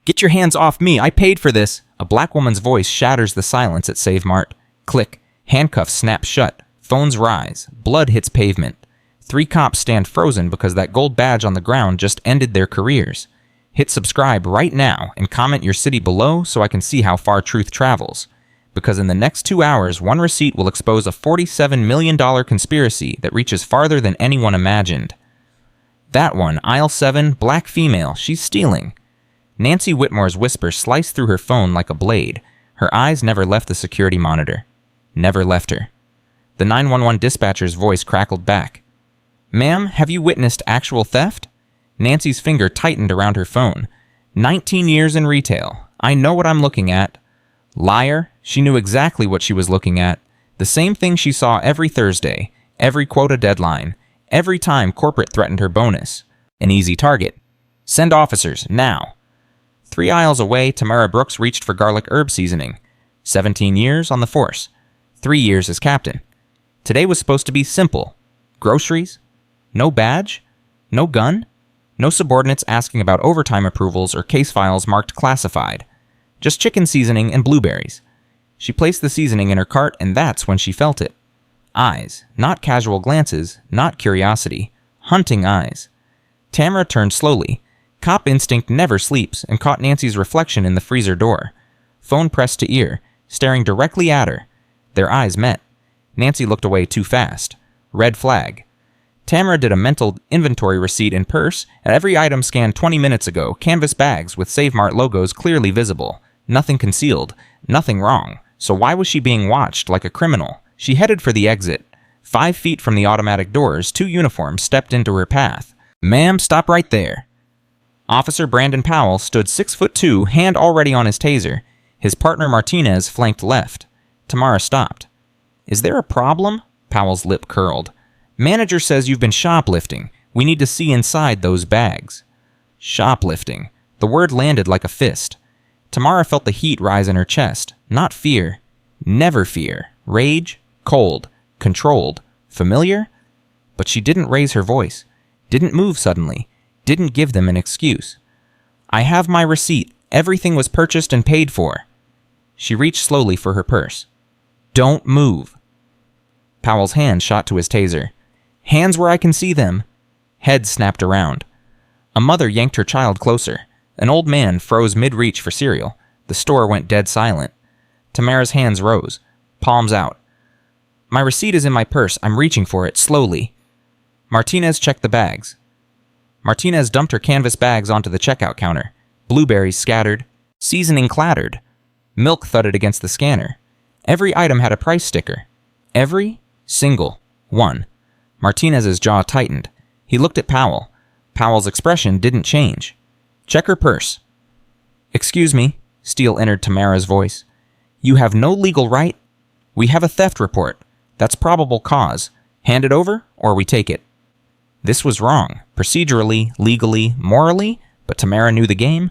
Get your hands off me, I paid for this! A black woman's voice shatters the silence at Save Mart. Click. Handcuffs snap shut. Phones rise. Blood hits pavement. 3 cops stand frozen because that gold badge on the ground just ended their careers. Hit subscribe right now and comment your city below so I can see how far truth travels. Because in the next 2 hours, one receipt will expose a $47 million conspiracy that reaches farther than anyone imagined. That one, aisle 7, black female, she's stealing. Nancy Whitmore's whisper sliced through her phone like a blade. Her eyes never left the security monitor. Never left her. The 911 dispatcher's voice crackled back. Ma'am, have you witnessed actual theft? Nancy's finger tightened around her phone. 19 years in retail. I know what I'm looking at. Liar. She knew exactly what she was looking at. The same thing she saw every Thursday, every quota deadline, every time corporate threatened her bonus. An easy target. Send officers, now. 3 aisles away, Tamara Brooks reached for garlic herb seasoning. 17 years on the force. 3 years as captain. Today was supposed to be simple. Groceries. No badge. No gun. No subordinates asking about overtime approvals or case files marked classified. Just chicken seasoning and blueberries. She placed the seasoning in her cart, and that's when she felt it. Eyes. Not casual glances, not curiosity. Hunting eyes. Tamara turned slowly. Cop instinct never sleeps, and caught Nancy's reflection in the freezer door. Phone pressed to ear, staring directly at her. Their eyes met. Nancy looked away too fast. Red flag. Tamara did a mental inventory receipt in purse, and every item scanned 20 minutes ago, canvas bags with Save Mart logos clearly visible. Nothing concealed. Nothing wrong. So why was she being watched like a criminal? She headed for the exit. 5 feet from the automatic doors, 2 uniforms stepped into her path. Ma'am, stop right there. Officer Brandon Powell stood 6'2", hand already on his taser. His partner Martinez flanked left. Tamara stopped. Is there a problem? Powell's lip curled. Manager says you've been shoplifting. We need to see inside those bags. Shoplifting. The word landed like a fist. Tamara felt the heat rise in her chest. Not fear. Never fear. Rage. Cold. Controlled. Familiar? But she didn't raise her voice. Didn't move suddenly. Didn't give them an excuse. I have my receipt. Everything was purchased and paid for. She reached slowly for her purse. Don't move. Powell's hand shot to his taser. Hands where I can see them. Head snapped around. A mother yanked her child closer. An old man froze mid-reach for cereal. The store went dead silent. Tamara's hands rose. Palms out. My receipt is in my purse. I'm reaching for it, slowly. Martinez checked the bags. Martinez dumped her canvas bags onto the checkout counter. Blueberries scattered. Seasoning clattered. Milk thudded against the scanner. Every item had a price sticker. Every single one. Martinez's jaw tightened. He looked at Powell. Powell's expression didn't change. Check her purse. Excuse me, Steele entered Tamara's voice. You have no legal right. We have a theft report. That's probable cause. Hand it over, or we take it. This was wrong, procedurally, legally, morally, but Tamara knew the game.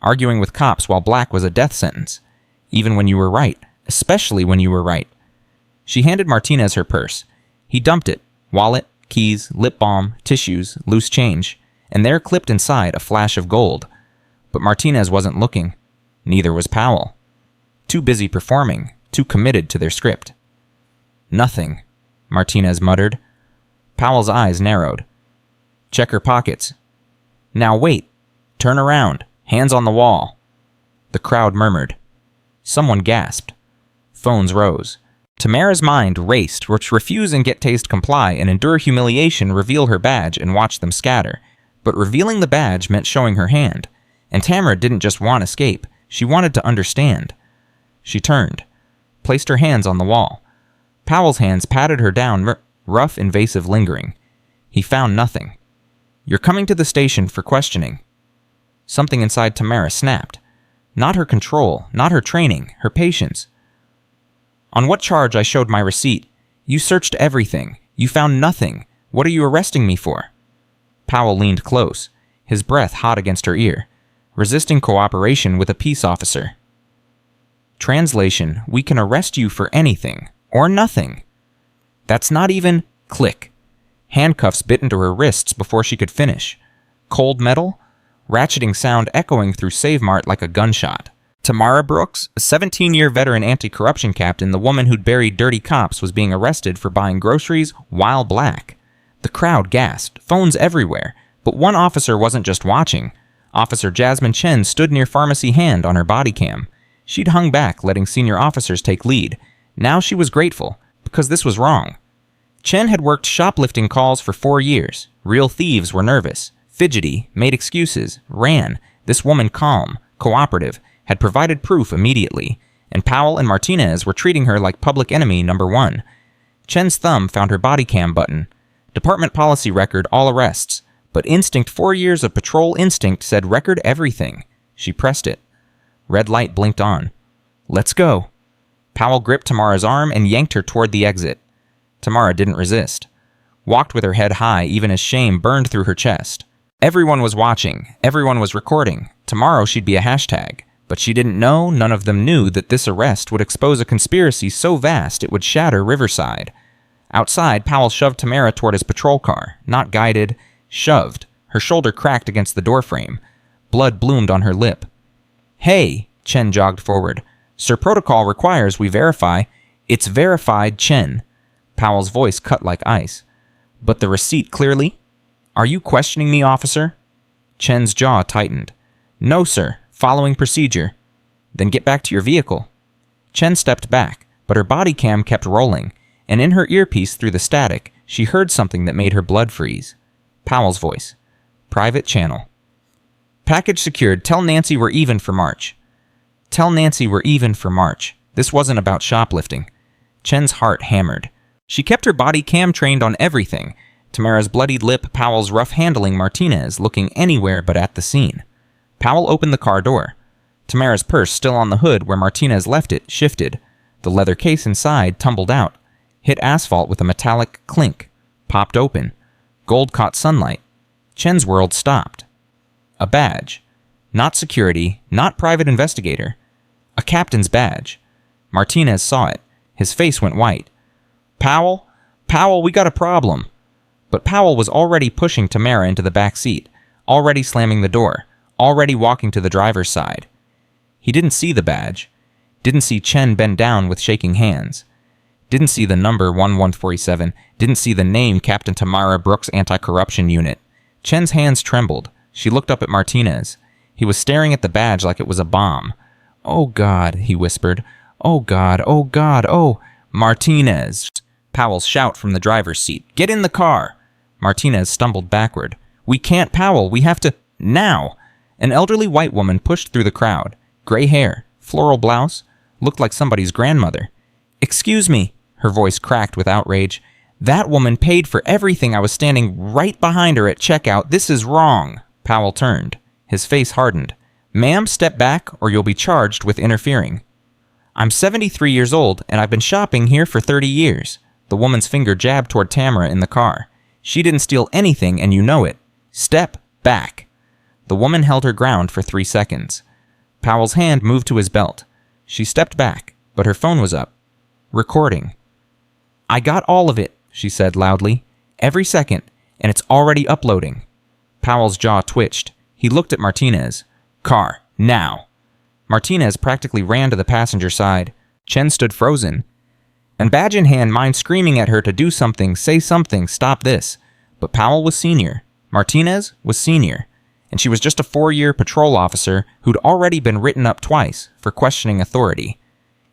Arguing with cops while black was a death sentence. Even when you were right, especially when you were right. She handed Martinez her purse. He dumped it. Wallet, keys, lip balm, tissues, loose change, and there clipped inside a flash of gold. But Martinez wasn't looking. Neither was Powell. Too busy performing, too committed to their script. Nothing, Martinez muttered. Powell's eyes narrowed. Check her pockets. Now wait. Turn around. Hands on the wall. The crowd murmured. Someone gasped. Phones rose. Tamara's mind raced, which refuse and get taste comply and endure humiliation reveal her badge and watch them scatter. But revealing the badge meant showing her hand. And Tamara didn't just want escape. She wanted to understand. She turned. Placed her hands on the wall. Powell's hands patted her down, rough, invasive, lingering. He found nothing. You're coming to the station for questioning. Something inside Tamara snapped. Not her control, not her training, her patience. On what charge I showed my receipt? You searched everything. You found nothing. What are you arresting me for? Powell leaned close, his breath hot against her ear, resisting cooperation with a peace officer. Translation, we can arrest you for anything, or nothing. That's not even... Click. Handcuffs bit into her wrists before she could finish. Cold metal? ratcheting sound echoing through Save Mart like a gunshot. Tamara Brooks, a 17-year veteran anti-corruption captain, the woman who'd buried dirty cops, was being arrested for buying groceries while black. The crowd gasped, phones everywhere, but one officer wasn't just watching. Officer Jasmine Chen stood near Pharmacy Hand on her body cam. She'd hung back, letting senior officers take lead. Now she was grateful, because this was wrong. Chen had worked shoplifting calls for 4 years. Real thieves were nervous, fidgety, made excuses, ran. This woman, calm, cooperative, had provided proof immediately, and Powell and Martinez were treating her like public enemy number 1. Chen's thumb found her body cam button. Department policy record, all arrests. But instinct, 4 years of patrol instinct, said record everything. She pressed it. Red light blinked on. Let's go. Powell gripped Tamara's arm and yanked her toward the exit. Tamara didn't resist. Walked with her head high even as shame burned through her chest. Everyone was watching. Everyone was recording. Tomorrow she'd be a hashtag. But she didn't know, none of them knew, that this arrest would expose a conspiracy so vast it would shatter Riverside. Outside, Powell shoved Tamara toward his patrol car. Not guided, shoved. Her shoulder cracked against the doorframe. Blood bloomed on her lip. Hey, Chen jogged forward. Sir, protocol requires we verify. It's verified, Chen. Powell's voice cut like ice. But the receipt clearly? Are you questioning me, officer? Chen's jaw tightened. No, sir. Following procedure. Then get back to your vehicle. Chen stepped back, but her body cam kept rolling, and in her earpiece through the static, she heard something that made her blood freeze. Powell's voice. Private channel. Package secured. Tell Nancy we're even for March. Tell Nancy we're even for March. This wasn't about shoplifting. Chen's heart hammered. She kept her body cam trained on everything. Tamara's bloodied lip, Powell's rough handling, Martinez looking anywhere but at the scene. Powell opened the car door. Tamara's purse, still on the hood where Martinez left it, shifted. The leather case inside tumbled out, hit asphalt with a metallic clink, popped open. Gold caught sunlight. Chen's world stopped. A badge. Not security, not private investigator. A captain's badge. Martinez saw it. His face went white. Powell? Powell, we got a problem. But Powell was already pushing Tamara into the back seat, already slamming the door, already walking to the driver's side. He didn't see the badge. Didn't see Chen bend down with shaking hands. Didn't see the number 1147. Didn't see the name Captain Tamara Brooks Anti-Corruption Unit. Chen's hands trembled. She looked up at Martinez. He was staring at the badge like it was a bomb. Oh, God, he whispered. Oh, God, oh, God, oh. Martinez. Powell's shout from the driver's seat. Get in the car. Martinez stumbled backward. We can't, Powell. We have to... Now. An elderly white woman pushed through the crowd. Gray hair, floral blouse, looked like somebody's grandmother. Excuse me, her voice cracked with outrage. That woman paid for everything. I was standing right behind her at checkout. This is wrong. Powell turned. His face hardened. Ma'am, step back or you'll be charged with interfering. I'm 73 years old and I've been shopping here for 30 years. The woman's finger jabbed toward Tamara in the car. She didn't steal anything and you know it. Step back. The woman held her ground for 3 seconds. Powell's hand moved to his belt. She stepped back, but her phone was up. Recording. I got all of it, she said loudly. Every second, and it's already uploading. Powell's jaw twitched. He looked at Martinez. Car, now. Martinez practically ran to the passenger side. Chen stood frozen. And badge in hand, mind screaming at her to do something, say something, stop this. But Powell was senior. Martinez was senior. And she was just a 4-year patrol officer who'd already been written up twice for questioning authority.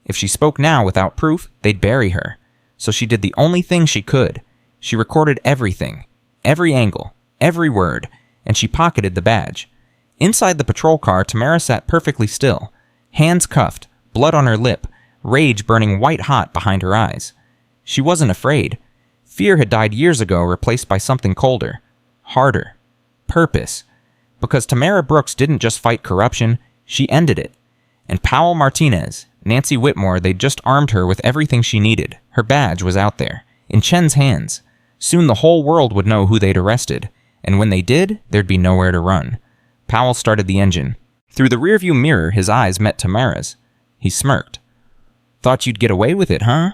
If she spoke now without proof, they'd bury her. So she did the only thing she could. She recorded everything, every angle, every word, and she pocketed the badge. Inside the patrol car, Tamara sat perfectly still, hands cuffed, blood on her lip, rage burning white-hot behind her eyes. She wasn't afraid. Fear had died years ago, replaced by something colder, harder, purpose. Because Tamara Brooks didn't just fight corruption, she ended it. And Powell Martinez, Nancy Whitmore, they'd just armed her with everything she needed. Her badge was out there, in Chen's hands. Soon the whole world would know who they'd arrested, and when they did, there'd be nowhere to run. Powell started the engine. Through the rearview mirror, his eyes met Tamara's. He smirked. Thought you'd get away with it, huh?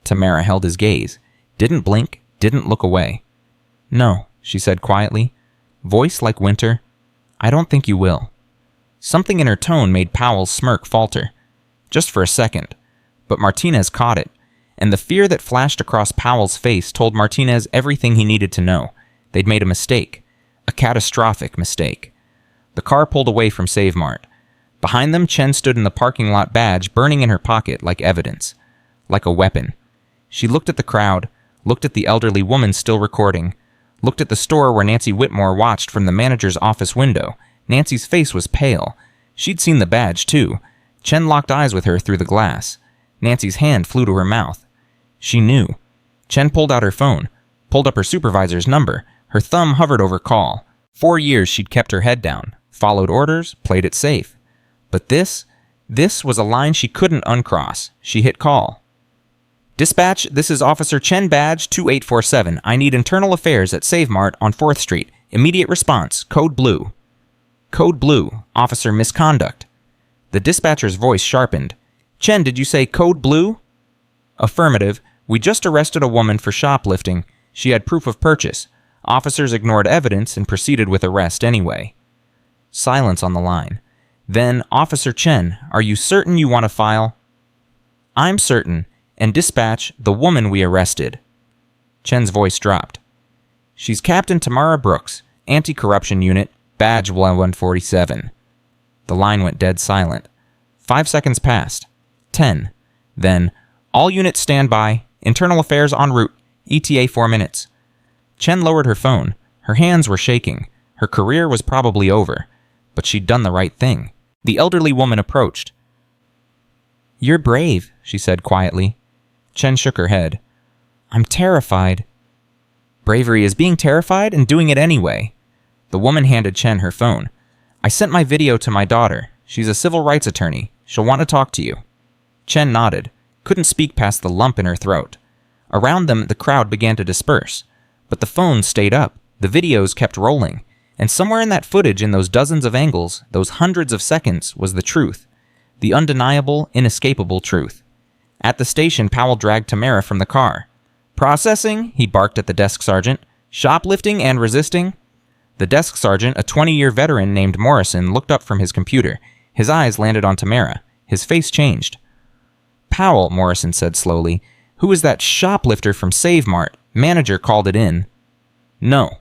Tamara held his gaze. Didn't blink, didn't look away. No, she said quietly. Voice like winter. I don't think you will. Something in her tone made Powell's smirk falter. Just for a second. But Martinez caught it, and the fear that flashed across Powell's face told Martinez everything he needed to know. They'd made a mistake. A catastrophic mistake. The car pulled away from Save Mart. Behind them, Chen stood in the parking lot, badge burning in her pocket like evidence. Like a weapon. She looked at the crowd, looked at the elderly woman still recording, looked at the store where Nancy Whitmore watched from the manager's office window. Nancy's face was pale. She'd seen the badge, too. Chen locked eyes with her through the glass. Nancy's hand flew to her mouth. She knew. Chen pulled out her phone, pulled up her supervisor's number. Her thumb hovered over call. 4 years she'd kept her head down, followed orders, played it safe. But this was a line she couldn't uncross. She hit call. Dispatch, this is Officer Chen Badge 2847. I need internal affairs at Save Mart on 4th Street. Immediate response, code blue. Code blue, officer misconduct. The dispatcher's voice sharpened. Chen, did you say code blue? Affirmative. We just arrested a woman for shoplifting. She had proof of purchase. Officers ignored evidence and proceeded with arrest anyway. Silence on the line. Then, Officer Chen, are you certain you want to file? I'm certain, and dispatch the woman we arrested. Chen's voice dropped. She's Captain Tamara Brooks, Anti-Corruption Unit, Badge 147. The line went dead silent. 5 seconds passed. 10. Then, all units stand by. Internal affairs en route. ETA 4 minutes. Chen lowered her phone. Her hands were shaking. Her career was probably over. But she'd done the right thing. The elderly woman approached. You're brave, she said quietly. Chen shook her head. I'm terrified. Bravery is being terrified and doing it anyway. The woman handed Chen her phone. I sent my video to my daughter. She's a civil rights attorney. She'll want to talk to you. Chen nodded. Couldn't speak past the lump in her throat. Around them, the crowd began to disperse. But the phone stayed up. The videos kept rolling. And somewhere in that footage, in those dozens of angles, those hundreds of seconds, was the truth. The undeniable, inescapable truth. At the station, Powell dragged Tamara from the car. Processing, he barked at the desk sergeant. Shoplifting and resisting. The desk sergeant, a 20-year veteran named Morrison, looked up from his computer. His eyes landed on Tamara. His face changed. Powell, Morrison said slowly. Who is that shoplifter from Save Mart? Manager called it in. No.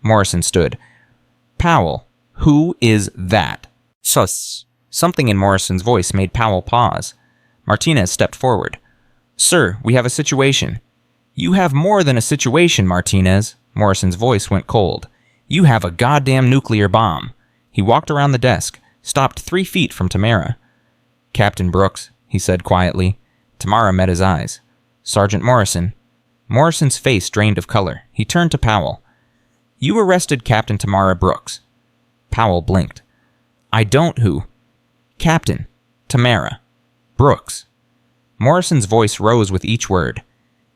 Morrison stood. Powell, who is that? Sus. Something in Morrison's voice made Powell pause. Martinez stepped forward. Sir, we have a situation. You have more than a situation, Martinez. Morrison's voice went cold. You have a goddamn nuclear bomb. He walked around the desk, stopped 3 feet from Tamara. Captain Brooks, he said quietly. Tamara met his eyes. Sergeant Morrison. Morrison's face drained of color. He turned to Powell. You arrested Captain Tamara Brooks. Powell blinked. I don't who? Captain. Tamara. Brooks. Morrison's voice rose with each word.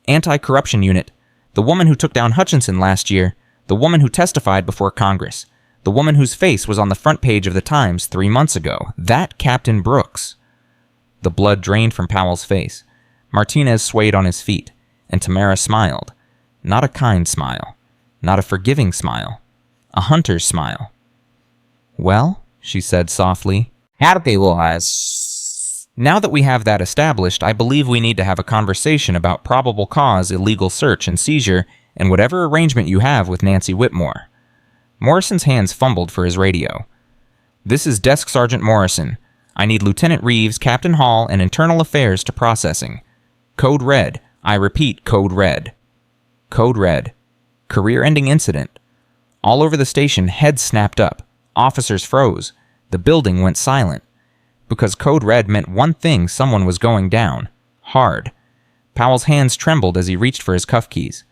Anti-Corruption Unit. The woman who took down Hutchinson last year. The woman who testified before Congress. The woman whose face was on the front page of the Times 3 months ago. That Captain Brooks. The blood drained from Powell's face. Martinez swayed on his feet, and Tamara smiled. Not a kind smile. Not a forgiving smile. A hunter's smile. Well, she said softly. Now that we have that established, I believe we need to have a conversation about probable cause, illegal search and seizure, and whatever arrangement you have with Nancy Whitmore. Morrison's hands fumbled for his radio. This is Desk Sergeant Morrison. I need Lieutenant Reeves, Captain Hall, and Internal Affairs to processing. Code Red. I repeat, Code Red. Code Red. Career-ending incident. All over the station, heads snapped up. Officers froze. The building went silent. Because Code Red meant one thing: someone was going down. Hard. Powell's hands trembled as he reached for his cuff keys.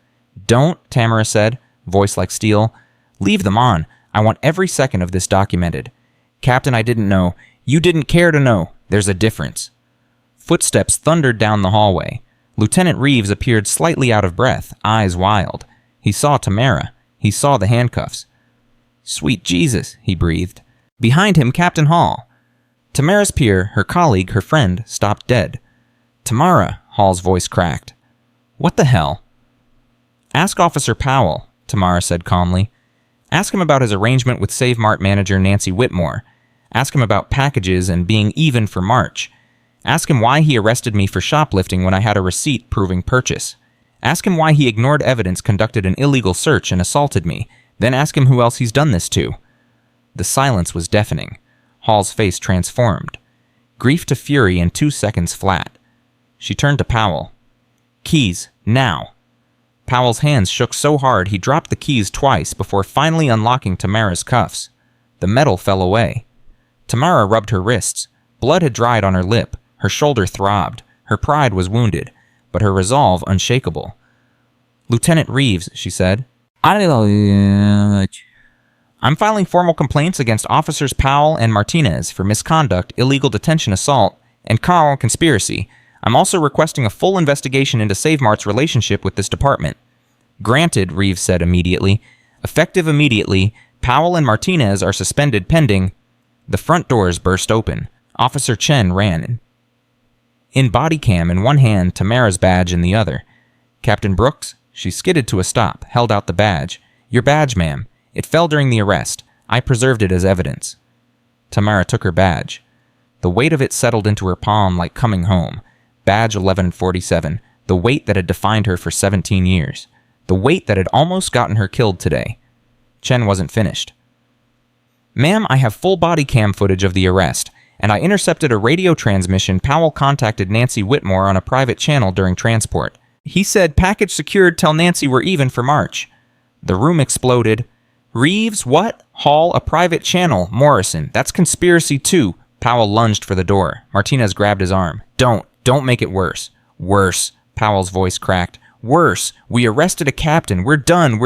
Don't, Tamara said, voice like steel. Leave them on. I want every second of this documented. Captain, I didn't know. You didn't care to know. There's a difference. Footsteps thundered down the hallway. Lieutenant Reeves appeared slightly out of breath, eyes wild. He saw Tamara. He saw the handcuffs. Sweet Jesus, he breathed. Behind him, Captain Hall. Tamara's peer, her colleague, her friend, stopped dead. Tamara, Hall's voice cracked. What the hell? Ask Officer Powell, Tamara said calmly. Ask him about his arrangement with Save Mart manager Nancy Whitmore. Ask him about packages and being even for March. Ask him why he arrested me for shoplifting when I had a receipt proving purchase. Ask him why he ignored evidence, conducted an illegal search, and assaulted me. Then ask him who else he's done this to. The silence was deafening. Hall's face transformed. Grief to fury in 2 seconds flat. She turned to Powell. Keys, now. Powell's hands shook so hard he dropped the keys twice before finally unlocking Tamara's cuffs. The metal fell away. Tamara rubbed her wrists. Blood had dried on her lip. Her shoulder throbbed. Her pride was wounded, but her resolve unshakable. Lieutenant Reeves, she said. I'm filing formal complaints against Officers Powell and Martinez for misconduct, illegal detention assault, and conspiracy. I'm also requesting a full investigation into Save Mart's relationship with this department. Granted, Reeves said immediately. Effective immediately, Powell and Martinez are suspended pending. The front doors burst open. Officer Chen ran in body cam in one hand, Tamara's badge in the other. Captain Brooks, she skidded to a stop, held out the badge. Your badge, ma'am. It fell during the arrest. I preserved it as evidence. Tamara took her badge. The weight of it settled into her palm like coming home. Badge 1147, the weight that had defined her for 17 years. The weight that had almost gotten her killed today. Chen wasn't finished. Ma'am, I have full body cam footage of the arrest, and I intercepted a radio transmission. Powell contacted Nancy Whitmore on a private channel during transport. He said, package secured, tell Nancy we're even for March. The room exploded. Reeves, what? Hall, a private channel. Morrison, that's conspiracy too. Powell lunged for the door. Martinez grabbed his arm. Don't make it worse. Worse. Powell's voice cracked. Worse. We arrested a captain. We're done.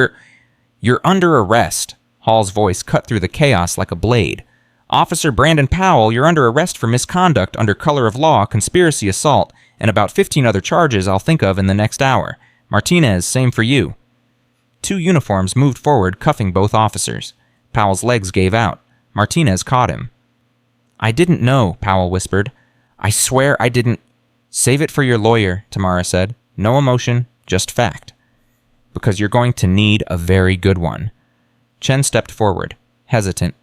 You're under arrest. Hall's voice cut through the chaos like a blade. Officer Brandon Powell, you're under arrest for misconduct under color of law, conspiracy assault, and about 15 other charges I'll think of in the next hour. Martinez, same for you. 2 uniforms moved forward, cuffing both officers. Powell's legs gave out. Martinez caught him. I didn't know, Powell whispered. I swear I didn't. Save it for your lawyer, Tamara said. No emotion, just fact. Because you're going to need a very good one. Chen stepped forward, hesitant.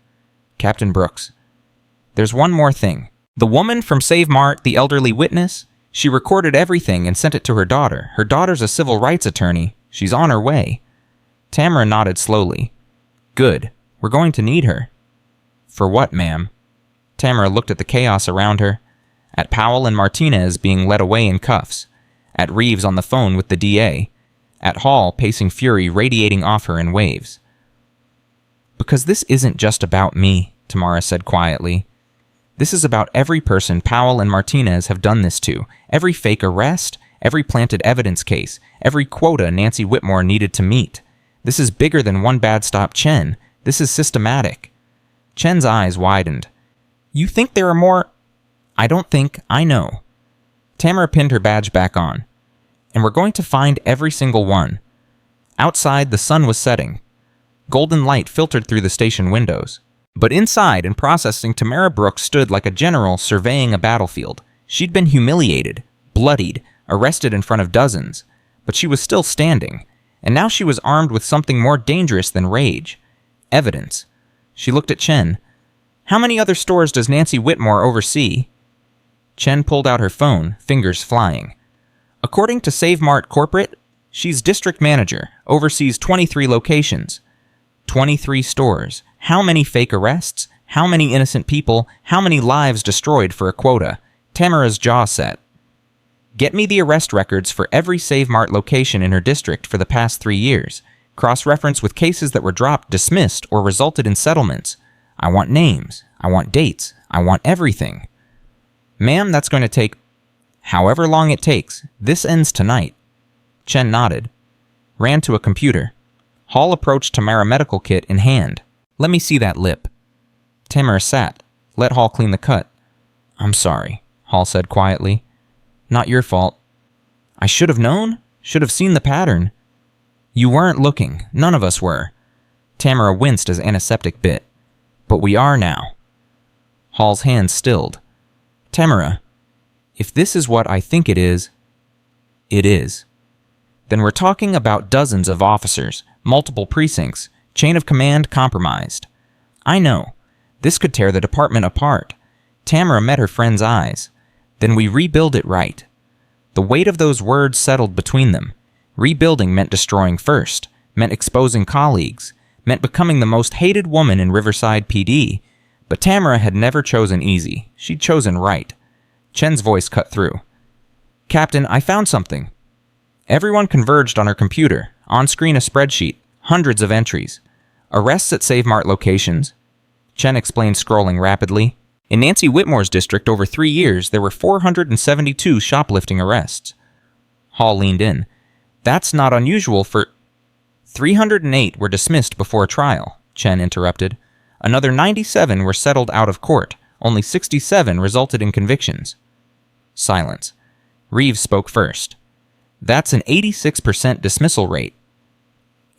Captain Brooks. There's one more thing. The woman from Save Mart, the elderly witness, she recorded everything and sent it to her daughter. Her daughter's a civil rights attorney. She's on her way. Tamara nodded slowly. Good. We're going to need her. For what, ma'am? Tamara looked at the chaos around her. At Powell and Martinez being led away in cuffs. At Reeves on the phone with the DA. At Hall pacing fury radiating off her in waves. Because this isn't just about me, Tamara said quietly. This is about every person Powell and Martinez have done this to. Every fake arrest, every planted evidence case, every quota Nancy Whitmore needed to meet. This is bigger than one bad stop Chen. This is systematic. Chen's eyes widened. You think there are more? I don't think, I know. Tamara pinned her badge back on. And we're going to find every single one. Outside, the sun was setting. Golden light filtered through the station windows. But inside and processing, Tamara Brooks stood like a general surveying a battlefield. She'd been humiliated, bloodied, arrested in front of dozens. But she was still standing. And now she was armed with something more dangerous than rage. Evidence. She looked at Chen. How many other stores does Nancy Whitmore oversee? Chen pulled out her phone, fingers flying. According to Save Mart Corporate, she's district manager, oversees 23 locations. 23 stores. How many fake arrests? How many innocent people? How many lives destroyed for a quota? Tamara's jaw set. Get me the arrest records for every Save Mart location in her district for the past 3 years. Cross-reference with cases that were dropped, dismissed, or resulted in settlements. I want names. I want dates. I want everything. Ma'am, that's going to take however long it takes. This ends tonight. Chen nodded. Ran to a computer. Hall approached Tamara medical kit in hand. Let me see that lip. Tamara sat. Let Hall clean the cut. I'm sorry, Hall said quietly. Not your fault. I should have known. Should have seen the pattern. You weren't looking. None of us were. Tamara winced as antiseptic bit. But we are now. Hall's hand stilled. Tamara, if this is what I think it is, then we're talking about dozens of officers, multiple precincts, Chain of command compromised. I know. This could tear the department apart. Tamara met her friend's eyes. Then we rebuild it right. The weight of those words settled between them. Rebuilding meant destroying first, meant exposing colleagues, meant becoming the most hated woman in Riverside PD. But Tamara had never chosen easy. She'd chosen right. Chen's voice cut through. Captain, I found something. Everyone converged on her computer. On screen a spreadsheet. Hundreds of entries. Arrests at Save Mart locations. Chen explained, scrolling rapidly. In Nancy Whitmore's district over 3 years, there were 472 shoplifting arrests. Hall leaned in. That's not unusual for... 308 were dismissed before trial, Chen interrupted. Another 97 were settled out of court. Only 67 resulted in convictions. Silence. Reeves spoke first. That's an 86% dismissal rate.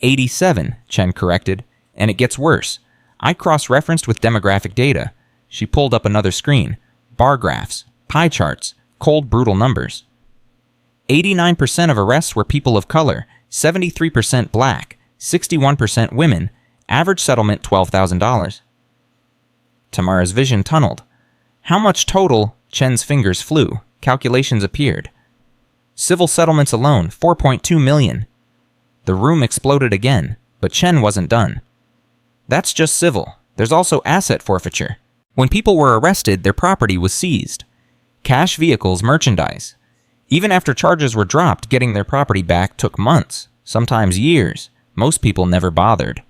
87, Chen corrected. And it gets worse. I cross-referenced with demographic data. She pulled up another screen. Bar graphs, pie charts, cold, brutal numbers. 89% of arrests were people of color, 73% black, 61% women, average settlement $12,000. Tamara's vision tunneled. How much total? Chen's fingers flew. Calculations appeared. Civil settlements alone, 4.2 million. The room exploded again, but Chen wasn't done. That's just civil. There's also asset forfeiture. When people were arrested, their property was seized. Cash, vehicles, merchandise. Even after charges were dropped, getting their property back took months, sometimes years. Most people never bothered.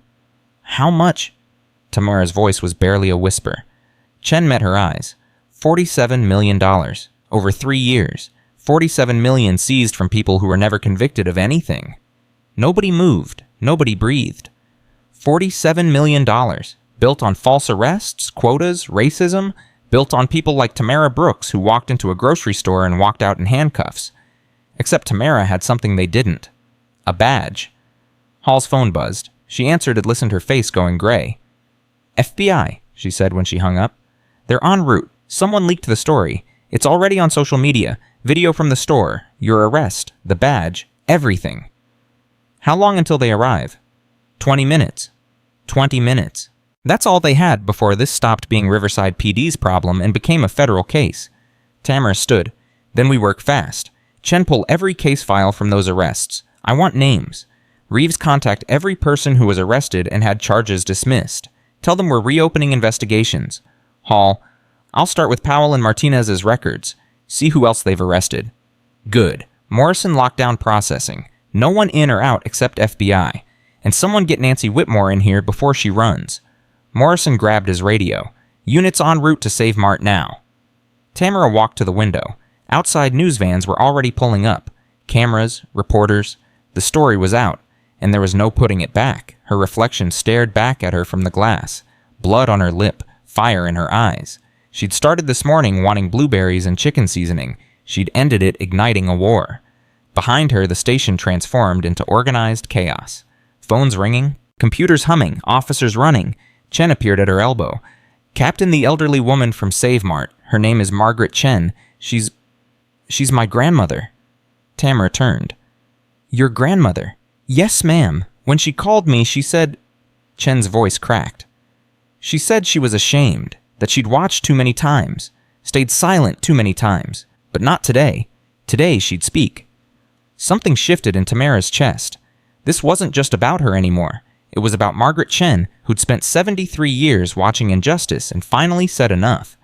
How much? Tamara's voice was barely a whisper. Chen met her eyes. $47 million. Over 3 years. 47 million seized from people who were never convicted of anything. Nobody moved. Nobody breathed. $47 million. Built on false arrests, quotas, racism. Built on people like Tamara Brooks, who walked into a grocery store and walked out in handcuffs. Except Tamara had something they didn't. A badge. Hall's phone buzzed. She answered and listened, her face going gray. FBI, she said when she hung up. They're en route. Someone leaked the story. It's already on social media. Video from the store. Your arrest. The badge. Everything. How long until they arrive? 20 minutes. 20 minutes. That's all they had before this stopped being Riverside PD's problem and became a federal case. Tamara stood. Then we work fast. Chen, pull every case file from those arrests. I want names. Reeves, contact every person who was arrested and had charges dismissed. Tell them we're reopening investigations. Hall, I'll start with Powell and Martinez's records. See who else they've arrested. Good. Morrison locked down processing. No one in or out except FBI. And someone get Nancy Whitmore in here before she runs. Morrison grabbed his radio. Units en route to Save Mart now. Tamara walked to the window. Outside news vans were already pulling up. Cameras, reporters. The story was out, and there was no putting it back. Her reflection stared back at her from the glass. Blood on her lip, fire in her eyes. She'd started this morning wanting blueberries and chicken seasoning. She'd ended it igniting a war. Behind her, the station transformed into organized chaos. Phones ringing, computers humming, officers running. Chen appeared at her elbow. Captain, the elderly woman from Save Mart. Her name is Margaret Chen. She's my grandmother. Tamara turned. Your grandmother? Yes, ma'am. When she called me, she said... Chen's voice cracked. She said she was ashamed, that she'd watched too many times, stayed silent too many times, but not today. Today she'd speak. Something shifted in Tamara's chest. This wasn't just about her anymore. It was about Margaret Chen, who'd spent 73 years watching injustice and finally said enough.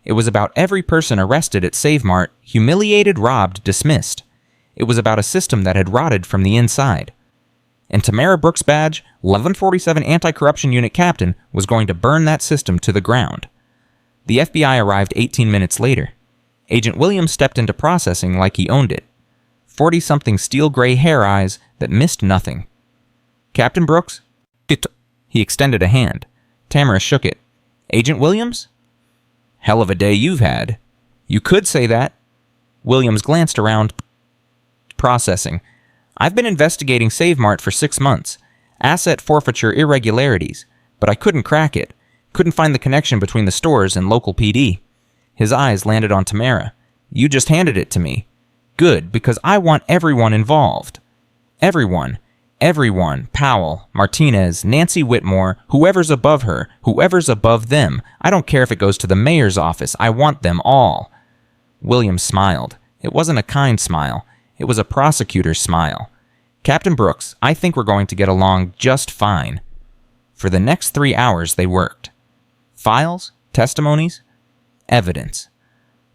It was about every person arrested at Save Mart, humiliated, robbed, dismissed. It was about a system that had rotted from the inside. And Tamara Brooks' badge, 1147 Anti-Corruption Unit Captain, was going to burn that system to the ground. The FBI arrived 18 minutes later. Agent Williams stepped into processing like he owned it. 40-something steel-gray hair eyes that missed nothing. Captain Brooks? He extended a hand. Tamara shook it. Agent Williams? Hell of a day you've had. You could say that. Williams glanced around. Processing. I've been investigating Save Mart for 6 months. Asset forfeiture irregularities. But I couldn't crack it. Couldn't find the connection between the stores and local PD. His eyes landed on Tamara. You just handed it to me. Good, because I want everyone involved. Everyone. Everyone, Powell, Martinez, Nancy Whitmore, whoever's above her, whoever's above them. I don't care if it goes to the mayor's office. I want them all. Williams smiled. It wasn't a kind smile. It was a prosecutor's smile. Captain Brooks, I think we're going to get along just fine. For the next 3 hours, they worked. Files, testimonies, evidence.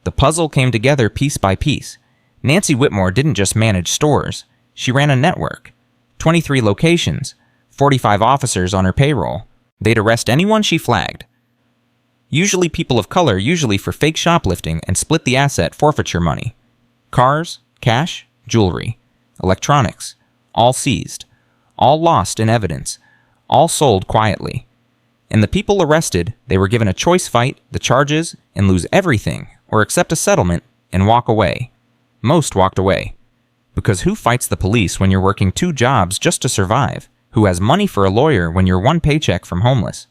The puzzle came together piece by piece. Nancy Whitmore didn't just manage stores. She ran a network. 23 locations, 45 officers on her payroll. They'd arrest anyone she flagged. Usually people of color, usually for fake shoplifting, and split the asset forfeiture money. Cars, cash, jewelry, electronics, all seized, all lost in evidence, all sold quietly. And the people arrested, they were given a choice fight, the charges, and lose everything, or accept a settlement, and walk away. Most walked away. Because who fights the police when you're working 2 jobs just to survive? Who has money for a lawyer when you're 1 paycheck from homeless?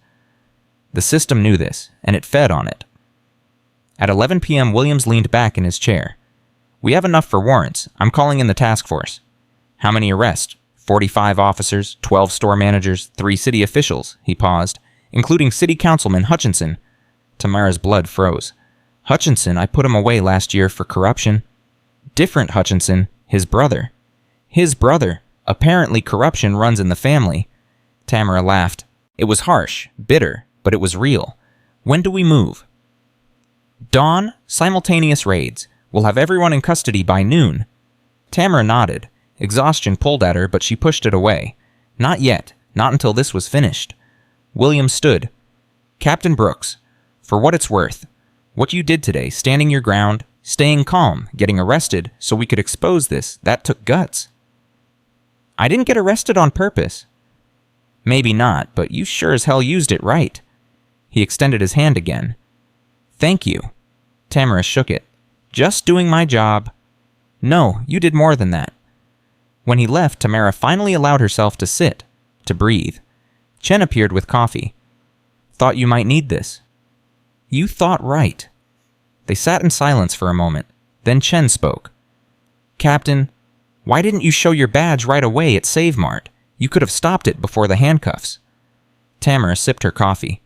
The system knew this, and it fed on it. At 11 p.m., Williams leaned back in his chair. We have enough for warrants. I'm calling in the task force. How many arrests? 45 officers, 12 store managers, 3 city officials. He paused, including City Councilman Hutchinson. Tamara's blood froze. Hutchinson, I put him away last year for corruption. Different Hutchinson. His brother. His brother. Apparently corruption runs in the family. Tamara laughed. It was harsh, bitter, but it was real. When do we move? Dawn, simultaneous raids. We'll have everyone in custody by noon. Tamara nodded. Exhaustion pulled at her, but she pushed it away. Not yet. Not until this was finished. William stood. Captain Brooks, for what it's worth, what you did today, standing your ground, staying calm, getting arrested so we could expose this, that took guts. I didn't get arrested on purpose. Maybe not, but you sure as hell used it right. He extended his hand again. Thank you. Tamara shook it. Just doing my job. No, you did more than that. When he left, Tamara finally allowed herself to sit, to breathe. Chen appeared with coffee. Thought you might need this. You thought right. They sat in silence for a moment. Then Chen spoke. Captain, why didn't you show your badge right away at Save Mart? You could have stopped it before the handcuffs. Tamara sipped her coffee.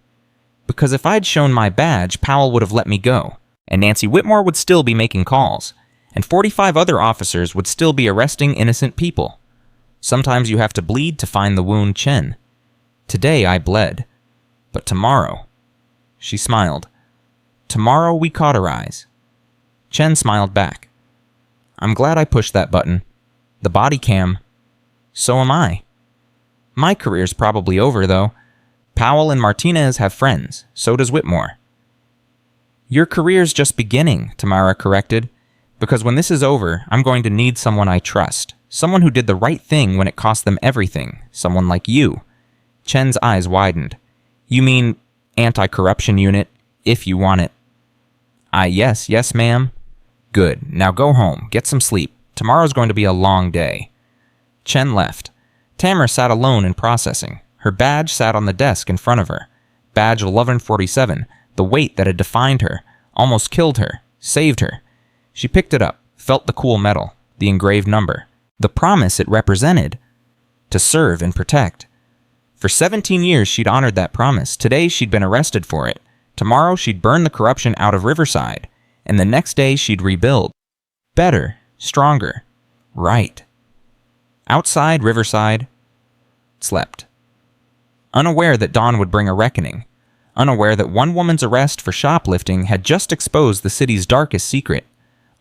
Because if I'd shown my badge, Powell would have let me go, and Nancy Whitmore would still be making calls, and 45 other officers would still be arresting innocent people. Sometimes you have to bleed to find the wound, Chen. Today I bled. But tomorrow... She smiled. Tomorrow we cauterize. Chen smiled back. I'm glad I pushed that button. The body cam. So am I. My career's probably over, though. Powell and Martinez have friends. So does Whitmore. Your career's just beginning, Tamara corrected. Because when this is over, I'm going to need someone I trust. Someone who did the right thing when it cost them everything. Someone like you. Chen's eyes widened. You mean anti-corruption unit, if you want it. Yes, ma'am. Good. Now go home. Get some sleep. Tomorrow's going to be a long day. Chen left. Tamara sat alone in processing. Her badge sat on the desk in front of her. Badge 1147, the weight that had defined her, almost killed her, saved her. She picked it up, felt the cool metal, the engraved number, the promise it represented. To serve and protect. For 17 years she'd honored that promise. Today she'd been arrested for it. Tomorrow she'd burn the corruption out of Riverside. And the next day she'd rebuild. Better, stronger, right. Outside Riverside slept. Unaware that dawn would bring a reckoning. Unaware that one woman's arrest for shoplifting had just exposed the city's darkest secret.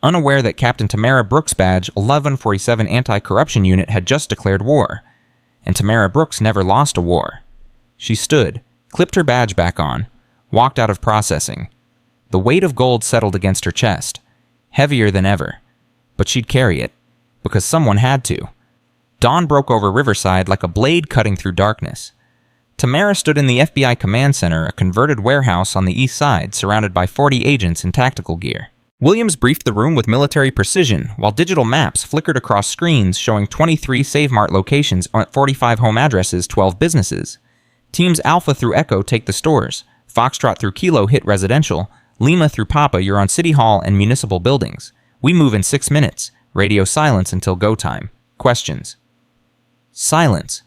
Unaware that Captain Tamara Brooks' badge 1147 Anti-Corruption Unit had just declared war. And Tamara Brooks never lost a war. She stood, clipped her badge back on, walked out of processing. The weight of gold settled against her chest, heavier than ever. But she'd carry it, because someone had to. Dawn broke over Riverside like a blade cutting through darkness. Tamara stood in the FBI Command Center, a converted warehouse on the east side, surrounded by 40 agents in tactical gear. Williams briefed the room with military precision, while digital maps flickered across screens showing 23 Save Mart locations at 45 home addresses, 12 businesses. Teams Alpha through Echo take the stores, Foxtrot through Kilo hit residential, Lima through Papa you're on City Hall and municipal buildings. We move in 6 minutes. Radio silence until go time. Questions. Silence.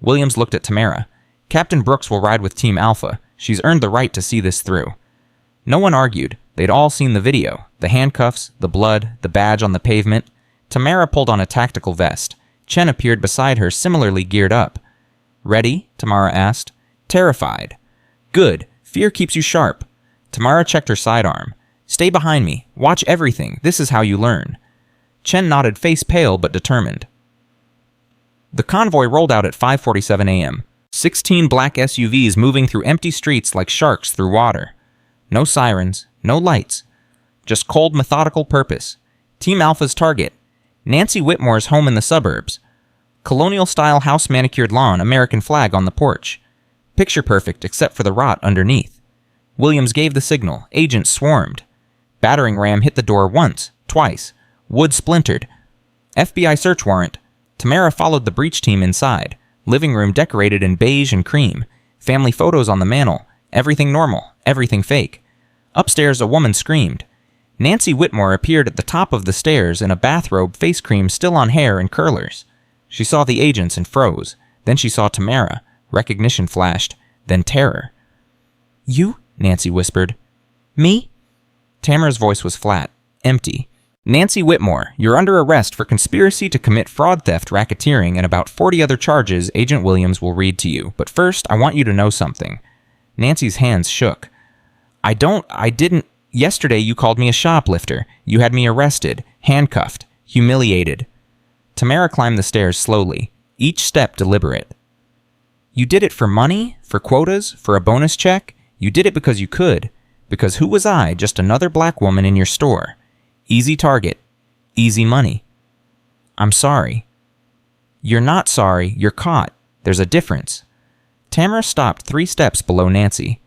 Williams looked at Tamara. Captain Brooks will ride with Team Alpha. She's earned the right to see this through. No one argued. They'd all seen the video. The handcuffs, the blood, the badge on the pavement. Tamara pulled on a tactical vest. Chen appeared beside her, similarly geared up. Ready? Tamara asked. Terrified. Good. Fear keeps you sharp. Tamara checked her sidearm. Stay behind me. Watch everything. This is how you learn. Chen nodded, face pale but determined. The convoy rolled out at 5:47 a.m. 16 black SUVs moving through empty streets like sharks through water. No sirens, no lights. Just cold, methodical purpose. Team Alpha's target. Nancy Whitmore's home in the suburbs. Colonial-style house manicured lawn, American flag on the porch. Picture perfect except for the rot underneath. Williams gave the signal. Agents swarmed. Battering ram hit the door once, twice. Wood splintered. FBI search warrant. Tamara followed the breach team inside. Living room decorated in beige and cream. Family photos on the mantel. Everything normal. Everything fake. Upstairs, a woman screamed. Nancy Whitmore appeared at the top of the stairs in a bathrobe, face cream still on hair and curlers. She saw the agents and froze. Then she saw Tamara. Recognition flashed. Then terror. You? Nancy whispered. Me? Tamara's voice was flat. Empty. Nancy Whitmore, you're under arrest for conspiracy to commit fraud, theft, racketeering, and about 40 other charges Agent Williams will read to you. But first, I want you to know something. Nancy's hands shook. I didn't. Yesterday you called me a shoplifter. You had me arrested, handcuffed, humiliated. Tamara climbed the stairs slowly, each step deliberate. You did it for money? For quotas? For a bonus check? You did it because you could. Because who was I, just another black woman in your store? Easy target. Easy money. I'm sorry. You're not sorry. You're caught. There's a difference. Tamara stopped 3 steps below Nancy.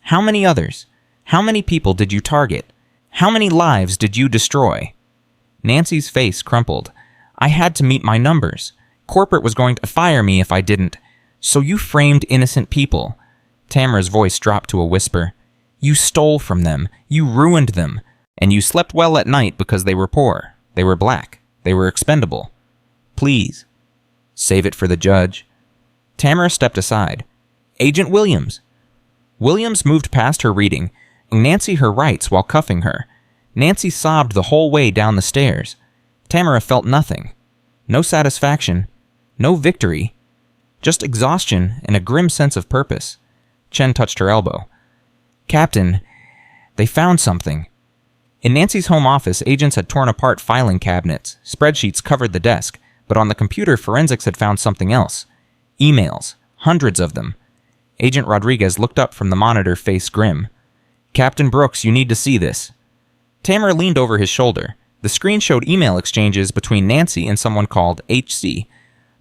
How many others? How many people did you target? How many lives did you destroy? Nancy's face crumpled. I had to meet my numbers. Corporate was going to fire me if I didn't. So you framed innocent people. Tamara's voice dropped to a whisper. You stole from them. You ruined them. And you slept well at night because they were poor. They were black. They were expendable. Please. Save it for the judge. Tamara stepped aside. Agent Williams. Williams moved past her reading, Nancy her rights while cuffing her. Nancy sobbed the whole way down the stairs. Tamara felt nothing. No satisfaction. No victory. Just exhaustion and a grim sense of purpose. Chen touched her elbow. Captain, they found something. In Nancy's home office, agents had torn apart filing cabinets. Spreadsheets covered the desk, but on the computer, forensics had found something else. Emails. Hundreds of them. Agent Rodriguez looked up from the monitor, face grim. Captain Brooks, you need to see this. Tamara leaned over his shoulder. The screen showed email exchanges between Nancy and someone called HC.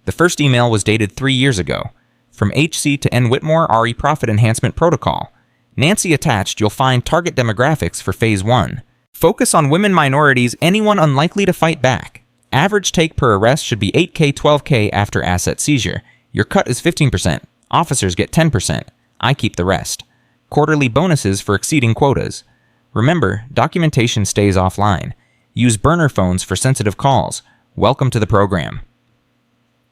The first email was dated 3 years ago. From HC to N. Whitmore, RE Profit Enhancement Protocol. Nancy attached, you'll find target demographics for Phase 1. Focus on women, minorities, anyone unlikely to fight back. Average take per arrest should be 8K, 12K after asset seizure. Your cut is 15%. Officers get 10%. I keep the rest. Quarterly bonuses for exceeding quotas. Remember, documentation stays offline. Use burner phones for sensitive calls. Welcome to the program.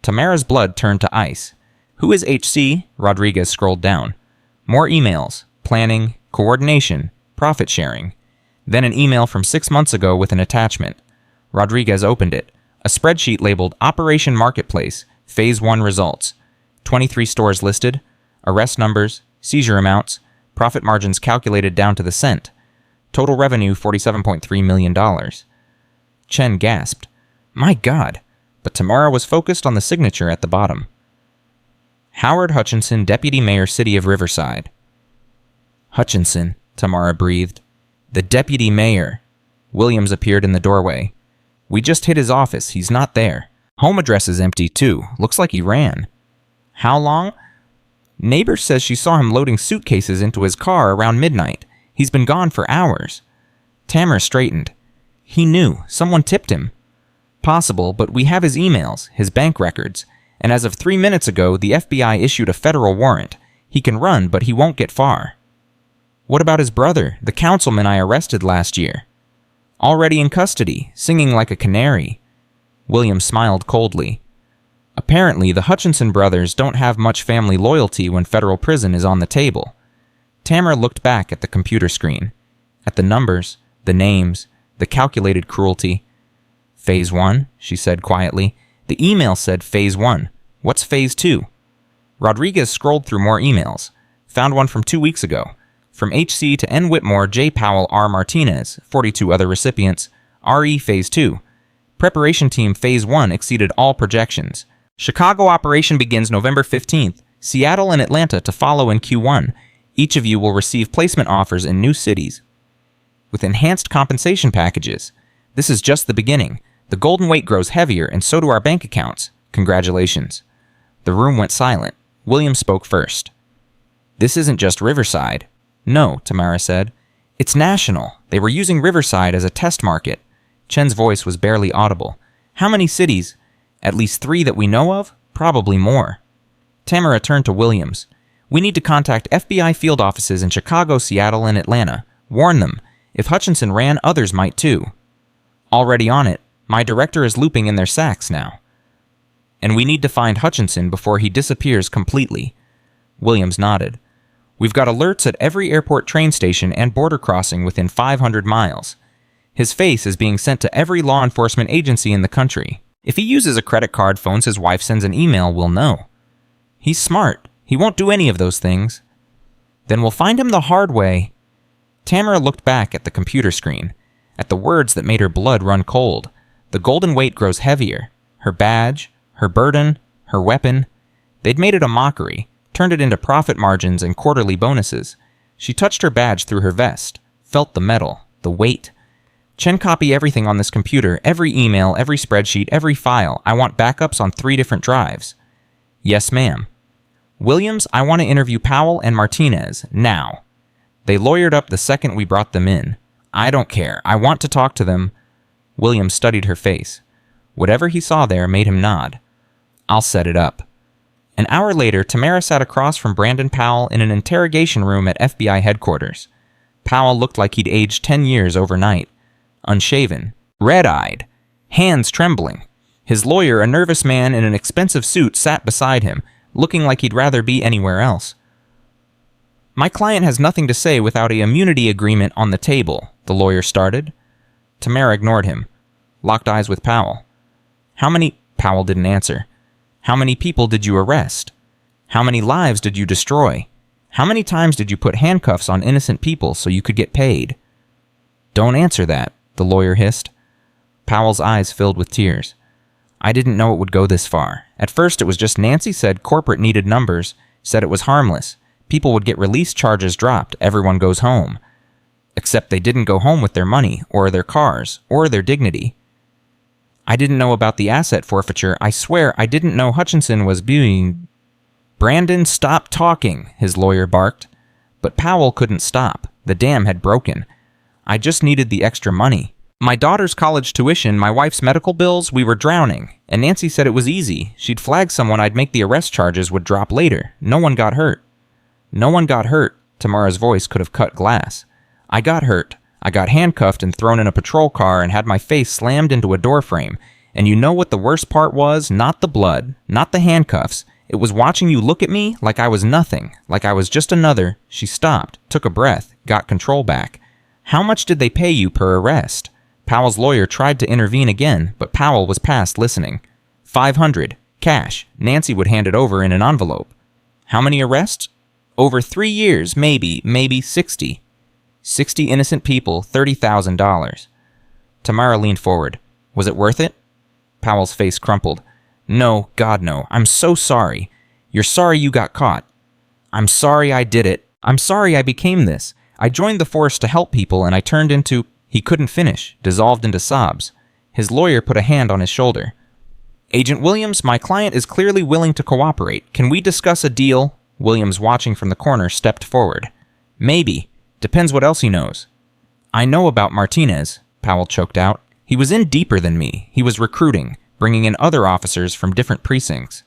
Tamara's blood turned to ice. Who is HC? Rodriguez scrolled down. More emails. Planning. Coordination. Profit sharing. Then an email from 6 months ago with an attachment. Rodriguez opened it. A spreadsheet labeled Operation Marketplace, Phase 1 results. 23 stores listed. Arrest numbers. Seizure amounts. Profit margins calculated down to the cent. Total revenue $47.3 million. Chen gasped. My God! But Tamara was focused on the signature at the bottom. Howard Hutchinson, Deputy Mayor, City of Riverside. Hutchinson, Tamara breathed. The Deputy Mayor. Williams appeared in the doorway. We just hit his office. He's not there. Home address is empty, too. Looks like he ran. How long? Neighbor says she saw him loading suitcases into his car around midnight. He's been gone for hours. Tamara straightened. He knew. Someone tipped him. Possible, but we have his emails, his bank records, and as of 3 minutes ago, the FBI issued a federal warrant. He can run, but he won't get far. What about his brother, the councilman I arrested last year? Already in custody, singing like a canary. William smiled coldly. Apparently, the Hutchinson brothers don't have much family loyalty when federal prison is on the table. Tamara looked back at the computer screen, at the numbers, the names, the calculated cruelty. Phase 1, she said quietly. The email said Phase 1. What's Phase 2? Rodriguez scrolled through more emails. Found one from 2 weeks ago. From HC to N. Whitmore, J. Powell, R. Martinez, 42 other recipients. RE Phase 2. Preparation Team Phase 1 exceeded all projections. Chicago operation begins November 15th. Seattle and Atlanta to follow in Q1. Each of you will receive placement offers in new cities with enhanced compensation packages. This is just the beginning. The golden weight grows heavier, and so do our bank accounts. Congratulations. The room went silent. William spoke first. This isn't just Riverside. No, Tamara said. It's national. They were using Riverside as a test market. Chen's voice was barely audible. How many cities? At least 3 that we know of? Probably more. Tamara turned to Williams. We need to contact FBI field offices in Chicago, Seattle, and Atlanta. Warn them. If Hutchinson ran, others might too. Already on it. My director is looping in their sacks now. And we need to find Hutchinson before he disappears completely. Williams nodded. We've got alerts at every airport train station and border crossing within 500 miles. His face is being sent to every law enforcement agency in the country. If he uses a credit card, phones his wife, sends an email, we'll know. He's smart. He won't do any of those things. Then we'll find him the hard way. Tamara looked back at the computer screen, at the words that made her blood run cold. The golden weight grows heavier. Her badge, her burden, her weapon. They'd made it a mockery, turned it into profit margins and quarterly bonuses. She touched her badge through her vest, felt the metal, the weight. Chen, copy everything on this computer, every email, every spreadsheet, every file. I want backups on 3 different drives. Yes, ma'am. Williams, I want to interview Powell and Martinez, now. They lawyered up the second we brought them in. I don't care. I want to talk to them. Williams studied her face. Whatever he saw there made him nod. I'll set it up. An hour later, Tamara sat across from Brandon Powell in an interrogation room at FBI headquarters. Powell looked like he'd aged 10 years overnight. Unshaven, red-eyed, hands trembling. His lawyer, a nervous man in an expensive suit, sat beside him, looking like he'd rather be anywhere else. My client has nothing to say without an immunity agreement on the table, the lawyer started. Tamara ignored him, locked eyes with Powell. Powell didn't answer. How many people did you arrest? How many lives did you destroy? How many times did you put handcuffs on innocent people so you could get paid? Don't answer that, the lawyer hissed. Powell's eyes filled with tears. I didn't know it would go this far. At first it was just Nancy said corporate needed numbers, said it was harmless. People would get release charges dropped, everyone goes home. Except they didn't go home with their money, or their cars, or their dignity. I didn't know about the asset forfeiture. I swear I didn't know Hutchinson was being... Brandon, stop talking, his lawyer barked. But Powell couldn't stop. The dam had broken. I just needed the extra money. My daughter's college tuition, my wife's medical bills, we were drowning. And Nancy said it was easy. She'd flag someone, I'd make the arrest charges would drop later. No one got hurt. No one got hurt. Tamara's voice could have cut glass. I got hurt. I got handcuffed and thrown in a patrol car and had my face slammed into a door frame. And you know what the worst part was? Not the blood, not the handcuffs. It was watching you look at me like I was nothing, like I was just another. She stopped, took a breath, got control back. How much did they pay you per arrest? Powell's lawyer tried to intervene again, but Powell was past listening. $500, cash. Nancy would hand it over in an envelope. How many arrests? Over 3 years, maybe 60. 60 innocent people, $30,000. Tamara leaned forward. Was it worth it? Powell's face crumpled. No, God no. I'm so sorry. You're sorry you got caught. I'm sorry I did it. I'm sorry I became this. I joined the force to help people and I turned into... He couldn't finish, dissolved into sobs. His lawyer put a hand on his shoulder. Agent Williams, my client is clearly willing to cooperate. Can we discuss a deal? Williams, watching from the corner, stepped forward. Maybe. Depends what else he knows. I know about Martinez, Powell choked out. He was in deeper than me. He was recruiting, bringing in other officers from different precincts.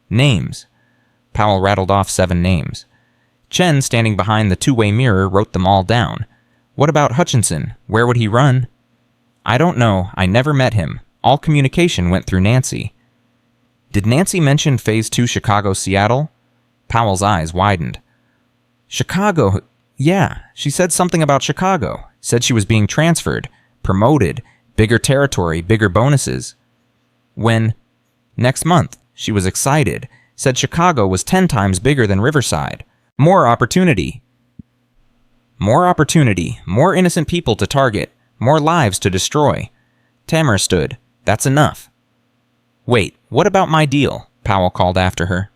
Names. Powell rattled off 7 names. Chen, standing behind the two-way mirror, wrote them all down. What about Hutchinson? Where would he run? I don't know. I never met him. All communication went through Nancy. Did Nancy mention Phase 2 Chicago, Seattle? Powell's eyes widened. Chicago? Yeah, she said something about Chicago. Said she was being transferred, promoted, bigger territory, bigger bonuses. When? Next month. She was excited. Said Chicago was 10 times bigger than Riverside. More opportunity. More opportunity. More innocent people to target. More lives to destroy. Tamara stood. That's enough. Wait, what about my deal? Powell called after her.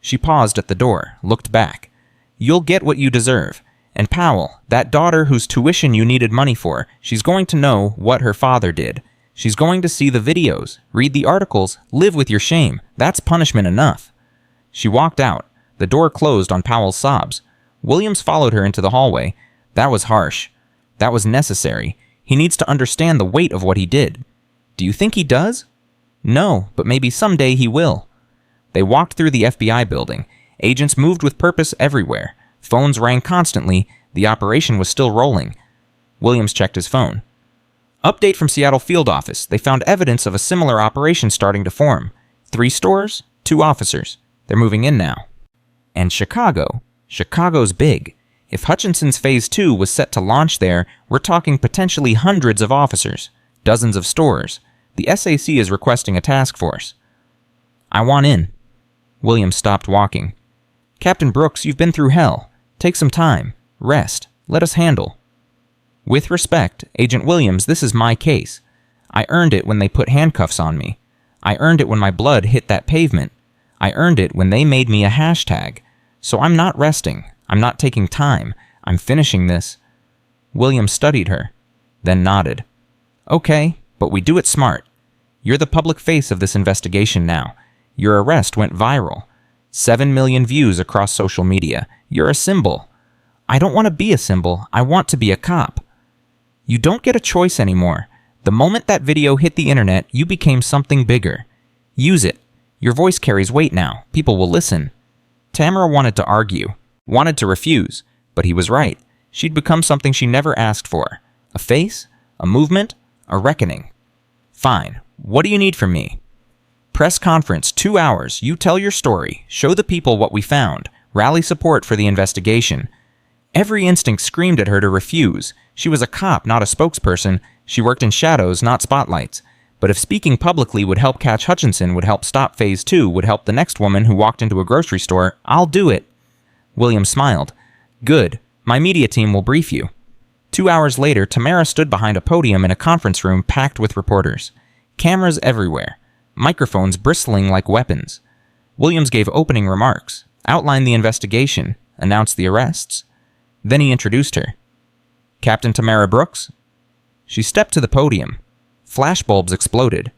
She paused at the door, looked back. You'll get what you deserve. And Powell, that daughter whose tuition you needed money for, she's going to know what her father did. She's going to see the videos, read the articles, live with your shame. That's punishment enough. She walked out. The door closed on Powell's sobs. Williams followed her into the hallway. That was harsh. That was necessary. He needs to understand the weight of what he did. Do you think he does? No, but maybe someday he will. They walked through the FBI building. Agents moved with purpose everywhere. Phones rang constantly. The operation was still rolling. Williams checked his phone. Update from Seattle field office. They found evidence of a similar operation starting to form. 3 stores, 2 officers. They're moving in now. And Chicago. Chicago's big. If Hutchinson's Phase 2 was set to launch there, we're talking potentially hundreds of officers, dozens of stores. The SAC is requesting a task force. I want in. Williams stopped walking. Captain Brooks, you've been through hell. Take some time. Rest. Let us handle. With respect, Agent Williams, this is my case. I earned it when they put handcuffs on me. I earned it when my blood hit that pavement. I earned it when they made me a hashtag. So I'm not resting. I'm not taking time. I'm finishing this. Williams studied her, then nodded. Okay, but we do it smart. You're the public face of this investigation now. Your arrest went viral. 7 million views across social media. You're a symbol. I don't want to be a symbol. I want to be a cop. You don't get a choice anymore. The moment that video hit the internet, you became something bigger. Use it. Your voice carries weight now. People will listen. Tamara wanted to argue, wanted to refuse, but he was right. She'd become something she never asked for. A face, a movement, a reckoning. Fine. What do you need from me? Press conference, 2 hours. You tell your story. Show the people what we found. Rally support for the investigation. Every instinct screamed at her to refuse. She was a cop, not a spokesperson. She worked in shadows, not spotlights. But if speaking publicly would help catch Hutchinson, would help stop Phase 2, would help the next woman who walked into a grocery store, I'll do it. William smiled. Good. My media team will brief you. 2 hours later, Tamara stood behind a podium in a conference room packed with reporters. Cameras everywhere. Microphones bristling like weapons. Williams gave opening remarks, outlined the investigation, announced the arrests. Then he introduced her. Captain Tamara Brooks? She stepped to the podium. Flashbulbs exploded.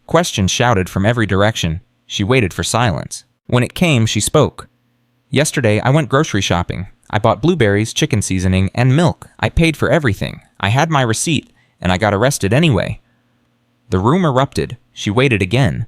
Questions shouted from every direction. She waited for silence. When it came, she spoke. Yesterday, I went grocery shopping. I bought blueberries, chicken seasoning, and milk. I paid for everything. I had my receipt, and I got arrested anyway. The room erupted. She waited again.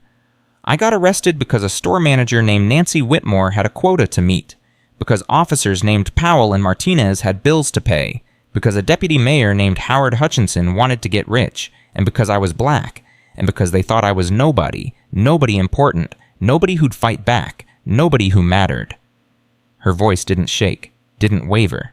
I got arrested because a store manager named Nancy Whitmore had a quota to meet, because officers named Powell and Martinez had bills to pay, because a deputy mayor named Howard Hutchinson wanted to get rich, and because I was black, and because they thought I was nobody, nobody important, nobody who'd fight back, nobody who mattered. Her voice didn't shake, didn't waver.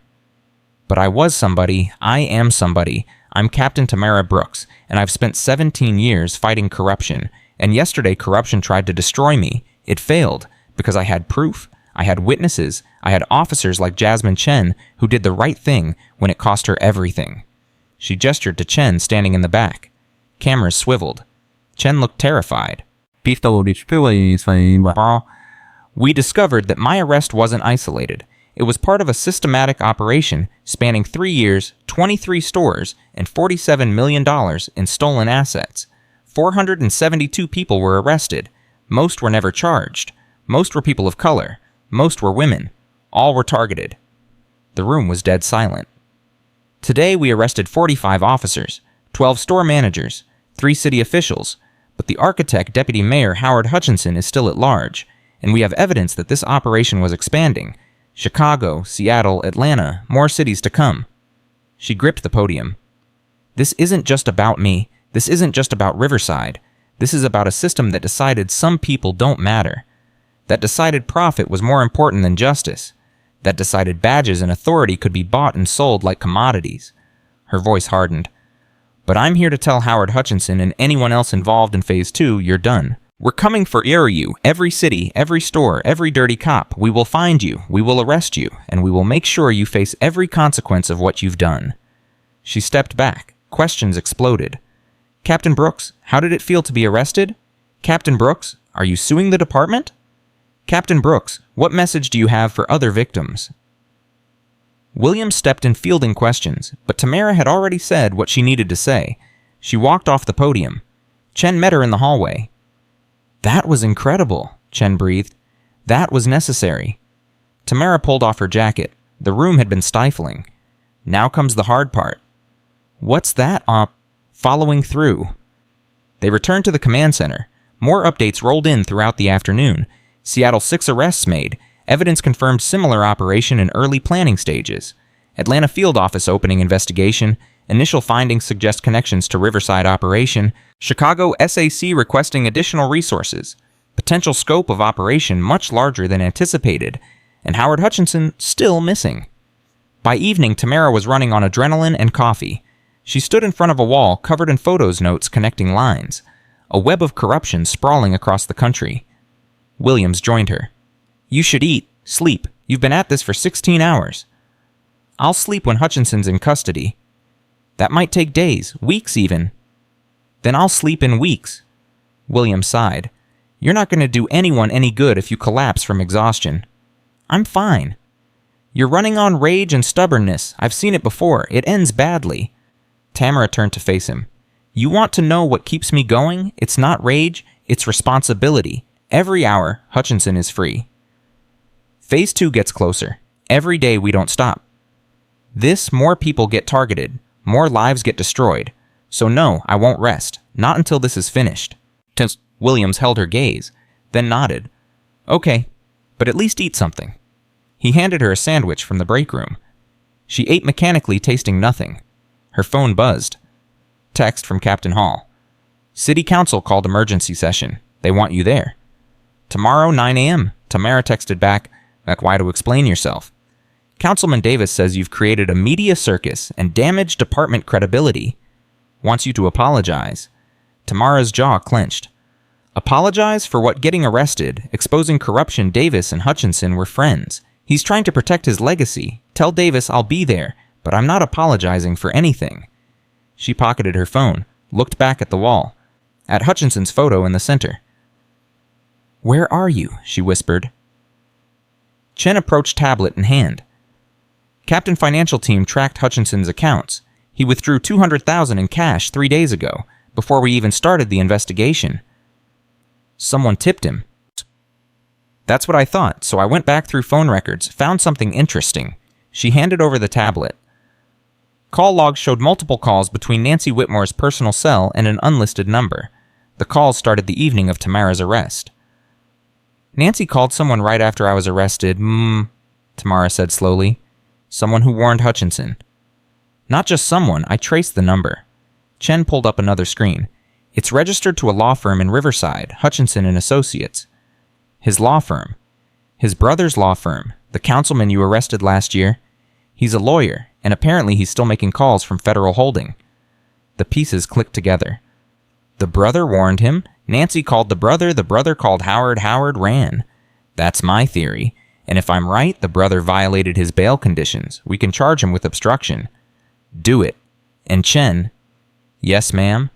But I was somebody. I am somebody. I'm Captain Tamara Brooks, and I've spent 17 years fighting corruption, and yesterday corruption tried to destroy me. It failed, because I had proof, I had witnesses, I had officers like Jasmine Chen who did the right thing when it cost her everything. She gestured to Chen standing in the back. Cameras swiveled. Chen looked terrified. We discovered that my arrest wasn't isolated. It was part of a systematic operation spanning 3 years, 23 stores, and $47 million in stolen assets. 472 people were arrested. Most were never charged. Most were people of color. Most were women. All were targeted. The room was dead silent. Today we arrested 45 officers, 12 store managers, 3 city officials, but the architect, Deputy Mayor Howard Hutchinson, is still at large, and we have evidence that this operation was expanding. Chicago, Seattle, Atlanta, more cities to come. She gripped the podium. This isn't just about me. This isn't just about Riverside. This is about a system that decided some people don't matter. That decided profit was more important than justice. That decided badges and authority could be bought and sold like commodities. Her voice hardened. But I'm here to tell Howard Hutchinson and anyone else involved in Phase 2, you're done. We're coming for you, every city, every store, every dirty cop. We will find you, we will arrest you, and we will make sure you face every consequence of what you've done. She stepped back. Questions exploded. Captain Brooks, how did it feel to be arrested? Captain Brooks, are you suing the department? Captain Brooks, what message do you have for other victims? Williams stepped in fielding questions, but Tamara had already said what she needed to say. She walked off the podium. Chen met her in the hallway. That was incredible, Chen breathed. That was necessary. Tamara pulled off her jacket. The room had been stifling. Now comes the hard part. What's that, following through? They returned to the command center. More updates rolled in throughout the afternoon. Seattle 6 arrests made. Evidence confirmed similar operation in early planning stages. Atlanta field office opening investigation. Initial findings suggest connections to Riverside operation. Chicago SAC requesting additional resources. Potential scope of operation much larger than anticipated. And Howard Hutchinson still missing. By evening, Tamara was running on adrenaline and coffee. She stood in front of a wall covered in photos notes connecting lines. A web of corruption sprawling across the country. Williams joined her. You should eat, sleep. You've been at this for 16 hours. I'll sleep when Hutchinson's in custody. That might take days, weeks even. Then I'll sleep in weeks. Williams sighed. You're not going to do anyone any good if you collapse from exhaustion. I'm fine. You're running on rage and stubbornness. I've seen it before. It ends badly. Tamara turned to face him. You want to know what keeps me going? It's not rage, it's responsibility. Every hour, Hutchinson is free. Phase 2 gets closer. Every day we don't stop. More people get targeted. More lives get destroyed. So no, I won't rest. Not until this is finished. Williams held her gaze, then nodded. Okay, but at least eat something. He handed her a sandwich from the break room. She ate mechanically, tasting nothing. Her phone buzzed. Text from Captain Hall. City Council called emergency session. They want you there. Tomorrow, 9 a.m., Tamara texted back, why to explain yourself. Councilman Davis says you've created a media circus and damaged department credibility. Wants you to apologize. Tamara's jaw clenched. Apologize for what? Getting arrested, exposing corruption. Davis and Hutchinson were friends. He's trying to protect his legacy. Tell Davis I'll be there, but I'm not apologizing for anything. She pocketed her phone, looked back at the wall, at Hutchinson's photo in the center. Where are you? She whispered. Chen approached tablet in hand. Captain Financial Team tracked Hutchinson's accounts. He withdrew $200,000 in cash 3 days ago, before we even started the investigation. Someone tipped him. That's what I thought, so I went back through phone records, found something interesting. She handed over the tablet. Call logs showed multiple calls between Nancy Whitmore's personal cell and an unlisted number. The calls started the evening of Tamara's arrest. Nancy called someone right after I was arrested. Tamara said slowly. Someone who warned Hutchinson. Not just someone, I traced the number. Chen pulled up another screen. It's registered to a law firm in Riverside, Hutchinson and Associates. His law firm. His brother's law firm, the councilman you arrested last year. He's a lawyer, and apparently he's still making calls from Federal Holding. The pieces clicked together. The brother warned him. Nancy called the brother called Howard ran. That's my theory. And if I'm right, the brother violated his bail conditions. We can charge him with obstruction. Do it. And Chen. Yes, ma'am.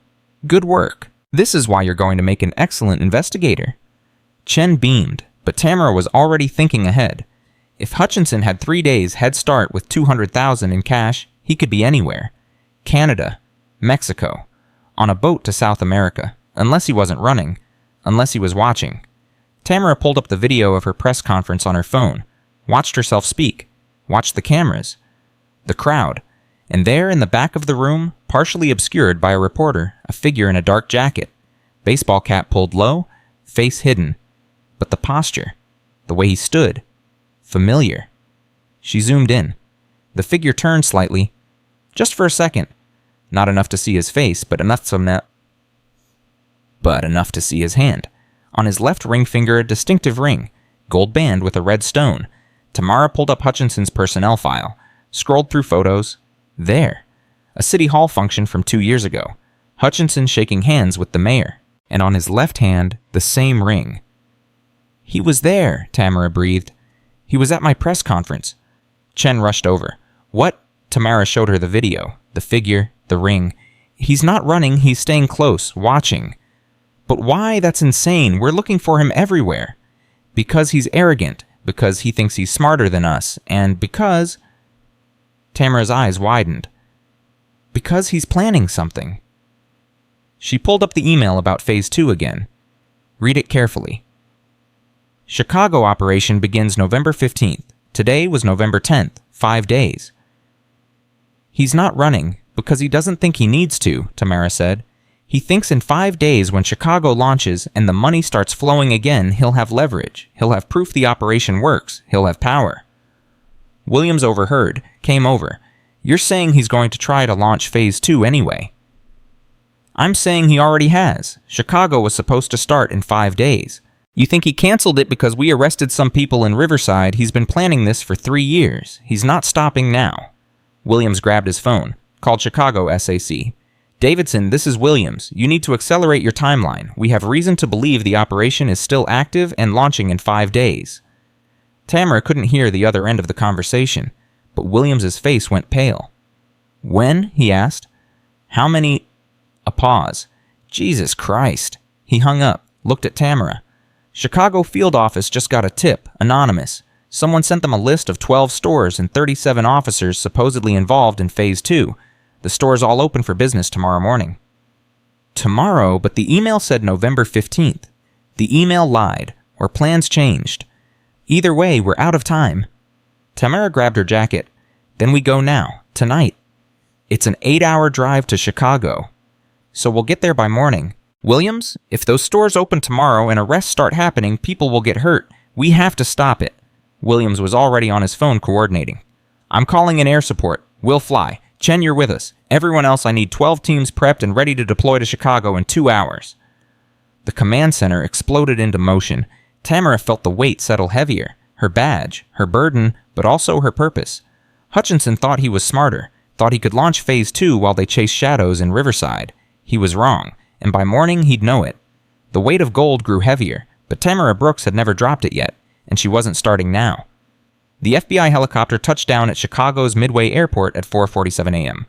Good work. This is why you're going to make an excellent investigator. Chen beamed, but Tamara was already thinking ahead. If Hutchinson had 3 days head start with $200,000 in cash, he could be anywhere. Canada, Mexico, on a boat to South America, unless he wasn't running, unless he was watching. Tamara pulled up the video of her press conference on her phone, watched herself speak, watched the cameras, the crowd, and there in the back of the room, partially obscured by a reporter, a figure in a dark jacket, baseball cap pulled low, face hidden. But the posture, the way he stood, familiar. She zoomed in. The figure turned slightly, just for a second. Not enough to see his face, but enough but enough to see his hand. On his left ring finger, a distinctive ring, gold band with a red stone. Tamara pulled up Hutchinson's personnel file, scrolled through photos. There. A city hall function from 2 years ago. Hutchinson shaking hands with the mayor, and on his left hand, the same ring. "He was there," Tamara breathed. "He was at my press conference." Chen rushed over. "What?" Tamara showed her the video, the figure, the ring. "He's not running, he's staying close, watching." "But why? That's insane. We're looking for him everywhere." "Because he's arrogant, because he thinks he's smarter than us, and because..." Tamara's eyes widened. "Because he's planning something." She pulled up the email about Phase 2 again. Read it carefully. Chicago operation begins November 15th. Today was November 10th, 5 days. "He's not running because he doesn't think he needs to," Tamara said. "He thinks in 5 days when Chicago launches and the money starts flowing again, he'll have leverage. He'll have proof the operation works. He'll have power." Williams overheard, came over. "You're saying he's going to try to launch Phase 2 anyway." "I'm saying he already has. Chicago was supposed to start in 5 days. You think he canceled it because we arrested some people in Riverside? He's been planning this for 3 years. He's not stopping now." Williams grabbed his phone, called Chicago SAC. "Davidson, this is Williams. You need to accelerate your timeline. We have reason to believe the operation is still active and launching in 5 days. Tamara couldn't hear the other end of the conversation, but Williams's face went pale. "When?" he asked. "How many..." A pause. "Jesus Christ." He hung up, looked at Tamara. "Chicago field office just got a tip, anonymous. Someone sent them a list of 12 stores and 37 officers supposedly involved in Phase 2. The store's all open for business tomorrow morning." Tomorrow, but the email said November 15th. The email lied, or plans changed. Either way, we're out of time. Tamara grabbed her jacket. "Then we go now, tonight. It's an 8-hour drive to Chicago. So we'll get there by morning. Williams, if those stores open tomorrow and arrests start happening, people will get hurt. We have to stop it." Williams was already on his phone coordinating. "I'm calling in air support. We'll fly. Chen, you're with us. Everyone else, I need 12 teams prepped and ready to deploy to Chicago in 2 hours. The command center exploded into motion. Tamara felt the weight settle heavier. Her badge, her burden, but also her purpose. Hutchinson thought he was smarter, thought he could launch Phase 2 while they chased shadows in Riverside. He was wrong, and by morning he'd know it. The weight of gold grew heavier, but Tamara Brooks had never dropped it yet, and she wasn't starting now. The FBI helicopter touched down at Chicago's Midway Airport at 4:47 a.m.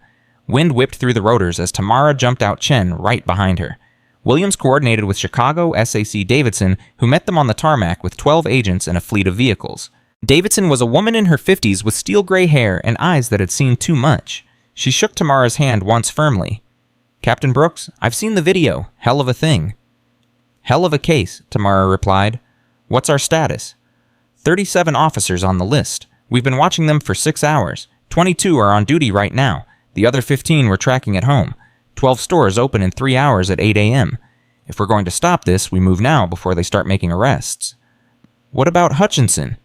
Wind whipped through the rotors as Tamara jumped out Chen right behind her. Williams coordinated with Chicago SAC Davidson, who met them on the tarmac with 12 agents and a fleet of vehicles. Davidson was a woman in her 50s with steel gray hair and eyes that had seen too much. She shook Tamara's hand once firmly. "Captain Brooks, I've seen the video. Hell of a thing." "Hell of a case," Tamara replied. "What's our status?" 37 officers on the list. We've been watching them for 6 hours. 22 are on duty right now. The other 15 we're tracking at home. 12 stores open in 3 hours at 8 a.m. If we're going to stop this, we move now before they start making arrests. "What about Hutchinson?"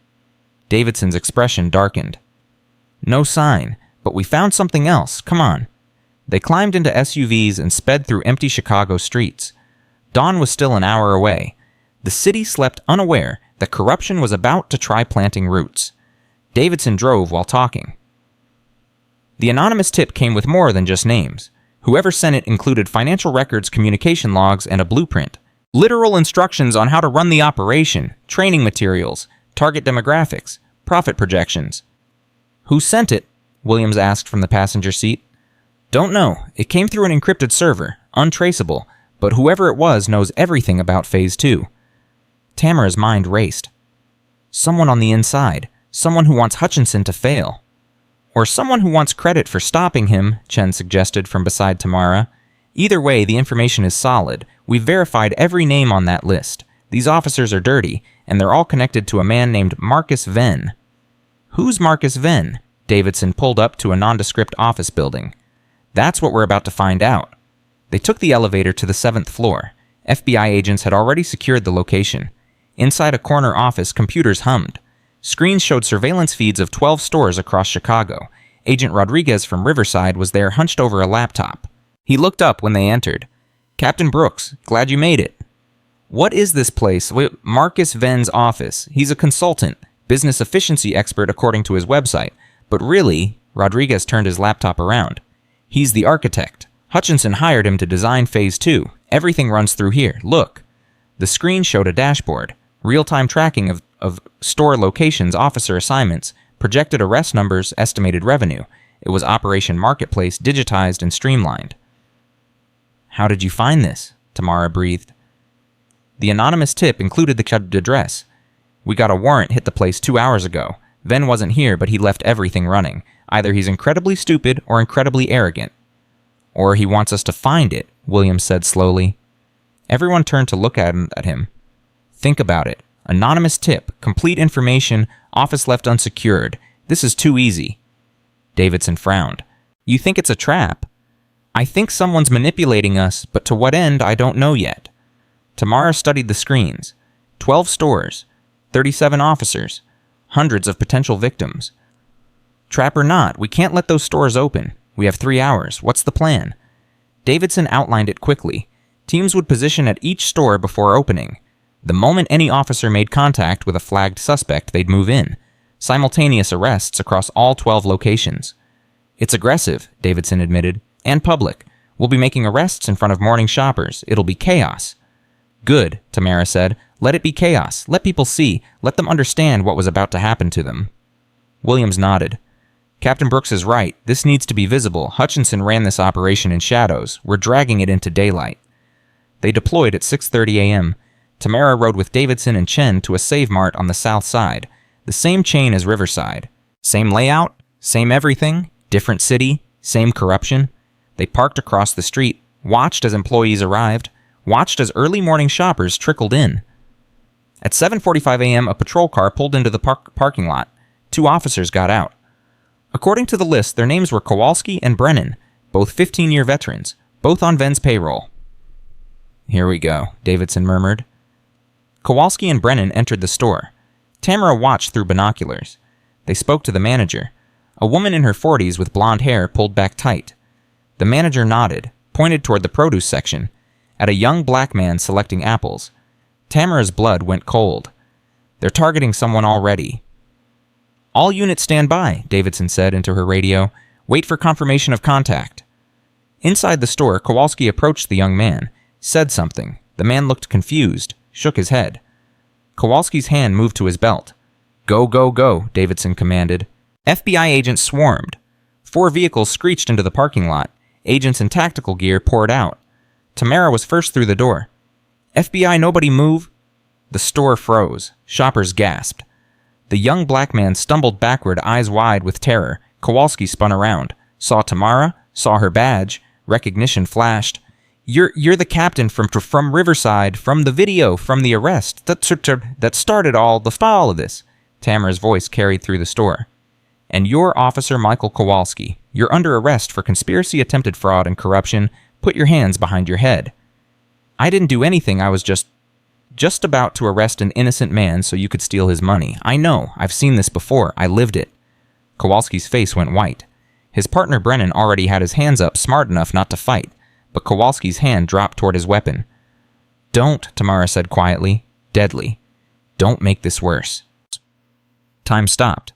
Davidson's expression darkened. "No sign, but we found something else. Come on." They climbed into SUVs and sped through empty Chicago streets. Dawn was still an hour away. The city slept unaware that corruption was about to try planting roots. Davidson drove while talking. The anonymous tip came with more than just names. Whoever sent it included financial records, communication logs, and a blueprint. Literal instructions on how to run the operation, training materials, target demographics, profit projections. "Who sent it?" Williams asked from the passenger seat. "Don't know. It came through an encrypted server, untraceable, but whoever it was knows everything about Phase 2. Tamara's mind raced. Someone on the inside. Someone who wants Hutchinson to fail. Or someone who wants credit for stopping him, Chen suggested from beside Tamara. Either way, the information is solid. We've verified every name on that list. These officers are dirty, and they're all connected to a man named Marcus Venn. Who's Marcus Venn? Davidson pulled up to a nondescript office building. That's what we're about to find out. They took the elevator to the 7th floor. FBI agents had already secured the location. Inside a corner office, computers hummed. Screens showed surveillance feeds of 12 stores across Chicago. Agent Rodriguez from Riverside was there hunched over a laptop. He looked up when they entered. Captain Brooks, glad you made it. What is this place? Marcus Venn's office. He's a consultant, business efficiency expert according to his website. But really, Rodriguez turned his laptop around. He's the architect. Hutchinson hired him to design Phase 2. Everything runs through here. Look. The screen showed a dashboard, real-time tracking of store locations, officer assignments, projected arrest numbers, estimated revenue. It was Operation Marketplace, digitized and streamlined. How did you find this? Tamara breathed. The anonymous tip included the address. We got a warrant hit the place 2 hours ago. Venn wasn't here, but he left everything running. Either he's incredibly stupid or incredibly arrogant. Or he wants us to find it, Williams said slowly. Everyone turned to look at him. Think about it. Anonymous tip, complete information, office left unsecured. This is too easy. Davidson frowned. You think it's a trap? I think someone's manipulating us, but to what end, I don't know yet. Tamara studied the screens. 12 stores, 37 officers, hundreds of potential victims. Trap or not, we can't let those stores open. We have 3 hours. What's the plan? Davidson outlined it quickly. Teams would position at each store before opening. The moment any officer made contact with a flagged suspect, they'd move in. Simultaneous arrests across all 12 locations. It's aggressive, Davidson admitted, and public. We'll be making arrests in front of morning shoppers. It'll be chaos. Good, Tamara said. Let it be chaos. Let people see. Let them understand what was about to happen to them. Williams nodded. Captain Brooks is right. This needs to be visible. Hutchinson ran this operation in shadows. We're dragging it into daylight. They deployed at 6:30 a.m. Tamara rode with Davidson and Chen to a Save Mart on the south side, the same chain as Riverside. Same layout, same everything, different city, same corruption. They parked across the street, watched as employees arrived, watched as early morning shoppers trickled in. At 7:45 a.m., a patrol car pulled into the parking lot. 2 officers got out. According to the list, their names were Kowalski and Brennan, both 15-year veterans, both on Venn's payroll. Here we go, Davidson murmured. Kowalski and Brennan entered the store. Tamara watched through binoculars. They spoke to the manager. A woman in her 40s with blonde hair pulled back tight. The manager nodded, pointed toward the produce section, at a young black man selecting apples. Tamara's blood went cold. They're targeting someone already. All units stand by, Davidson said into her radio. Wait for confirmation of contact. Inside the store, Kowalski approached the young man, said something. The man looked confused, shook his head. Kowalski's hand moved to his belt. Go, go, go, Davidson commanded. FBI agents swarmed. 4 vehicles screeched into the parking lot. Agents in tactical gear poured out. Tamara was first through the door. FBI, nobody move. The store froze. Shoppers gasped. The young black man stumbled backward, eyes wide with terror. Kowalski spun around. Saw Tamara, saw her badge. Recognition flashed. You're the captain from Riverside, from the video, from the arrest. That started all of this. Tamara's voice carried through the store. And you're Officer Michael Kowalski. You're under arrest for conspiracy, attempted fraud, and corruption. Put your hands behind your head. I didn't do anything. I was just about to arrest an innocent man so you could steal his money. I know. I've seen this before. I lived it. Kowalski's face went white. His partner Brennan already had his hands up, smart enough not to fight, but Kowalski's hand dropped toward his weapon. Don't, Tamara said quietly, deadly. Don't make this worse. Time stopped.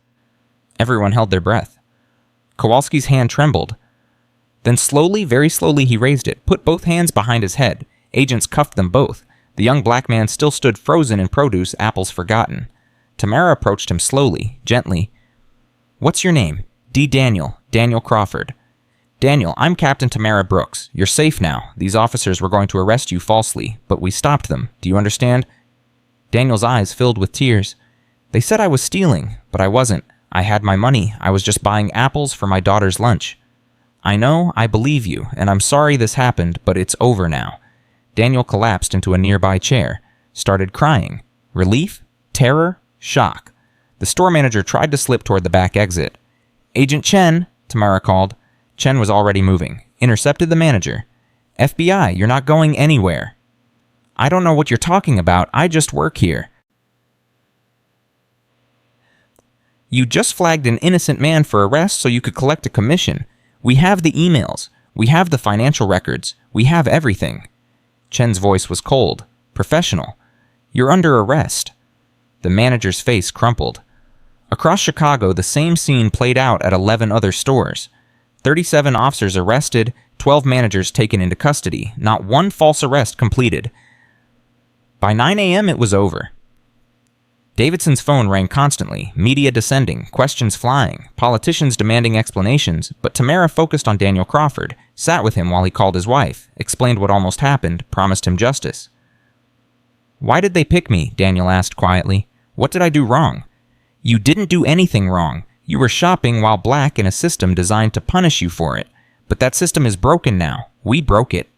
Everyone held their breath. Kowalski's hand trembled. Then slowly, very slowly, he raised it, put both hands behind his head. Agents cuffed them both. The young black man still stood frozen in produce, apples forgotten. Tamara approached him slowly, gently. What's your name? D. Daniel Crawford. Daniel, I'm Captain Tamara Brooks. You're safe now. These officers were going to arrest you falsely, but we stopped them. Do you understand? Daniel's eyes filled with tears. They said I was stealing, but I wasn't. I had my money. I was just buying apples for my daughter's lunch. I know, I believe you, and I'm sorry this happened, but it's over now. Daniel collapsed into a nearby chair, started crying. Relief? Terror? Shock. The store manager tried to slip toward the back exit. Agent Chen, Tamara called. Chen was already moving. Intercepted the manager. FBI, you're not going anywhere. I don't know what you're talking about. I just work here. You just flagged an innocent man for arrest so you could collect a commission. We have the emails. We have the financial records. We have everything. Chen's voice was cold, professional. "You're under arrest." The manager's face crumpled. Across Chicago, the same scene played out at 11 other stores. 37 officers arrested, 12 managers taken into custody, not one false arrest completed. By 9 a.m., it was over. Davidson's phone rang constantly, media descending, questions flying, politicians demanding explanations, but Tamara focused on Daniel Crawford, sat with him while he called his wife, explained what almost happened, promised him justice. "Why did they pick me?" Daniel asked quietly. "What did I do wrong?" "You didn't do anything wrong. You were shopping while black in a system designed to punish you for it. But that system is broken now. We broke it.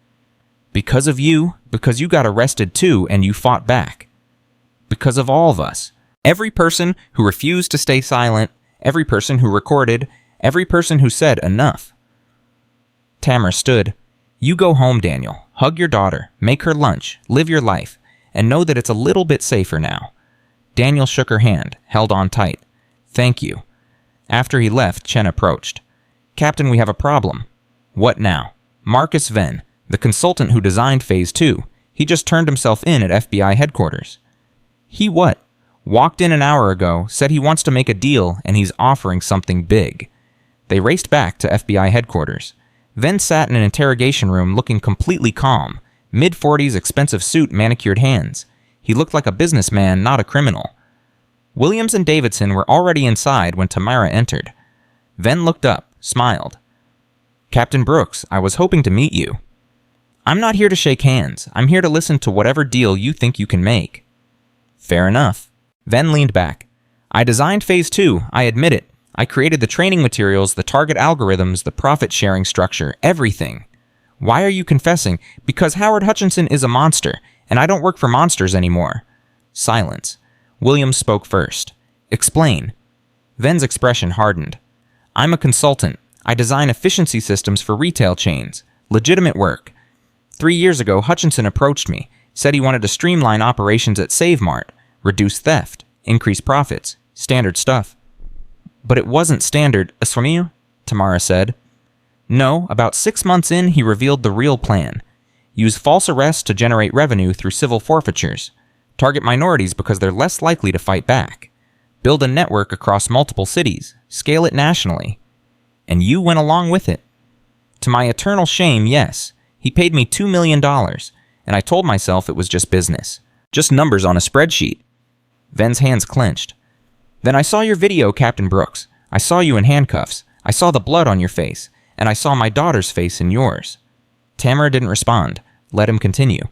Because of you, because you got arrested too and you fought back. Because of all of us. Every person who refused to stay silent, every person who recorded, every person who said enough." Tamara stood. "You go home, Daniel. Hug your daughter, make her lunch, live your life, and know that it's a little bit safer now." Daniel shook her hand, held on tight. "Thank you." After he left, Chen approached. "Captain, we have a problem." "What now?" "Marcus Venn, the consultant who designed Phase 2. He just turned himself in at FBI headquarters." "He what?" "Walked in an hour ago, said he wants to make a deal, and he's offering something big." They raced back to FBI headquarters. Venn sat in an interrogation room looking completely calm, mid-40s, expensive suit, manicured hands. He looked like a businessman, not a criminal. Williams and Davidson were already inside when Tamara entered. Venn looked up, smiled. "Captain Brooks, I was hoping to meet you." "I'm not here to shake hands. I'm here to listen to whatever deal you think you can make." "Fair enough." Venn leaned back. "I designed Phase 2, I admit it. I created the training materials, the target algorithms, the profit-sharing structure, everything. Why are you confessing? Because Howard Hutchinson is a monster, and I don't work for monsters anymore." Silence. Williams spoke first. "Explain." Venn's expression hardened. "I'm a consultant. I design efficiency systems for retail chains. Legitimate work. 3 years ago, Hutchinson approached me, said he wanted to streamline operations at Save Mart, reduce theft, increase profits, standard stuff." "But it wasn't standard, Aswamio," Tamara said. "No, about 6 months in, he revealed the real plan. Use false arrests to generate revenue through civil forfeitures. Target minorities because they're less likely to fight back. Build a network across multiple cities. Scale it nationally. And you went along with it." "To my eternal shame, yes. He paid me $2 million, and I told myself it was just business. Just numbers on a spreadsheet." Venn's hands clenched. "Then I saw your video, Captain Brooks. I saw you in handcuffs. I saw the blood on your face, and I saw my daughter's face in yours." Tamara didn't respond. Let him continue.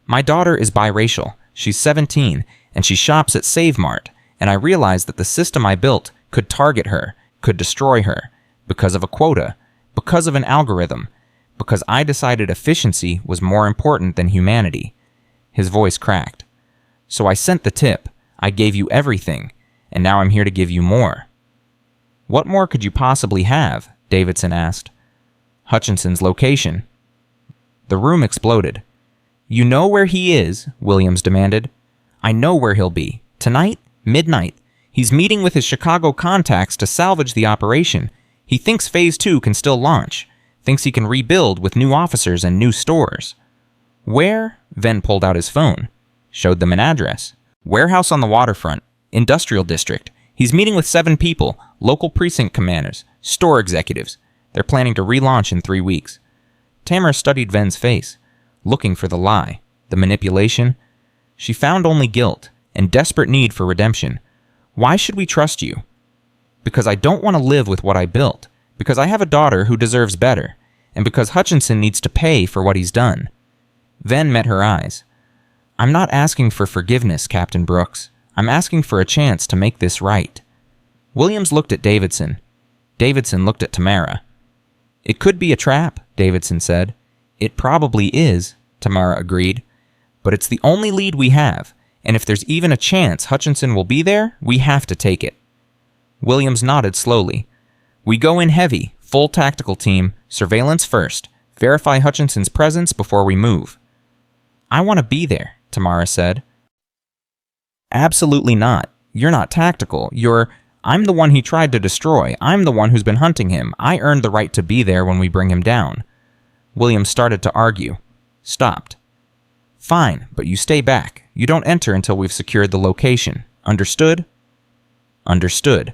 "My daughter is biracial. She's 17, and she shops at Save Mart, and I realized that the system I built could target her, could destroy her, because of a quota, because of an algorithm, because I decided efficiency was more important than humanity." His voice cracked. "So I sent the tip. I gave you everything, and now I'm here to give you more." "What more could you possibly have?" Davidson asked. "Hutchinson's location." The room exploded. "You know where he is?" Williams demanded. "I know where he'll be. Tonight, midnight. He's meeting with his Chicago contacts to salvage the operation. He thinks Phase 2 can still launch. Thinks he can rebuild with new officers and new stores." "Where?" Venn pulled out his phone. Showed them an address. "Warehouse on the waterfront. Industrial district. He's meeting with 7 people, local precinct commanders, store executives. They're planning to relaunch in 3 weeks." Tamara studied Venn's face, looking for the lie, the manipulation. She found only guilt and desperate need for redemption. "Why should we trust you?" "Because I don't want to live with what I built. Because I have a daughter who deserves better. And because Hutchinson needs to pay for what he's done." Venn met her eyes. "I'm not asking for forgiveness, Captain Brooks. I'm asking for a chance to make this right." Williams looked at Davidson. Davidson looked at Tamara. "It could be a trap," Davidson said. "It probably is," Tamara agreed. "But it's the only lead we have, and if there's even a chance Hutchinson will be there, we have to take it." Williams nodded slowly. "We go in heavy, full tactical team, surveillance first, verify Hutchinson's presence before we move." "I want to be there," Tamara said. "Absolutely not. You're not tactical. I'm the one he tried to destroy. I'm the one who's been hunting him. I earned the right to be there when we bring him down." Williams started to argue. Stopped. Fine, but you stay back. You don't enter until we've secured the location. Understood? Understood.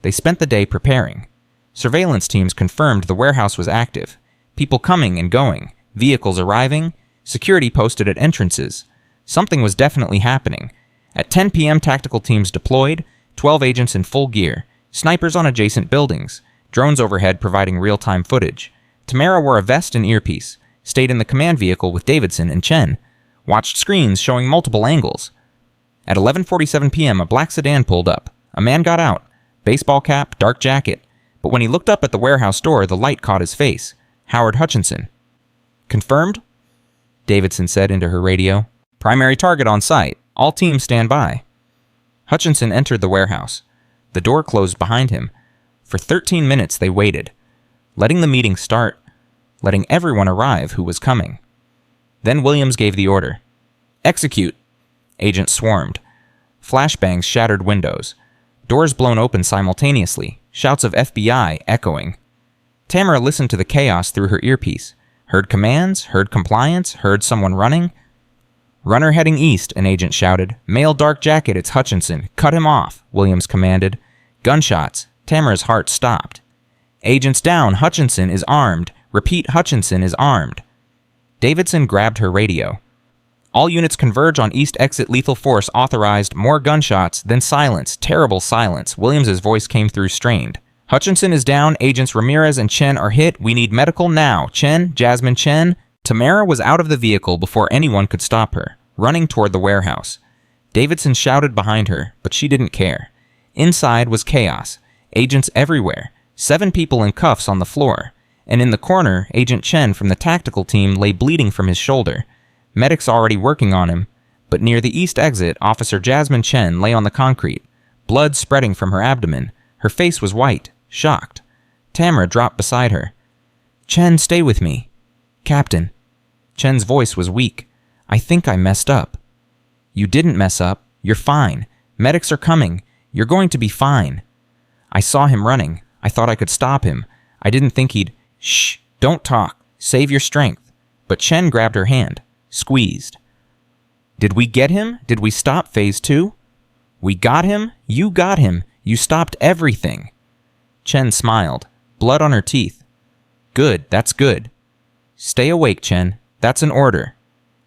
They spent the day preparing. Surveillance teams confirmed the warehouse was active. People coming and going, vehicles arriving, security posted at entrances. Something was definitely happening. At 10 p.m., tactical teams deployed, 12 agents in full gear, snipers on adjacent buildings, drones overhead providing real-time footage. Tamara wore a vest and earpiece, stayed in the command vehicle with Davidson and Chen, watched screens showing multiple angles. At 11:47 p.m., a black sedan pulled up. A man got out, baseball cap, dark jacket, but when he looked up at the warehouse door, the light caught his face. Howard Hutchinson. Confirmed? Davidson said into her radio. Primary target on site. All teams stand by. Hutchinson entered the warehouse. The door closed behind him. For 13 minutes they waited, letting the meeting start, letting everyone arrive who was coming. Then Williams gave the order. Execute. Agents swarmed. Flashbangs shattered windows. Doors blown open simultaneously, shouts of FBI echoing. Tamara listened to the chaos through her earpiece. Heard commands, heard compliance, heard someone running. Runner heading east, an agent shouted. Male dark jacket, it's Hutchinson. Cut him off, Williams commanded. Gunshots. Tamara's heart stopped. Agents down, Hutchinson is armed. Repeat, Hutchinson is armed. Davidson grabbed her radio. All units converge on east exit, lethal force authorized. More gunshots, then silence, terrible silence. Williams's voice came through strained. Hutchinson is down, agents Ramirez and Chen are hit. We need medical now. Chen, Jasmine Chen. Tamara was out of the vehicle before anyone could stop her, running toward the warehouse. Davidson shouted behind her, but she didn't care. Inside was chaos. Agents everywhere. 7 people in cuffs on the floor. And in the corner, Agent Chen from the tactical team lay bleeding from his shoulder. Medics already working on him. But near the east exit, Officer Jasmine Chen lay on the concrete, blood spreading from her abdomen. Her face was white, shocked. Tamara dropped beside her. Chen, stay with me. Captain. Chen's voice was weak. I think I messed up. You didn't mess up. You're fine. Medics are coming. You're going to be fine. I saw him running. I thought I could stop him. I didn't think he'd... Shh, don't talk. Save your strength. But Chen grabbed her hand, squeezed. Did we get him? Did we stop phase 2? We got him? You got him. You stopped everything. Chen smiled, blood on her teeth. Good, that's good. Stay awake, Chen. That's an order.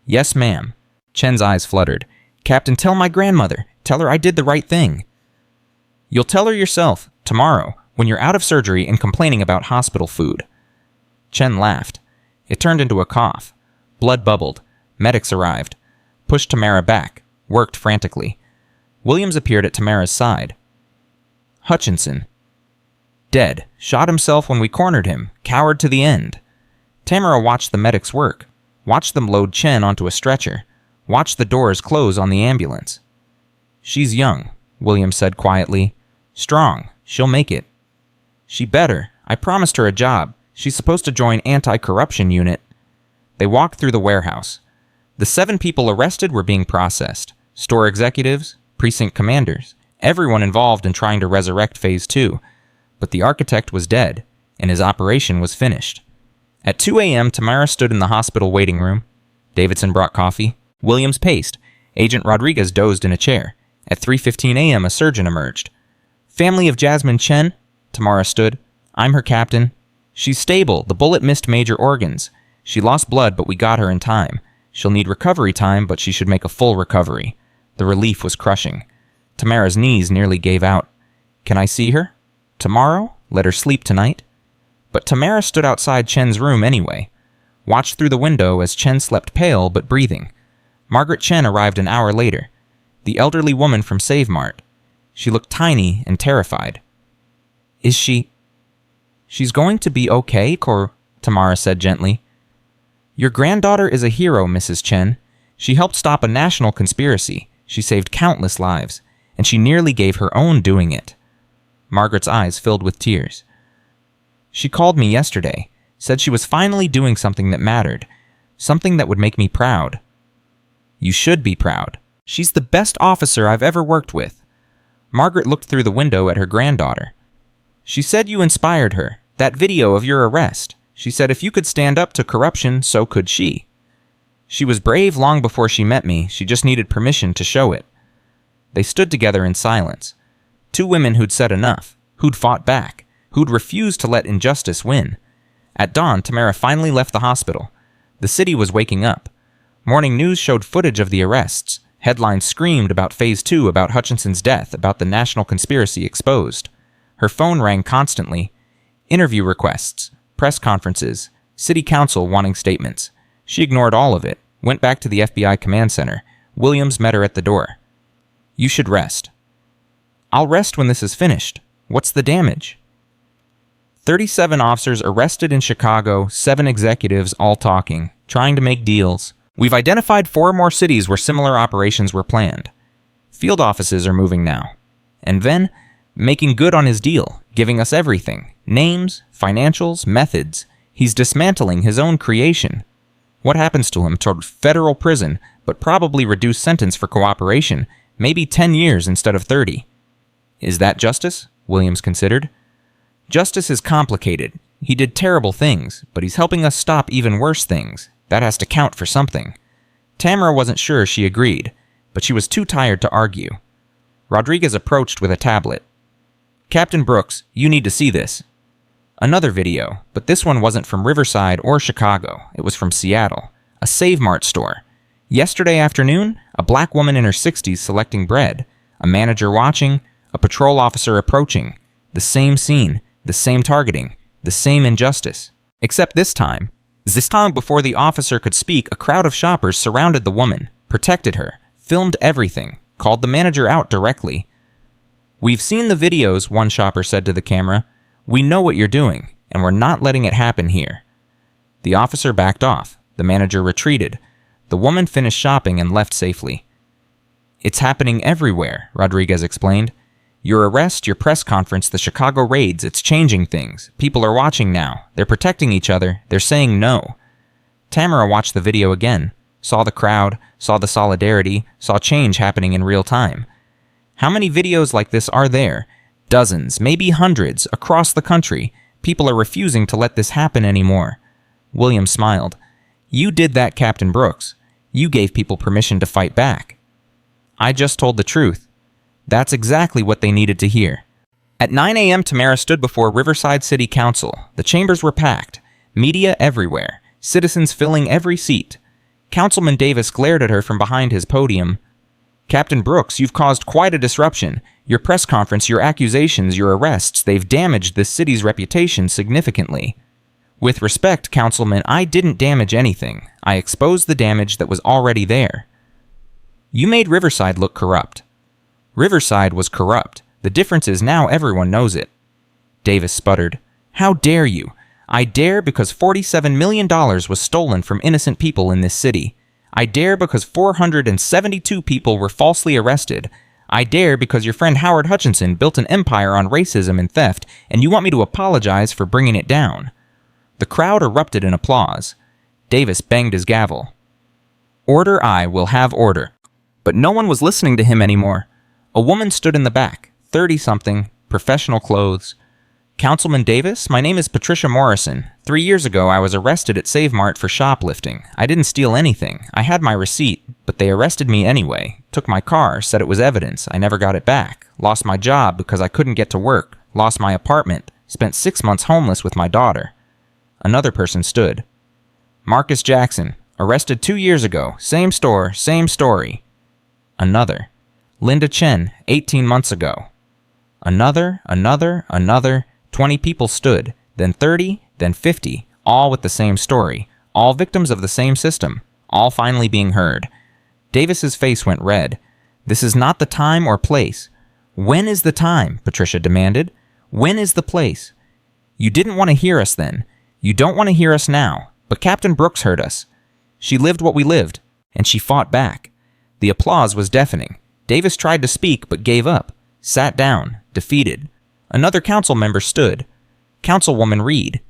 Yes, ma'am. Chen's eyes fluttered. Captain, tell my grandmother. Tell her I did the right thing. You'll tell her yourself, tomorrow, when you're out of surgery and complaining about hospital food. Chen laughed. It turned into a cough. Blood bubbled. Medics arrived. Pushed Tamara back. Worked frantically. Williams appeared at Tamara's side. Hutchinson. Dead. Shot himself when we cornered him. Coward to the end. Tamara watched the medics work. Watched them load Chen onto a stretcher. Watched the doors close on the ambulance. She's young, Williams said quietly. Strong. She'll make it. She better. I promised her a job. She's supposed to join anti-corruption unit. They walked through the warehouse. The 7 people arrested were being processed. Store executives, precinct commanders, everyone involved in trying to resurrect Phase 2. But the architect was dead, and his operation was finished. At 2 a.m., Tamara stood in the hospital waiting room. Davidson brought coffee. Williams paced. Agent Rodriguez dozed in a chair. At 3:15 a.m., a surgeon emerged. Family of Jasmine Chen, Tamara stood. I'm her captain. She's stable. The bullet missed major organs. She lost blood, but we got her in time. She'll need recovery time, but she should make a full recovery. The relief was crushing. Tamara's knees nearly gave out. Can I see her? Tomorrow? Let her sleep tonight? But Tamara stood outside Chen's room anyway. Watched through the window as Chen slept pale but breathing. Margaret Chen arrived an hour later. The elderly woman from Save Mart. She looked tiny and terrified. Is she... She's going to be okay, Tamara said gently. Your granddaughter is a hero, Mrs. Chen. She helped stop a national conspiracy. She saved countless lives, and she nearly gave her own doing it. Margaret's eyes filled with tears. She called me yesterday, said she was finally doing something that mattered, something that would make me proud. You should be proud. She's the best officer I've ever worked with. Margaret looked through the window at her granddaughter. She said you inspired her, that video of your arrest. She said if you could stand up to corruption, so could she. She was brave long before she met me. She just needed permission to show it. They stood together in silence. Two women who'd said enough, who'd fought back, who'd refused to let injustice win. At dawn, Tamara finally left the hospital. The city was waking up. Morning news showed footage of the arrests. Headlines screamed about Phase 2, about Hutchinson's death, about the national conspiracy exposed. Her phone rang constantly. Interview requests, press conferences, city council wanting statements. She ignored all of it, went back to the FBI command center. Williams met her at the door. "You should rest." "I'll rest when this is finished. What's the damage?" 37 officers arrested in Chicago, 7 executives all talking, trying to make deals. "We've identified 4 more cities where similar operations were planned. Field offices are moving now." And then, making good on his deal, giving us everything. Names, financials, methods. He's dismantling his own creation. What happens to him? Toward federal prison, but probably reduced sentence for cooperation, maybe 10 years instead of 30. Is that justice? Williams considered. Justice is complicated. He did terrible things, but he's helping us stop even worse things. That has to count for something. Tamara wasn't sure she agreed, but she was too tired to argue. Rodriguez approached with a tablet. "Captain Brooks, you need to see this." Another video, but this one wasn't from Riverside or Chicago. It was from Seattle. A Save Mart store. Yesterday afternoon, a black woman in her 60s selecting bread. A manager watching, a patrol officer approaching. The same scene, the same targeting, the same injustice. Except this time before the officer could speak, a crowd of shoppers surrounded the woman, protected her, filmed everything, called the manager out directly. "We've seen the videos," one shopper said to the camera. "We know what you're doing, and we're not letting it happen here." The officer backed off. The manager retreated. The woman finished shopping and left safely. "It's happening everywhere," Rodriguez explained. "Your arrest, your press conference, the Chicago raids, it's changing things. People are watching now. They're protecting each other. They're saying no." Tamara watched the video again, saw the crowd, saw the solidarity, saw change happening in real time. How many videos like this are there? Dozens, maybe hundreds, across the country. People are refusing to let this happen anymore. William smiled. "You did that, Captain Brooks. You gave people permission to fight back." "I just told the truth." That's exactly what they needed to hear. At 9 a.m., Tamara stood before Riverside City Council. The chambers were packed. Media everywhere. Citizens filling every seat. Councilman Davis glared at her from behind his podium. "Captain Brooks, you've caused quite a disruption. Your press conference, your accusations, your arrests, they've damaged this city's reputation significantly." "With respect, Councilman, I didn't damage anything. I exposed the damage that was already there." "You made Riverside look corrupt." "Riverside was corrupt. The difference is now everyone knows it." Davis sputtered. "How dare you? I dare because $47 million was stolen from innocent people in this city. I dare because 472 people were falsely arrested. I dare because your friend Howard Hutchinson built an empire on racism and theft, and you want me to apologize for bringing it down." The crowd erupted in applause. Davis banged his gavel. "Order, I will have order." But no one was listening to him anymore. A woman stood in the back, 30-something, professional clothes. "Councilman Davis, my name is Patricia Morrison. 3 years ago, I was arrested at Save Mart for shoplifting. I didn't steal anything. I had my receipt, but they arrested me anyway. Took my car, said it was evidence. I never got it back. Lost my job because I couldn't get to work. Lost my apartment. Spent 6 months homeless with my daughter." Another person stood. "Marcus Jackson, arrested 2 years ago. Same store, same story." Another. "Linda Chen, 18 months ago." Another. 20 people stood, then 30, then 50, all with the same story, all victims of the same system, all finally being heard. Davis's face went red. "This is not the time or place." "When is the time?" Patricia demanded. "When is the place?" "You didn't want to hear us then. You don't want to hear us now. But Captain Brooks heard us. She lived what we lived, and she fought back." The applause was deafening. Davis tried to speak, but gave up. Sat down, defeated. Another council member stood. Councilwoman Reed.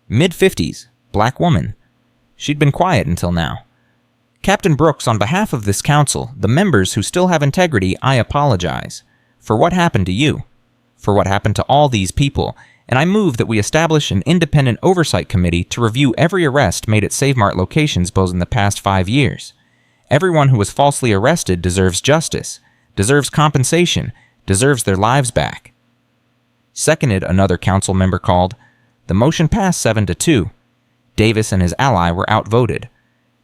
Mid-50s, black woman. She'd been quiet until now. "Captain Brooks, on behalf of this council, the members who still have integrity, I apologize. For what happened to you. For what happened to all these people. and I move that we establish an independent oversight committee to review every arrest made at Save Mart locations both in the past 5 years. Everyone who was falsely arrested deserves justice, deserves compensation, deserves their lives back. Seconded, another council member called. The motion passed 7-2. Davis and his ally were outvoted.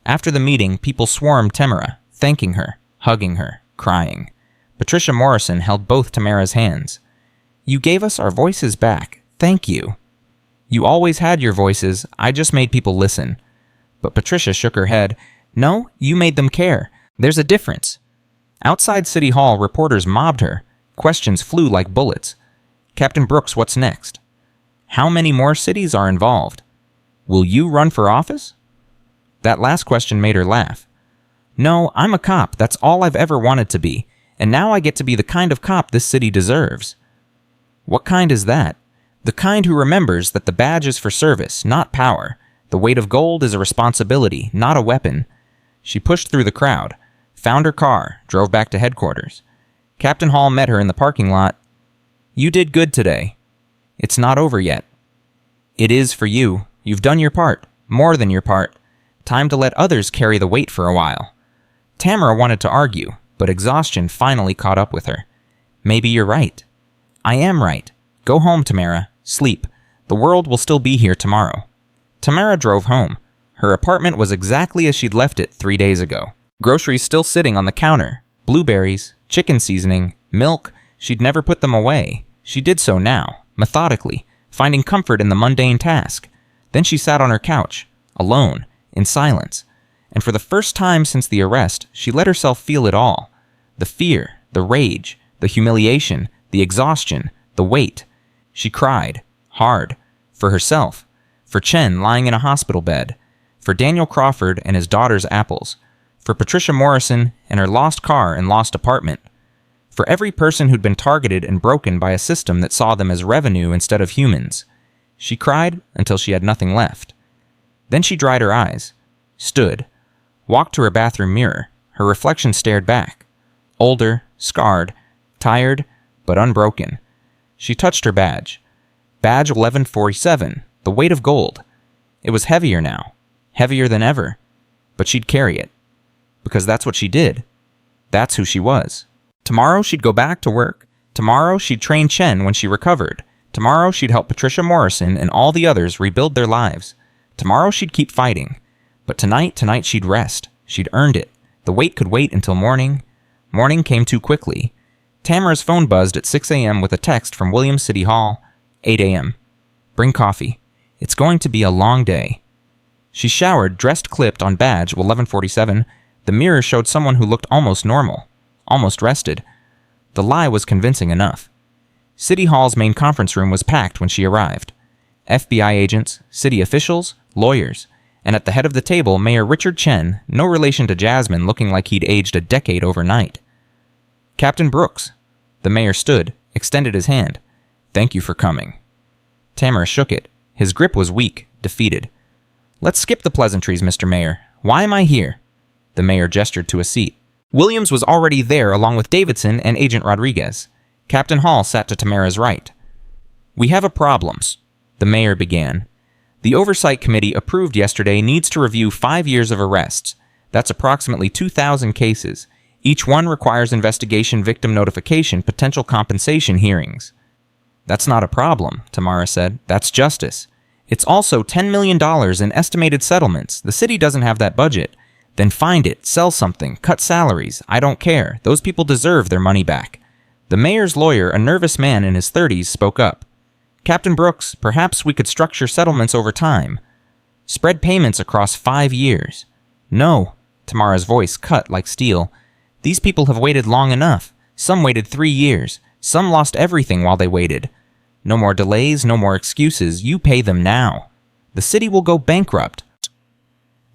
After the meeting, people swarmed Tamara, thanking her, hugging her, crying. Patricia Morrison held both Tamara's hands. You gave us our voices back. Thank you. You always had your voices. I just made people listen. But Patricia shook her head. No, you made them care. There's a difference. Outside City Hall, reporters mobbed her. Questions flew like bullets. Captain Brooks, what's next? How many more cities are involved? Will you run for office? That last question made her laugh. No, I'm a cop. That's all I've ever wanted to be. And now I get to be the kind of cop this city deserves. What kind is that? The kind who remembers that the badge is for service, not power. The weight of gold is a responsibility, not a weapon. She pushed through the crowd, found her car, drove back to headquarters. Captain Hall met her in the parking lot. You did good today. It's not over yet. It is for you. You've done your part, more than your part. Time to let others carry the weight for a while. Tamara wanted to argue, but exhaustion finally caught up with her. Maybe you're right. I am right. Go home, Tamara. Sleep. The world will still be here tomorrow. Tamara drove home. Her apartment was exactly as she'd left it 3 days ago. Groceries still sitting on the counter. Blueberries, chicken seasoning, milk. She'd never put them away. She did so now, methodically, finding comfort in the mundane task. Then she sat on her couch, alone, in silence. And for the first time since the arrest, she let herself feel it all. The fear, the rage, the humiliation, the exhaustion, the weight. She cried, hard, for herself, for Chen lying in a hospital bed, for Daniel Crawford and his daughter's apples, for Patricia Morrison and her lost car and lost apartment, for every person who'd been targeted and broken by a system that saw them as revenue instead of humans. She cried until she had nothing left. Then she dried her eyes, stood, walked to her bathroom mirror. Her reflection stared back. Older, scarred, tired, but unbroken. She touched her badge. Badge 1147, the weight of gold. It was heavier now, heavier than ever. But she'd carry it. Because that's what she did. That's who she was. Tomorrow she'd go back to work. Tomorrow she'd train Chen when she recovered. Tomorrow she'd help Patricia Morrison and all the others rebuild their lives. Tomorrow she'd keep fighting. But tonight she'd rest. She'd earned it. The wait could wait until morning. Morning came too quickly. Tamara's phone buzzed at 6 a.m. with a text from Williams City Hall. 8 a.m. Bring coffee. It's going to be a long day. She showered, dressed clipped on badge 1147. The mirror showed someone who looked almost normal, almost rested. The lie was convincing enough. City Hall's main conference room was packed when she arrived. FBI agents, city officials, lawyers, and at the head of the table, Mayor Richard Chen, no relation to Jasmine, looking like he'd aged a decade overnight. Captain Brooks. The mayor stood, extended his hand. Thank you for coming. Tamara shook it. His grip was weak, defeated. Let's skip the pleasantries, Mr. Mayor. Why am I here? The mayor gestured to a seat. Williams was already there along with Davidson and Agent Rodriguez. Captain Hall sat to Tamara's right. We have a problem, the mayor began. The Oversight Committee approved yesterday needs to review 5 years of arrests. That's approximately 2,000 cases. Each one requires investigation, victim notification, potential compensation hearings. That's not a problem, Tamara said. That's justice. It's also $10 million in estimated settlements. The city doesn't have that budget. Then find it, sell something, cut salaries. I don't care. Those people deserve their money back. The mayor's lawyer, a nervous man in his 30s, spoke up. Captain Brooks, perhaps we could structure settlements over time. Spread payments across 5 years. No, Tamara's voice cut like steel. These people have waited long enough. Some waited 3 years. Some lost everything while they waited. No more delays, no more excuses. You pay them now. The city will go bankrupt.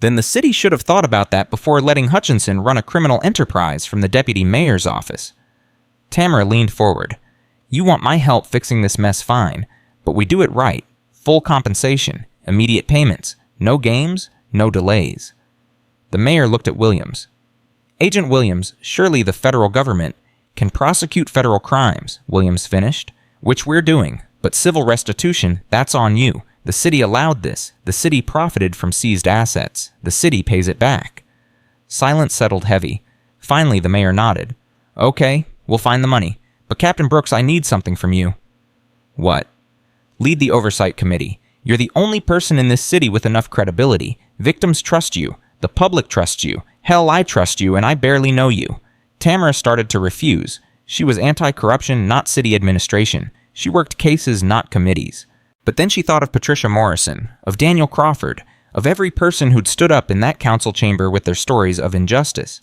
Then the city should have thought about that before letting Hutchinson run a criminal enterprise from the deputy mayor's office. Tamara leaned forward. You want my help fixing this mess, fine. But we do it right. Full compensation. Immediate payments. No games, no delays. The mayor looked at Williams. Agent Williams, surely the federal government can prosecute federal crimes, Williams finished, which we're doing. But civil restitution, that's on you. The city allowed this. The city profited from seized assets. The city pays it back." Silence settled heavy. Finally, the mayor nodded. "Okay, we'll find the money. But Captain Brooks, I need something from you." "What?" "Lead the oversight committee. You're the only person in this city with enough credibility. Victims trust you. The public trusts you. Hell, I trust you, and I barely know you." Tamara started to refuse. She was anti-corruption, not city administration. She worked cases, not committees. But then she thought of Patricia Morrison, of Daniel Crawford, of every person who'd stood up in that council chamber with their stories of injustice.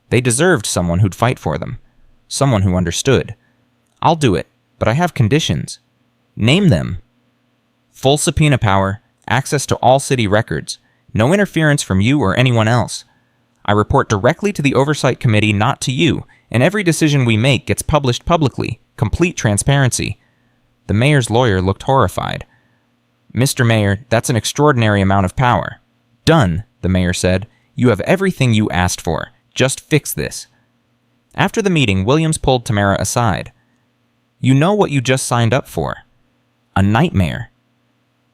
They deserved someone who'd fight for them. Someone who understood. "I'll do it, but I have conditions." "Name them." "Full subpoena power, access to all city records, no interference from you or anyone else. I report directly to the Oversight Committee, not to you, and every decision we make gets published publicly, complete transparency." The mayor's lawyer looked horrified. "Mr. Mayor, that's an extraordinary amount of power." "Done," the mayor said. "You have everything you asked for. Just fix this." After the meeting, Williams pulled Tamara aside. "You know what you just signed up for. A nightmare.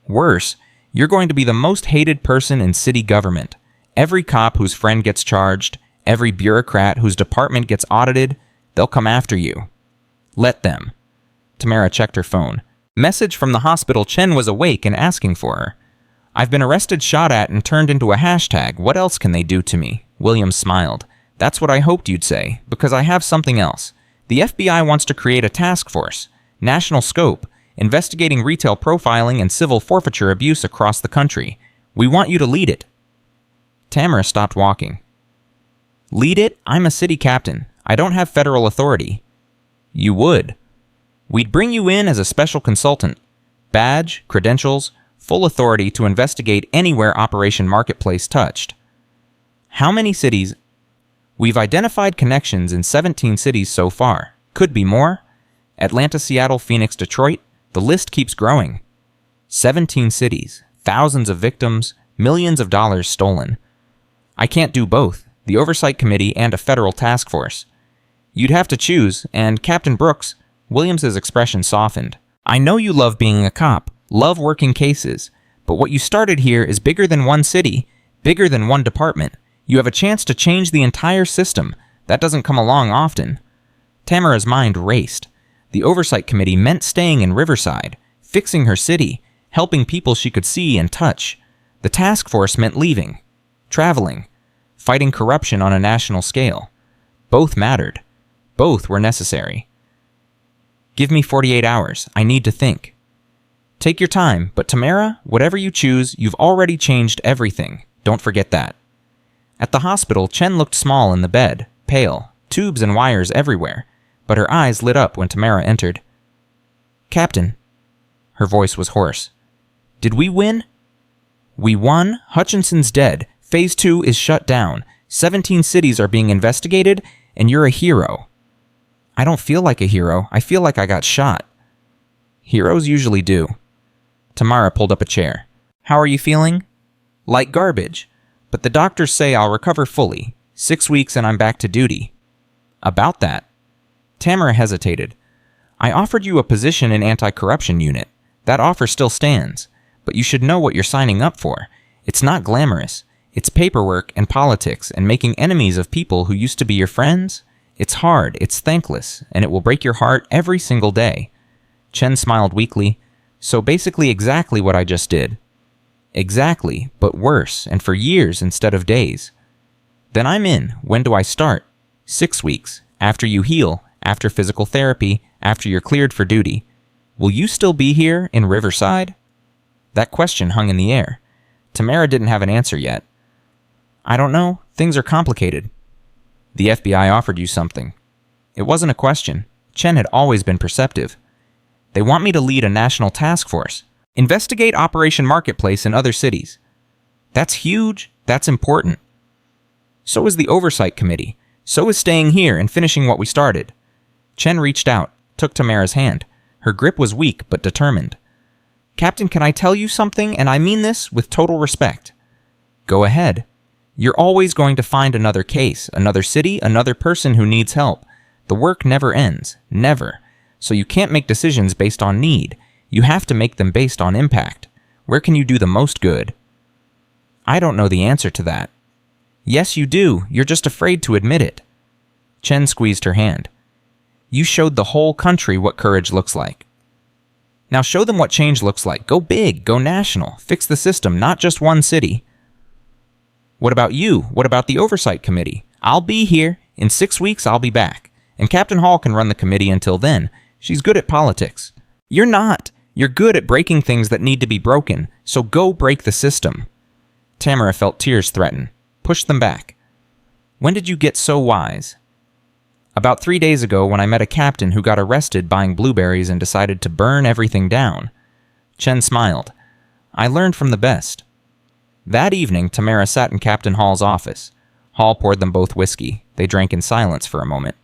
Worse, you're going to be the most hated person in city government. Every cop whose friend gets charged, every bureaucrat whose department gets audited, they'll come after you. Let them." Tamara checked her phone. Message from the hospital. Chen was awake and asking for her. "I've been arrested, shot at, and turned into a hashtag. What else can they do to me?" Williams smiled. "That's what I hoped you'd say, because I have something else. The FBI wants to create a task force, national scope, investigating retail profiling and civil forfeiture abuse across the country. We want you to lead it." Tamara stopped walking. "Lead it? I'm a city captain. I don't have federal authority." "You would. We'd bring you in as a special consultant. Badge, credentials, full authority to investigate anywhere Operation Marketplace touched." "How many cities?" "We've identified connections in 17 cities so far. Could be more. Atlanta, Seattle, Phoenix, Detroit. The list keeps growing. 17 cities, thousands of victims, millions of dollars stolen. I can't do both, the Oversight Committee and a federal task force. You'd have to choose, and Captain Brooks," Williams's expression softened, "I know you love being a cop, love working cases, but what you started here is bigger than one city, bigger than one department. You have a chance to change the entire system. That doesn't come along often." Tamara's mind raced. The Oversight Committee meant staying in Riverside, fixing her city, helping people she could see and touch. The task force meant leaving, traveling, fighting corruption on a national scale. Both mattered. Both were necessary. "Give me 48 hours. I need to think." "Take your time, but Tamara, whatever you choose, you've already changed everything. Don't forget that." At the hospital, Chen looked small in the bed, pale, tubes and wires everywhere, but her eyes lit up when Tamara entered. "Captain." Her voice was hoarse. "Did we win?" "We won. Hutchinson's dead. Phase 2 is shut down. 17 cities are being investigated, and you're a hero." "I don't feel like a hero. I feel like I got shot." "Heroes usually do." Tamara pulled up a chair. "How are you feeling?" "Like garbage. But the doctors say I'll recover fully. 6 weeks and I'm back to duty." "About that?" Tamara hesitated. "I offered you a position in anti-corruption unit. That offer still stands. But you should know what you're signing up for. It's not glamorous. It's paperwork and politics and making enemies of people who used to be your friends. It's hard, it's thankless, and it will break your heart every single day." Chen smiled weakly. "So basically exactly what I just did." "Exactly, but worse, and for years instead of days." "Then I'm in. When do I start?" 6 weeks. After you heal, after physical therapy, after you're cleared for duty. Will you still be here in Riverside?" That question hung in the air. Tamara didn't have an answer yet. "I don't know. Things are complicated." "The FBI offered you something." It wasn't a question. Chen had always been perceptive. "They want me to lead a national task force. Investigate Operation Marketplace in other cities." "That's huge. That's important." "So is the Oversight Committee. So is staying here and finishing what we started." Chen reached out, took Tamara's hand. Her grip was weak but determined. "Captain, can I tell you something? And I mean this with total respect." "Go ahead. You're always going to find another case, another city, another person who needs help. The work never ends. Never. So you can't make decisions based on need. You have to make them based on impact. Where can you do the most good? I don't know the answer to that. Yes, you do. You're just afraid to admit it. Chen squeezed her hand. You showed the whole country what courage looks like. Now show them what change looks like. Go big, go national, fix the system, not just one city. What about you? What about the Oversight Committee? I'll be here. In 6 weeks, I'll be back. And Captain Hall can run the committee until then. She's good at politics. You're not. You're good at breaking things that need to be broken, so go break the system. Tamara felt tears threaten. Pushed them back. When did you get so wise? About 3 days ago when I met a captain who got arrested buying blueberries and decided to burn everything down. Chen smiled. I learned from the best. That evening, Tamara sat in Captain Hall's office. Hall poured them both whiskey. They drank in silence for a moment.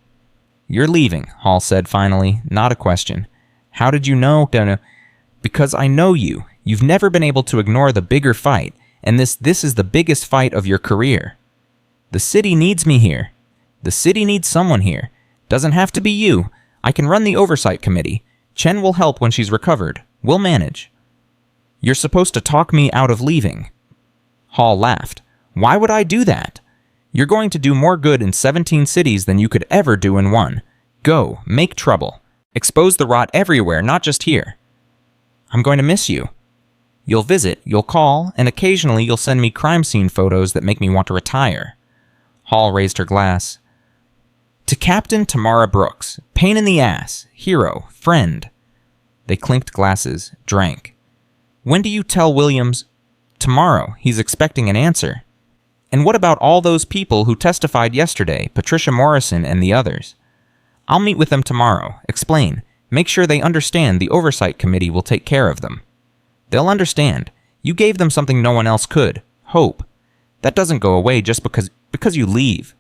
You're leaving, Hall said finally, not a question. How did you know? Because I know you. You've never been able to ignore the bigger fight, and this is the biggest fight of your career. The city needs me here. The city needs someone here. Doesn't have to be you. I can run the Oversight Committee. Chen will help when she's recovered. We'll manage. You're supposed to talk me out of leaving. Hall laughed. Why would I do that? You're going to do more good in 17 cities than you could ever do in one. Go, make trouble. Expose the rot everywhere, not just here. I'm going to miss you. You'll visit, you'll call, and occasionally you'll send me crime scene photos that make me want to retire. Hall raised her glass. To Captain Tamara Brooks, pain in the ass, hero, friend. They clinked glasses, drank. When do you tell Williams? Tomorrow. He's expecting an answer. And what about all those people who testified yesterday, Patricia Morrison and the others? I'll meet with them tomorrow, explain, make sure they understand the Oversight Committee will take care of them. They'll understand. You gave them something no one else could, hope. That doesn't go away just because you leave.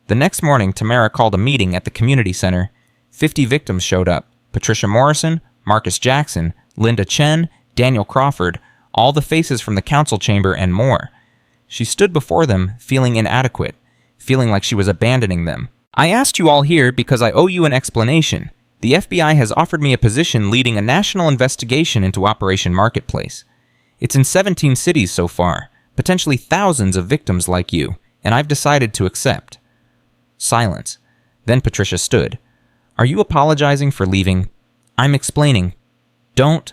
The next morning, Tamara called a meeting at the community center. 50 victims showed up. Patricia Morrison, Marcus Jackson, Linda Chen, Daniel Crawford, all the faces from the council chamber and more. She stood before them, feeling inadequate, feeling like she was abandoning them. I asked you all here because I owe you an explanation. The FBI has offered me a position leading a national investigation into Operation Marketplace. It's in 17 cities so far, potentially thousands of victims like you, and I've decided to accept. Silence. Then Patricia stood. Are you apologizing for leaving? I'm explaining. Don't.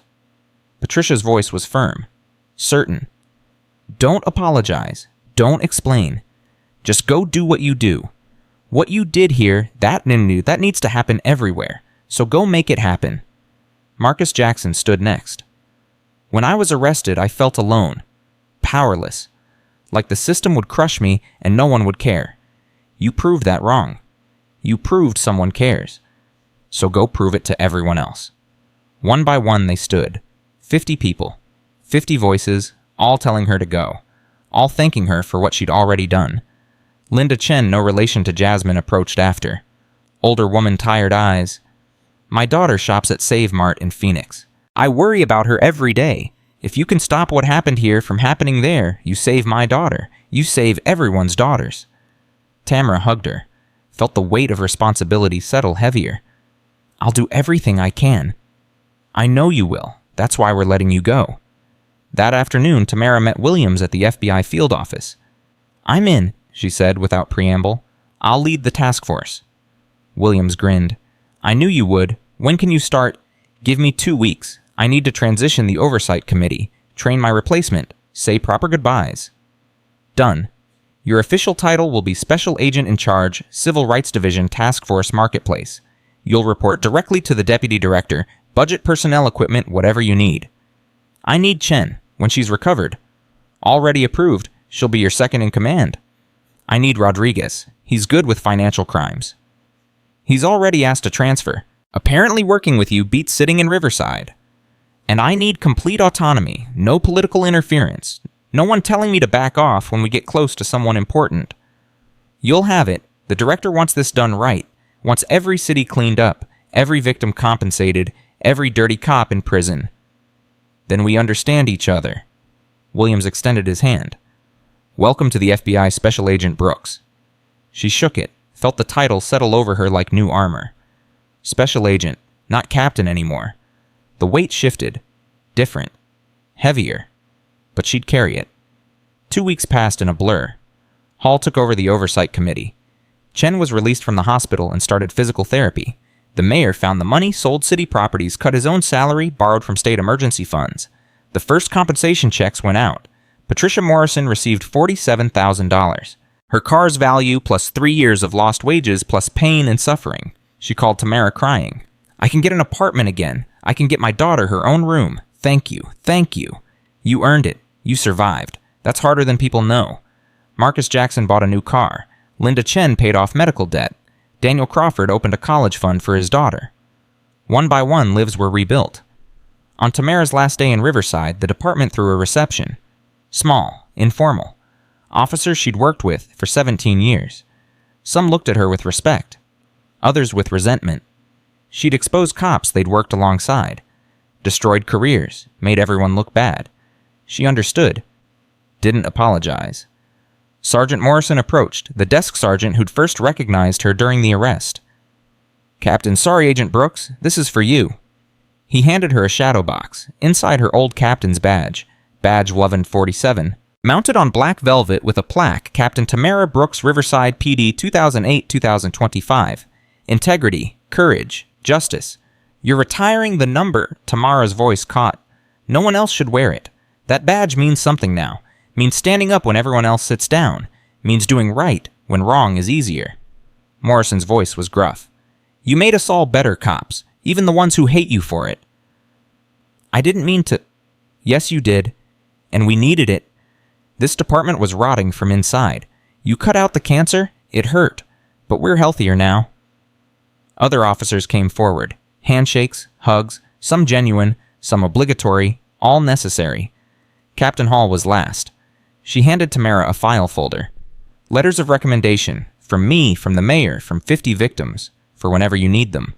Patricia's voice was firm, certain. Don't apologize. Don't explain. Just go do what you do. What you did here, that needs to happen everywhere. So go make it happen. Marcus Jackson stood next. When I was arrested, I felt alone, powerless, like the system would crush me and no one would care. You proved that wrong. You proved someone cares. So go prove it to everyone else. One by one they stood. 50 people. 50 voices, all telling her to go. All thanking her for what she'd already done. Linda Chen, no relation to Jasmine, approached after. Older woman, tired eyes. My daughter shops at Save Mart in Phoenix. I worry about her every day. If you can stop what happened here from happening there, you save my daughter. You save everyone's daughters. Tamara hugged her, felt the weight of responsibility settle heavier. I'll do everything I can. I know you will. That's why we're letting you go. That afternoon, Tamara met Williams at the FBI field office. I'm in, she said without preamble. I'll lead the task force. Williams grinned. I knew you would. When can you start? Give me 2 weeks. I need to transition the Oversight Committee, train my replacement, say proper goodbyes. Done. Your official title will be Special Agent in Charge, Civil Rights Division Task Force Marketplace. You'll report directly to the Deputy Director, budget personnel equipment, whatever you need. I need Chen, when she's recovered. Already approved, she'll be your second in command. I need Rodriguez. He's good with financial crimes. He's already asked a transfer. Apparently working with you beats sitting in Riverside. And I need complete autonomy, no political interference, no one telling me to back off when we get close to someone important. You'll have it. The director wants this done right, wants every city cleaned up, every victim compensated, every dirty cop in prison. Then we understand each other. Williams extended his hand. Welcome to the FBI Special Agent Brooks. She shook it, felt the title settle over her like new armor. Special Agent, not Captain anymore. The weight shifted. Different. Heavier. But she'd carry it. 2 weeks passed in a blur. Hall took over the oversight committee. Chen was released from the hospital and started physical therapy. The mayor found the money, sold city properties, cut his own salary, borrowed from state emergency funds. The first compensation checks went out. Patricia Morrison received $47,000. Her car's value plus 3 years of lost wages plus pain and suffering. She called Tamara crying. I can get an apartment again. I can get my daughter her own room. Thank you. Thank you. You earned it. You survived. That's harder than people know. Marcus Jackson bought a new car. Linda Chen paid off medical debt. Daniel Crawford opened a college fund for his daughter. One by one, lives were rebuilt. On Tamara's last day in Riverside, the department threw a reception. Small, informal. Officers she'd worked with for 17 years. Some looked at her with respect. Others with resentment. She'd exposed cops they'd worked alongside. Destroyed careers, made everyone look bad. She understood. Didn't apologize. Sergeant Morrison approached, the desk sergeant who'd first recognized her during the arrest. Captain, sorry, Agent Brooks, this is for you. He handed her a shadow box, inside her old captain's badge, badge 1147, mounted on black velvet with a plaque, Captain Tamara Brooks, Riverside PD 2008-2025. Integrity, courage, justice. You're retiring the number, Tamara's voice caught. No one else should wear it. That badge means something now. Means standing up when everyone else sits down. Means doing right when wrong is easier. Morrison's voice was gruff. You made us all better cops, even the ones who hate you for it. I didn't mean to... Yes, you did. And we needed it. This department was rotting from inside. You cut out the cancer, it hurt. But we're healthier now. Other officers came forward. Handshakes, hugs, some genuine, some obligatory, all necessary. Captain Hall was last. She handed Tamara a file folder. Letters of recommendation. From me, from the mayor, from 50 victims. For whenever you need them.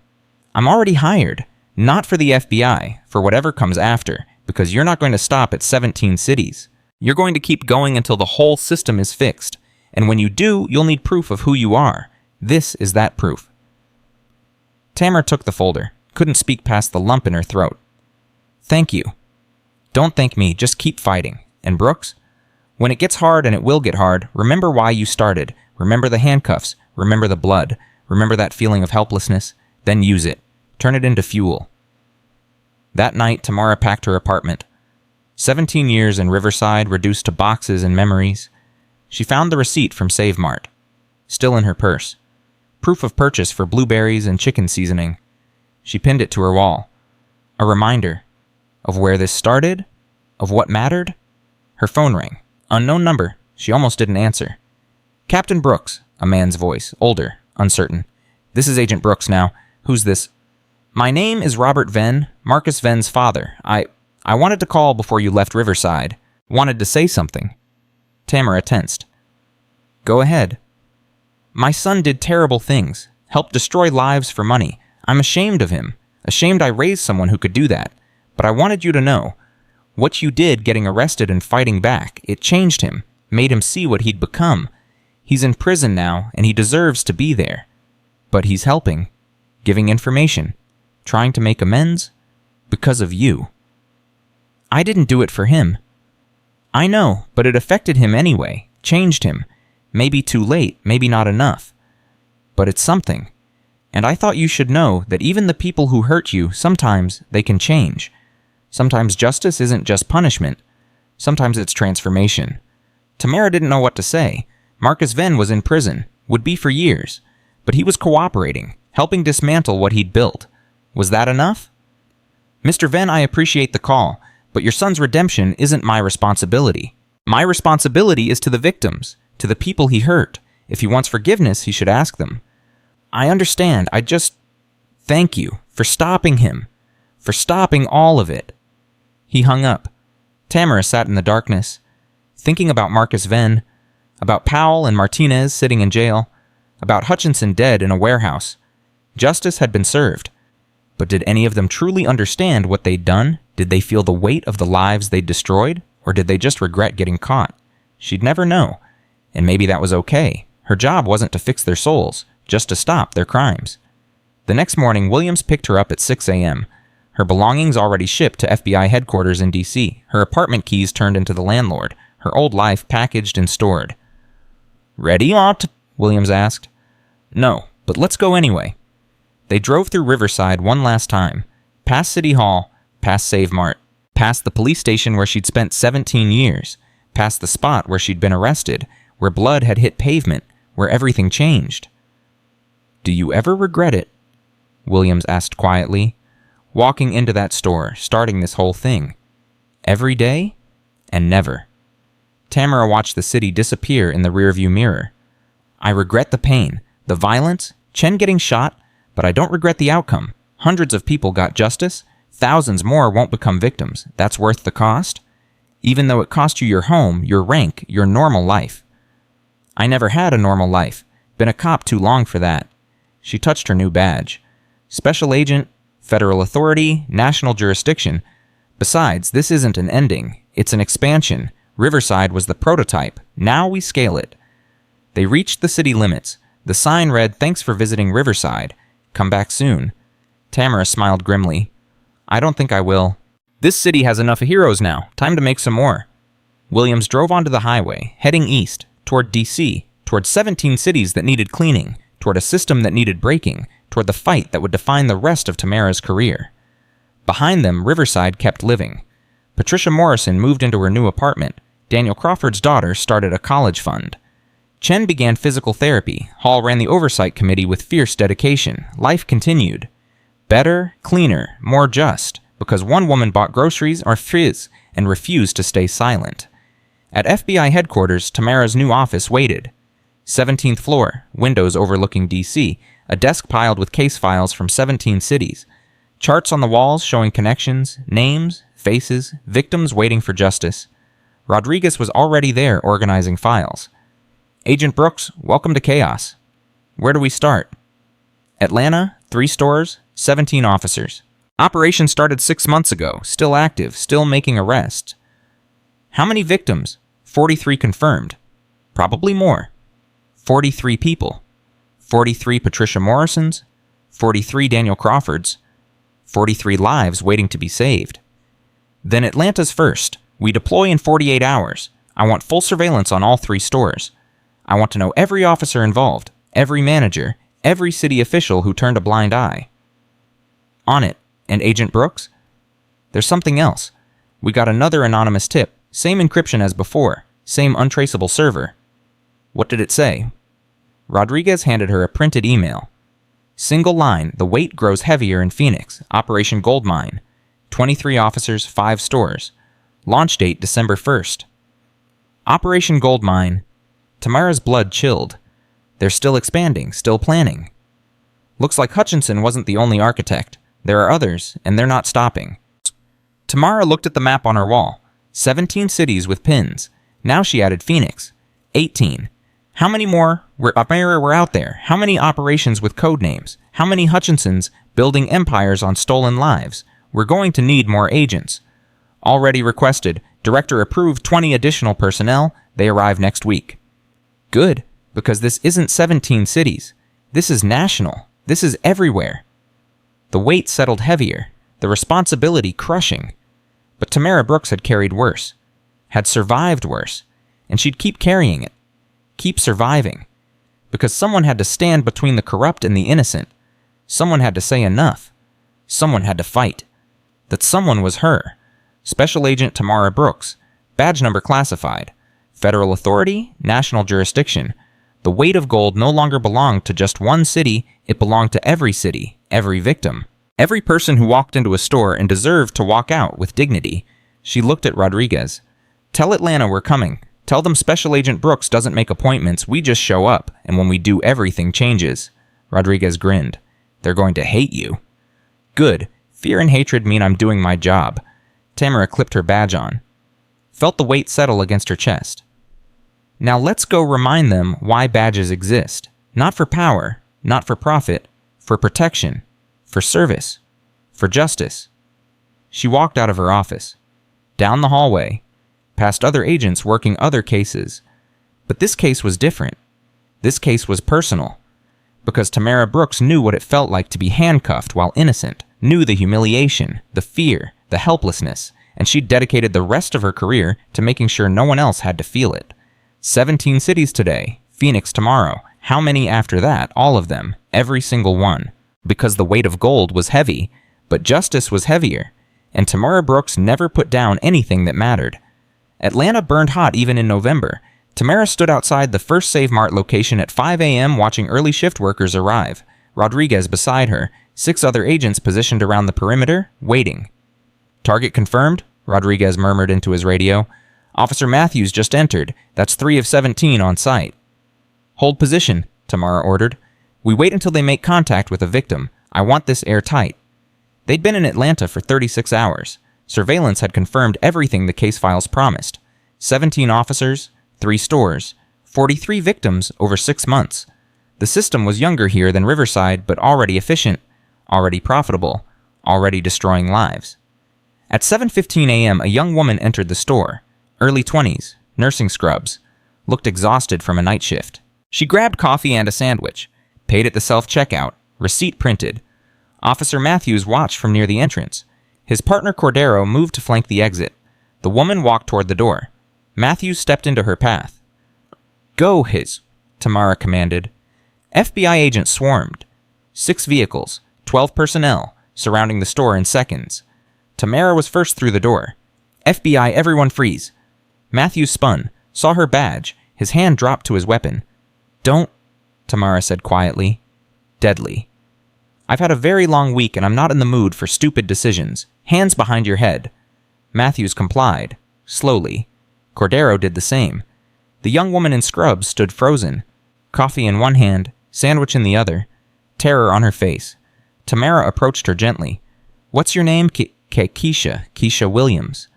I'm already hired. Not for the FBI, for whatever comes after, because you're not going to stop at 17 cities. You're going to keep going until the whole system is fixed. And when you do, you'll need proof of who you are. This is that proof. Tamara took the folder. Couldn't speak past the lump in her throat. Thank you. Don't thank me, just keep fighting. And Brooks? When it gets hard, and it will get hard, remember why you started. Remember the handcuffs. Remember the blood. Remember that feeling of helplessness. Then use it. Turn it into fuel. That night, Tamara packed her apartment. 17 years in Riverside reduced to boxes and memories. She found the receipt from Save Mart. Still in her purse. Proof of purchase for blueberries and chicken seasoning. She pinned it to her wall. A reminder of where this started, of what mattered. Her phone rang. Unknown number. She almost didn't answer. Captain Brooks, a man's voice, older, uncertain. This is Agent Brooks now. Who's this? My name is Robert Venn, Marcus Venn's father. I wanted to call before you left Riverside. Wanted to say something. Tamara tensed. Go ahead. My son did terrible things. Helped destroy lives for money. I'm ashamed of him. Ashamed I raised someone who could do that. But I wanted you to know. What you did getting arrested and fighting back, it changed him. Made him see what he'd become. He's in prison now, and he deserves to be there. But he's helping. Giving information. Trying to make amends. Because of you. I didn't do it for him. I know, but it affected him anyway. Changed him. Maybe too late, maybe not enough. But it's something. And I thought you should know that even the people who hurt you, sometimes they can change. Sometimes justice isn't just punishment. Sometimes it's transformation. Tamara didn't know what to say. Marcus Venn was in prison, would be for years. But he was cooperating, helping dismantle what he'd built. Was that enough? Mr. Venn, I appreciate the call, but your son's redemption isn't my responsibility. My responsibility is to the victims, to the people he hurt. If he wants forgiveness, he should ask them. I understand. Thank you for stopping him. For stopping all of it. He hung up. Tamara sat in the darkness, thinking about Marcus Venn, about Powell and Martinez sitting in jail, about Hutchinson dead in a warehouse. Justice had been served. But did any of them truly understand what they'd done? Did they feel the weight of the lives they'd destroyed? Or did they just regret getting caught? She'd never know. And maybe that was okay. Her job wasn't to fix their souls, just to stop their crimes. The next morning, Williams picked her up at 6 a.m. Her belongings already shipped to FBI headquarters in D.C., her apartment keys turned into the landlord, her old life packaged and stored. "Ready, Aunt?" Williams asked. "No, but let's go anyway." They drove through Riverside one last time, past City Hall, past Save Mart, past the police station where she'd spent 17 years, past the spot where she'd been arrested, where blood had hit pavement, where everything changed. "Do you ever regret it?" Williams asked quietly. "Walking into that store, starting this whole thing. Every day? And never." Tamara watched the city disappear in the rearview mirror. "I regret the pain, the violence, Chen getting shot, but I don't regret the outcome. Hundreds of people got justice. Thousands more won't become victims. That's worth the cost. Even though it cost you your home, your rank, your normal life. I never had a normal life. Been a cop too long for that." She touched her new badge. Special agent, federal authority, national jurisdiction. Besides, this isn't an ending. It's an expansion. Riverside was the prototype. Now we scale it. They reached the city limits. The sign read, "Thanks for visiting Riverside. Come back soon." Tamara smiled grimly. "I don't think I will. This city has enough heroes now. Time to make some more." Williams drove onto the highway, heading east, toward D.C., toward 17 cities that needed cleaning, toward a system that needed breaking, toward the fight that would define the rest of Tamara's career. Behind them, Riverside kept living. Patricia Morrison moved into her new apartment. Daniel Crawford's daughter started a college fund. Chen began physical therapy. Hall ran the oversight committee with fierce dedication. Life continued. Better, cleaner, more just, because one woman bought groceries or fizz and refused to stay silent. At FBI headquarters, Tamara's new office waited. 17th floor, windows overlooking D.C., a desk piled with case files from 17 cities, charts on the walls showing connections, names, faces, victims waiting for justice. Rodriguez was already there organizing files. "Agent Brooks, welcome to Chaos. Where do we start?" "Atlanta, 3 stores, 17 officers. Operation started 6 months ago, still active, still making arrests." "How many victims?" 43 confirmed. "Probably more." 43 people. 43 Patricia Morrisons, 43 Daniel Crawfords, 43 lives waiting to be saved. "Then Atlanta's first. We deploy in 48 hours. I want full surveillance on all 3 stores. I want to know every officer involved, every manager, every city official who turned a blind eye." "On it. And Agent Brooks?" "There's something else. We got another anonymous tip. Same encryption as before. Same untraceable server." "What did it say?" Rodriguez handed her a printed email. Single line, "The weight grows heavier in Phoenix. Operation Goldmine. 23 officers, 5 stores. Launch date December 1st. Operation Goldmine. Tamara's blood chilled. They're still expanding, still planning. Looks like Hutchinson wasn't the only architect. There are others, and they're not stopping. Tamara looked at the map on her wall. 17 cities with pins. Now she added Phoenix. 18. How many more were out there? How many operations with code names? How many Hutchinsons building empires on stolen lives? We're going to need more agents. Already requested. Director approved 20 additional personnel. They arrive next week. Good, because this isn't 17 cities. This is national. This is everywhere. The weight settled heavier, the responsibility crushing. But Tamara Brooks had carried worse, had survived worse, and she'd keep carrying it, keep surviving. Because someone had to stand between the corrupt and the innocent. Someone had to say enough. Someone had to fight. That someone was her. Special Agent Tamara Brooks, badge number classified. Federal authority, national jurisdiction. The weight of gold no longer belonged to just one city, it belonged to every city, every victim. Every person who walked into a store and deserved to walk out with dignity. She looked at Rodriguez. "Tell Atlanta we're coming. Tell them Special Agent Brooks doesn't make appointments, we just show up, and when we do everything changes." Rodriguez grinned. "They're going to hate you." "Good. Fear and hatred mean I'm doing my job." Tamara clipped her badge on. Felt the weight settle against her chest. "Now let's go remind them why badges exist. Not for power, not for profit, for protection, for service, for justice." She walked out of her office, down the hallway, past other agents working other cases. But this case was different. This case was personal. Because Tamara Brooks knew what it felt like to be handcuffed while innocent, knew the humiliation, the fear, the helplessness, and she'd dedicated the rest of her career to making sure no one else had to feel it. 17 cities today, Phoenix tomorrow. How many after that? All of them. Every single one. Because the weight of gold was heavy, but justice was heavier, and Tamara Brooks never put down anything that mattered. Atlanta burned hot even in November. Tamara stood outside the first Save Mart location at 5 a.m. watching early shift workers arrive. Rodriguez beside her, 6 other agents positioned around the perimeter, waiting. "Target confirmed," Rodriguez murmured into his radio. "Officer Matthews just entered. That's 3 of 17 on site." "Hold position," Tamara ordered. "We wait until they make contact with a victim. I want this airtight." They'd been in Atlanta for 36 hours. Surveillance had confirmed everything the case files promised. 17 officers, 3 stores, 43 victims over 6 months. The system was younger here than Riverside, but already efficient, already profitable, already destroying lives. At 7:15 a.m., a young woman entered the store. Early 20s, nursing scrubs, looked exhausted from a night shift. She grabbed coffee and a sandwich, paid at the self-checkout, receipt printed. Officer Matthews watched from near the entrance. His partner Cordero moved to flank the exit. The woman walked toward the door. Matthews stepped into her path. "Go, Tamara commanded. FBI agents swarmed. 6 vehicles, 12 personnel, surrounding the store in seconds. Tamara was first through the door. "FBI, everyone freeze." Matthews spun, saw her badge. His hand dropped to his weapon. "Don't," Tamara said quietly. Deadly. "I've had a very long week and I'm not in the mood for stupid decisions. Hands behind your head." Matthews complied, slowly. Cordero did the same. The young woman in scrubs stood frozen. Coffee in one hand, sandwich in the other. Terror on her face. Tamara approached her gently. "What's your name?" Keisha Williams.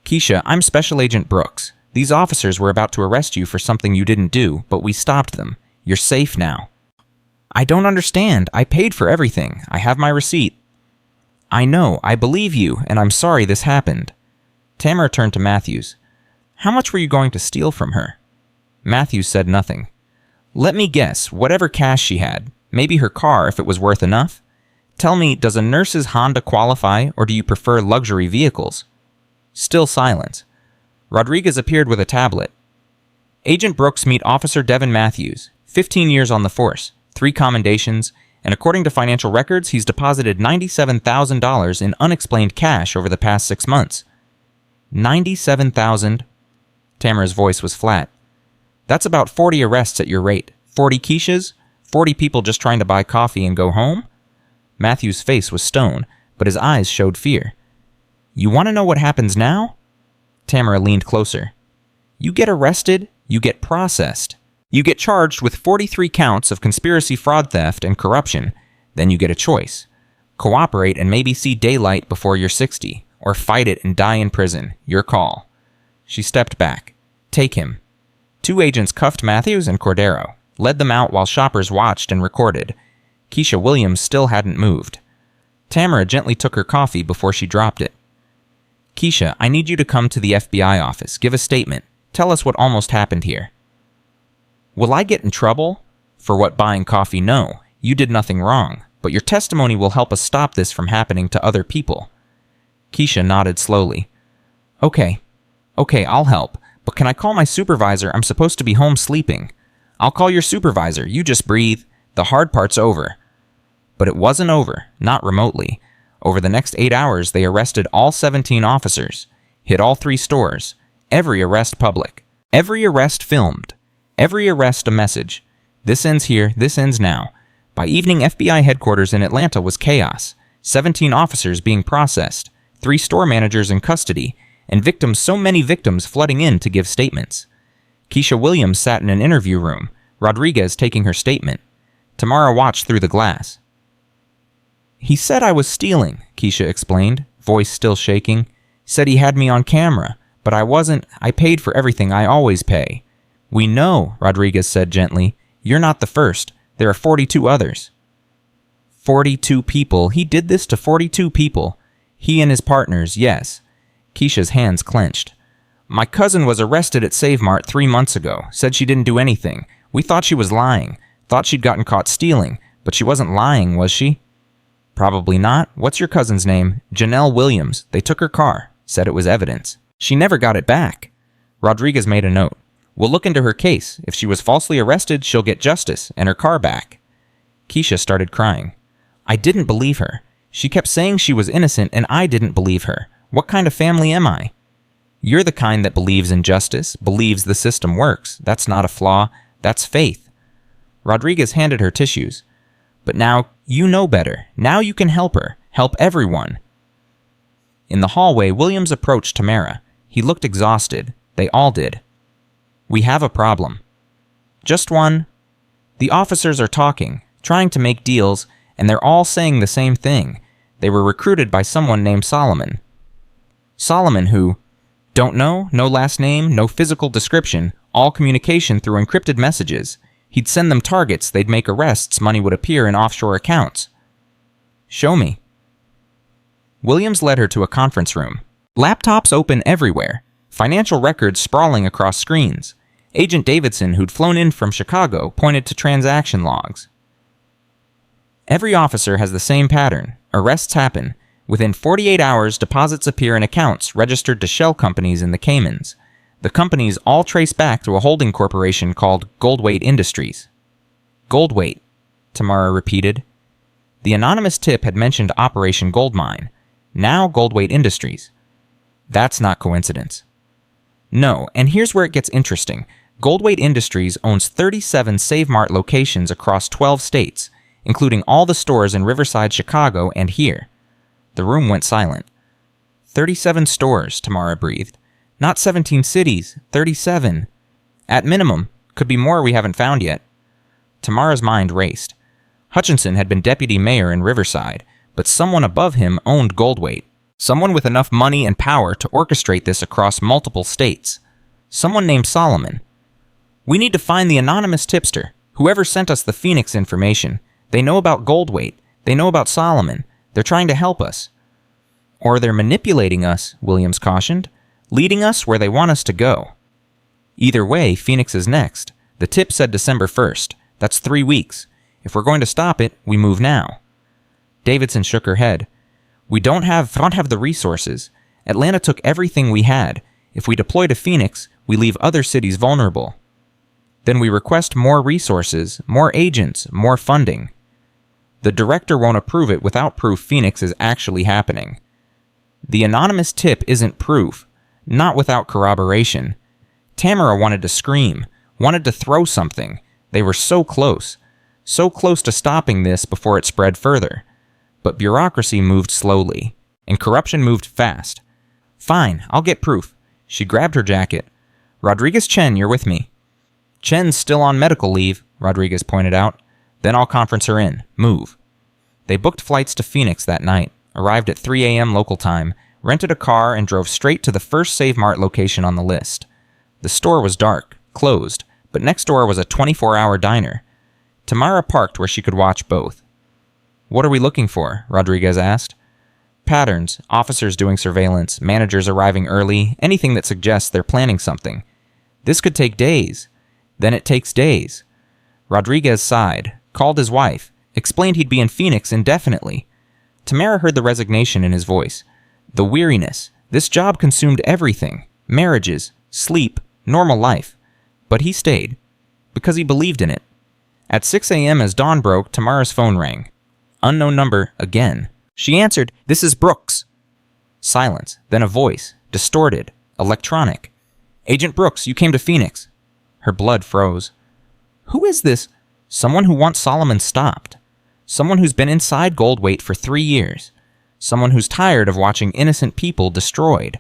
"Keisha, I'm Special Agent Brooks. These officers were about to arrest you for something you didn't do, but we stopped them. You're safe now." "I don't understand. I paid for everything. I have my receipt." "I know. I believe you, and I'm sorry this happened." Tamara turned to Matthews. "How much were you going to steal from her?" Matthews said nothing. "Let me guess, whatever cash she had. Maybe her car if it was worth enough. Tell me, does a nurse's Honda qualify, or do you prefer luxury vehicles?" Still silence. Rodriguez appeared with a tablet. "Agent Brooks meet Officer Devin Matthews, 15 years on the force, 3 commendations, and according to financial records, he's deposited $97,000 in unexplained cash over the past 6 months." 97,000. Tamara's voice was flat. "That's about 40 arrests at your rate. 40 Keishas? 40 people just trying to buy coffee and go home?" Matthew's face was stone, but his eyes showed fear. "You want to know what happens now?" Tamara leaned closer. "You get arrested, you get processed. You get charged with 43 counts of conspiracy, fraud, theft, and corruption. Then you get a choice. Cooperate and maybe see daylight before you're 60, or fight it and die in prison. Your call." She stepped back. "Take him." 2 agents cuffed Matthews and Cordero, led them out while shoppers watched and recorded. Keisha Williams still hadn't moved. Tamara gently took her coffee before she dropped it. "Keisha, I need you to come to the FBI office. Give a statement. Tell us what almost happened here." "Will I get in trouble?" "For what, buying coffee? No. You did nothing wrong. But your testimony will help us stop this from happening to other people." Keisha nodded slowly. Okay, I'll help. But can I call my supervisor? I'm supposed to be home sleeping." "I'll call your supervisor. You just breathe. The hard part's over." But it wasn't over, not remotely. Over the next 8 hours, they arrested all 17 officers, hit all 3 stores, every arrest public, every arrest filmed, every arrest a message. This ends here, this ends now. By evening, FBI headquarters in Atlanta was chaos. 17 officers being processed, 3 store managers in custody, and victims, so many victims flooding in to give statements. Keisha Williams sat in an interview room, Rodriguez taking her statement. Tamara watched through the glass. "He said I was stealing," Keisha explained, voice still shaking. "Said he had me on camera, but I wasn't. I paid for everything. I always pay." "We know," Rodriguez said gently. "You're not the first. There are 42 others." 42 people. He did this to 42 people. He and his partners, yes. Keisha's hands clenched. "My cousin was arrested at Save Mart 3 months ago. Said she didn't do anything. We thought she was lying. Thought she'd gotten caught stealing. But she wasn't lying, was she?" Probably not. What's your cousin's name? Janelle Williams. They took her car. Said it was evidence. She never got it back. Rodriguez made a note. We'll look into her case. If she was falsely arrested, she'll get justice and her car back. Keisha started crying. I didn't believe her. She kept saying she was innocent and I didn't believe her. What kind of family am I? You're the kind that believes in justice, believes the system works. That's not a flaw. That's faith. Rodriguez handed her tissues. But now you know better. Now you can help her. Help everyone. In the hallway, Williams approached Tamara. He looked exhausted. They all did. We have a problem. Just one. The officers are talking, trying to make deals, and they're all saying the same thing. They were recruited by someone named Solomon. Solomon who, don't know, no last name, no physical description, all communication through encrypted messages. He'd send them targets, they'd make arrests, money would appear in offshore accounts. Show me. Williams led her to a conference room. Laptops open everywhere. Financial records sprawling across screens. Agent Davidson, who'd flown in from Chicago, pointed to transaction logs. Every officer has the same pattern. Arrests happen. Within 48 hours, deposits appear in accounts registered to shell companies in the Caymans. The companies all trace back to a holding corporation called Goldweight Industries. Goldweight, Tamara repeated. The anonymous tip had mentioned Operation Goldmine. Now Goldweight Industries. That's not coincidence. No, and here's where it gets interesting. Goldweight Industries owns 37 Save Mart locations across 12 states, including all the stores in Riverside, Chicago, and here. The room went silent. 37 stores, Tamara breathed. Not 17 cities, 37. At minimum, could be more we haven't found yet. Tamara's mind raced. Hutchinson had been deputy mayor in Riverside, but someone above him owned Goldweight. Someone with enough money and power to orchestrate this across multiple states. Someone named Solomon. We need to find the anonymous tipster, whoever sent us the Phoenix information. They know about Goldweight. They know about Solomon. They're trying to help us. Or they're manipulating us, Williams cautioned, leading us where they want us to go. Either way, Phoenix is next. The tip said December 1st. That's 3 weeks. If we're going to stop it, we move now. Davidson shook her head. We don't have the resources. Atlanta took everything we had. If we deploy to Phoenix, we leave other cities vulnerable. Then we request more resources, more agents, more funding. The director won't approve it without proof Phoenix is actually happening. The anonymous tip isn't proof, not without corroboration. Tamara wanted to scream, wanted to throw something. They were so close to stopping this before it spread further. But bureaucracy moved slowly, and corruption moved fast. Fine, I'll get proof. She grabbed her jacket. Rodriguez Chen, you're with me. Chen's still on medical leave, Rodriguez pointed out. Then I'll conference her in. Move. They booked flights to Phoenix that night, arrived at 3 a.m. local time, rented a car, and drove straight to the first Save Mart location on the list. The store was dark, closed, but next door was a 24-hour diner. Tamara parked where she could watch both. What are we looking for? Rodriguez asked. Patterns, officers doing surveillance, managers arriving early, anything that suggests they're planning something. This could take days. Then it takes days. Rodriguez sighed, called his wife, explained he'd be in Phoenix indefinitely. Tamara heard the resignation in his voice. The weariness. This job consumed everything. Marriages, sleep, normal life. But he stayed. Because he believed in it. At 6 a.m. as dawn broke, Tamara's phone rang. Unknown number again. She answered, "This is Brooks." Silence, then a voice, distorted, electronic. "Agent Brooks, you came to Phoenix." Her blood froze. Who is this? Someone who wants Solomon stopped. Someone who's been inside Goldweight for 3 years. Someone who's tired of watching innocent people destroyed.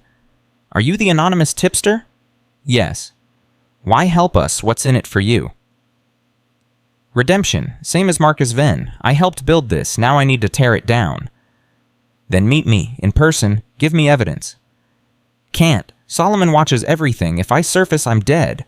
Are you the anonymous tipster? Yes. Why help us? What's in it for you? Redemption, same as Marcus Venn. I helped build this, now I need to tear it down. Then meet me, in person, give me evidence. Can't. Solomon watches everything. If I surface, I'm dead.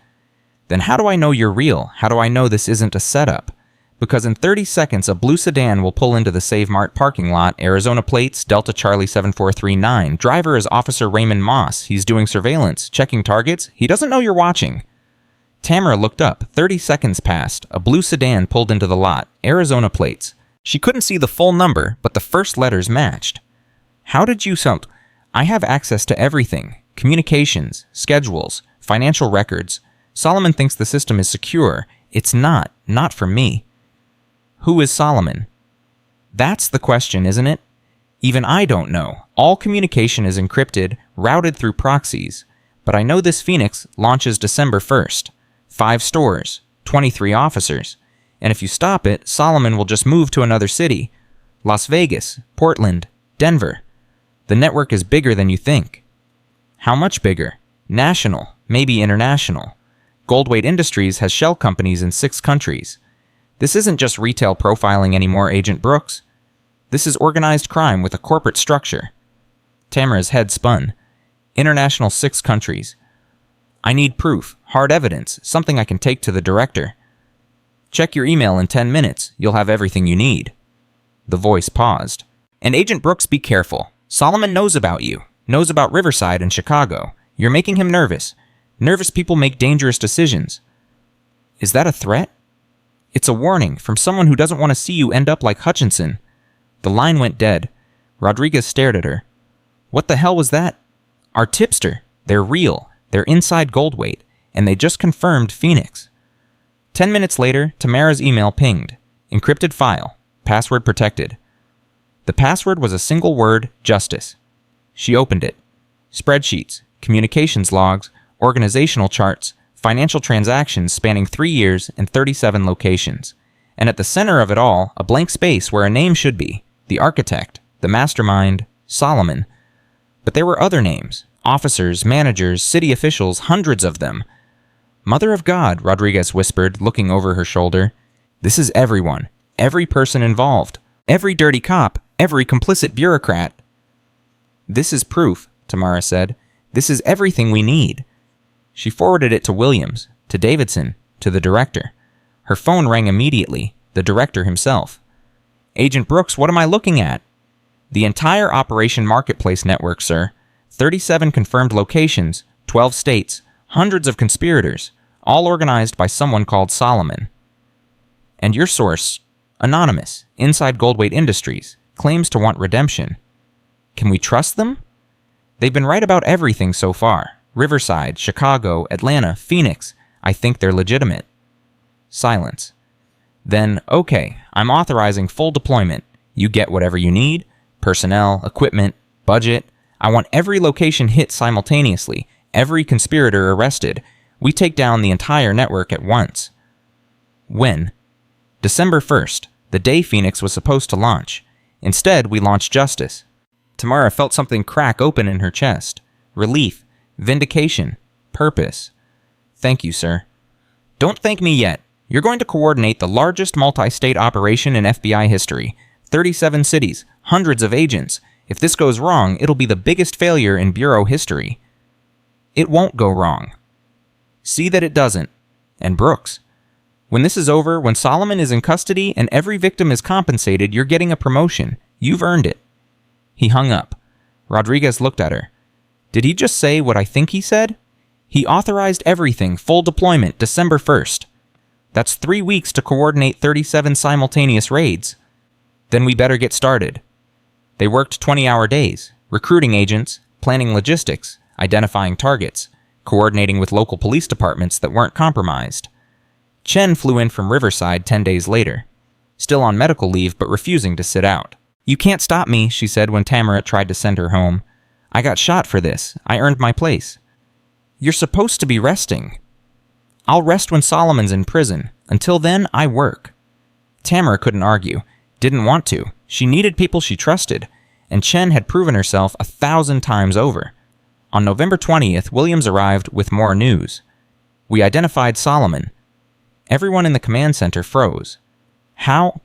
Then how do I know you're real? How do I know this isn't a setup? Because in 30 seconds, a blue sedan will pull into the Save Mart parking lot, Arizona plates, Delta Charlie 7439. Driver is Officer Raymond Moss. He's doing surveillance, checking targets. He doesn't know you're watching. Tamara looked up. 30 seconds passed. A blue sedan pulled into the lot, Arizona plates. She couldn't see the full number, but the first letters matched. How did you I have access to everything. Communications, schedules, financial records. Solomon thinks the system is secure. It's not for me. Who is Solomon? That's the question, isn't it? Even I don't know. All communication is encrypted, routed through proxies. But I know this Phoenix launches December 1st. 5 stores, 23 officers. And if you stop it, Solomon will just move to another city. Las Vegas, Portland, Denver. The network is bigger than you think. How much bigger? National, maybe international. Goldweight Industries has shell companies in 6 countries. This isn't just retail profiling anymore, Agent Brooks. This is organized crime with a corporate structure. Tamara's head spun. International 6 countries. I need proof, hard evidence, something I can take to the director. Check your email in 10 minutes. You'll have everything you need. The voice paused. And Agent Brooks, be careful. Solomon knows about you. Knows about Riverside and Chicago. You're making him nervous. Nervous people make dangerous decisions. Is that a threat? It's a warning from someone who doesn't want to see you end up like Hutchinson. The line went dead. Rodriguez stared at her. What the hell was that? Our tipster. They're real. They're inside Goldweight. And they just confirmed Phoenix. 10 minutes later, Tamara's email pinged. Encrypted file. Password protected. The password was a single word, justice. She opened it. Spreadsheets, communications logs, organizational charts, financial transactions spanning 3 years and 37 locations. And at the center of it all, a blank space where a name should be. The architect, the mastermind, Solomon. But there were other names. Officers, managers, city officials, hundreds of them. Mother of God, Rodriguez whispered, looking over her shoulder. This is everyone. Every person involved. Every dirty cop. Every complicit bureaucrat. This is proof, Tamara said. This is everything we need. She forwarded it to Williams, to Davidson, to the director. Her phone rang immediately, the director himself. Agent Brooks, what am I looking at? The entire Operation Marketplace network, sir. 37 confirmed locations, 12 states, hundreds of conspirators, all organized by someone called Solomon. And your source, anonymous, inside Goldweight Industries, claims to want redemption. Can we trust them? They've been right about everything so far. Riverside, Chicago, Atlanta, Phoenix. I think they're legitimate. Silence. Then, okay, I'm authorizing full deployment. You get whatever you need. Personnel, equipment, budget. I want every location hit simultaneously. Every conspirator arrested. We take down the entire network at once. When? December 1st, the day Phoenix was supposed to launch. Instead, we launched Justice. Tamara felt something crack open in her chest. Relief, vindication, purpose. Thank you, sir. Don't thank me yet. You're going to coordinate the largest multi-state operation in FBI history. 37 cities, hundreds of agents. If this goes wrong, it'll be the biggest failure in Bureau history. It won't go wrong. See that it doesn't. And Brooks, when this is over, when Solomon is in custody and every victim is compensated, you're getting a promotion. You've earned it. He hung up. Rodriguez looked at her. Did he just say what I think he said? He authorized everything, full deployment, December 1st. That's 3 weeks to coordinate 37 simultaneous raids. Then we better get started. They worked 20-hour days, recruiting agents, planning logistics, identifying targets, coordinating with local police departments that weren't compromised. Chen flew in from Riverside 10 days later, still on medical leave but refusing to sit out. You can't stop me, she said when Tamara tried to send her home. I got shot for this. I earned my place. You're supposed to be resting. I'll rest when Solomon's in prison. Until then, I work. Tamara couldn't argue. Didn't want to. She needed people she trusted, and Chen had proven herself 1,000 times over. On November 20th, Williams arrived with more news. We identified Solomon. Everyone in the command center froze. How?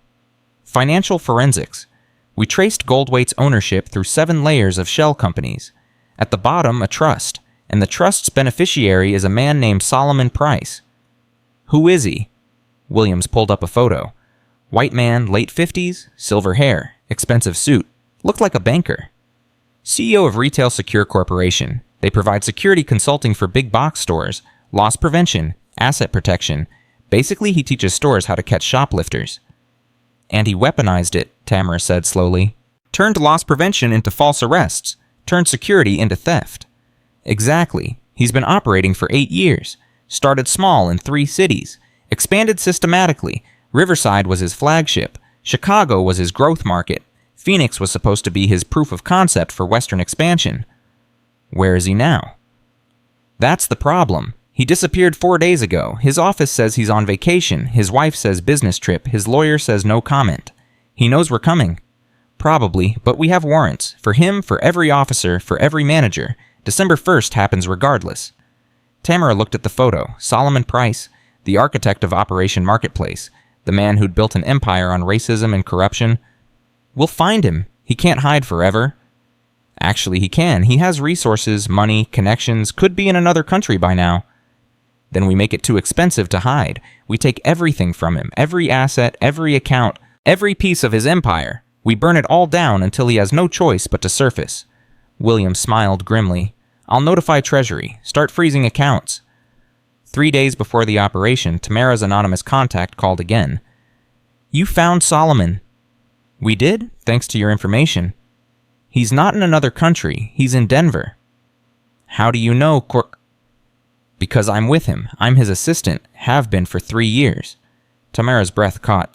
Financial forensics. We traced Goldweight's ownership through 7 layers of shell companies. At the bottom, a trust, and the trust's beneficiary is a man named Solomon Price. Who is he? Williams pulled up a photo. White man, late 50s, silver hair, expensive suit. Looked like a banker. CEO of Retail Secure Corporation. They provide security consulting for big box stores, loss prevention, asset protection. Basically, he teaches stores how to catch shoplifters. And he weaponized it, Tamara said slowly. Turned loss prevention into false arrests. Turned security into theft. Exactly. He's been operating for 8 years. Started small in 3 cities. Expanded systematically. Riverside was his flagship. Chicago was his growth market. Phoenix was supposed to be his proof of concept for Western expansion. Where is he now? That's the problem. He disappeared 4 days ago. His office says he's on vacation. His wife says business trip. His lawyer says no comment. He knows we're coming. Probably, but we have warrants. For him, for every officer, for every manager. December 1st happens regardless. Tamara looked at the photo. Solomon Price, the architect of Operation Marketplace, the man who'd built an empire on racism and corruption. We'll find him. He can't hide forever. Actually, he can. He has resources, money, connections, could be in another country by now. Then we make it too expensive to hide. We take everything from him, every asset, every account, every piece of his empire. We burn it all down until he has no choice but to surface. William smiled grimly. I'll notify Treasury. Start freezing accounts. 3 days before the operation, Tamara's anonymous contact called again. You found Solomon. We did, thanks to your information. He's not in another country. He's in Denver. How do you know, Because I'm with him. I'm his assistant. Have been for 3 years. Tamara's breath caught.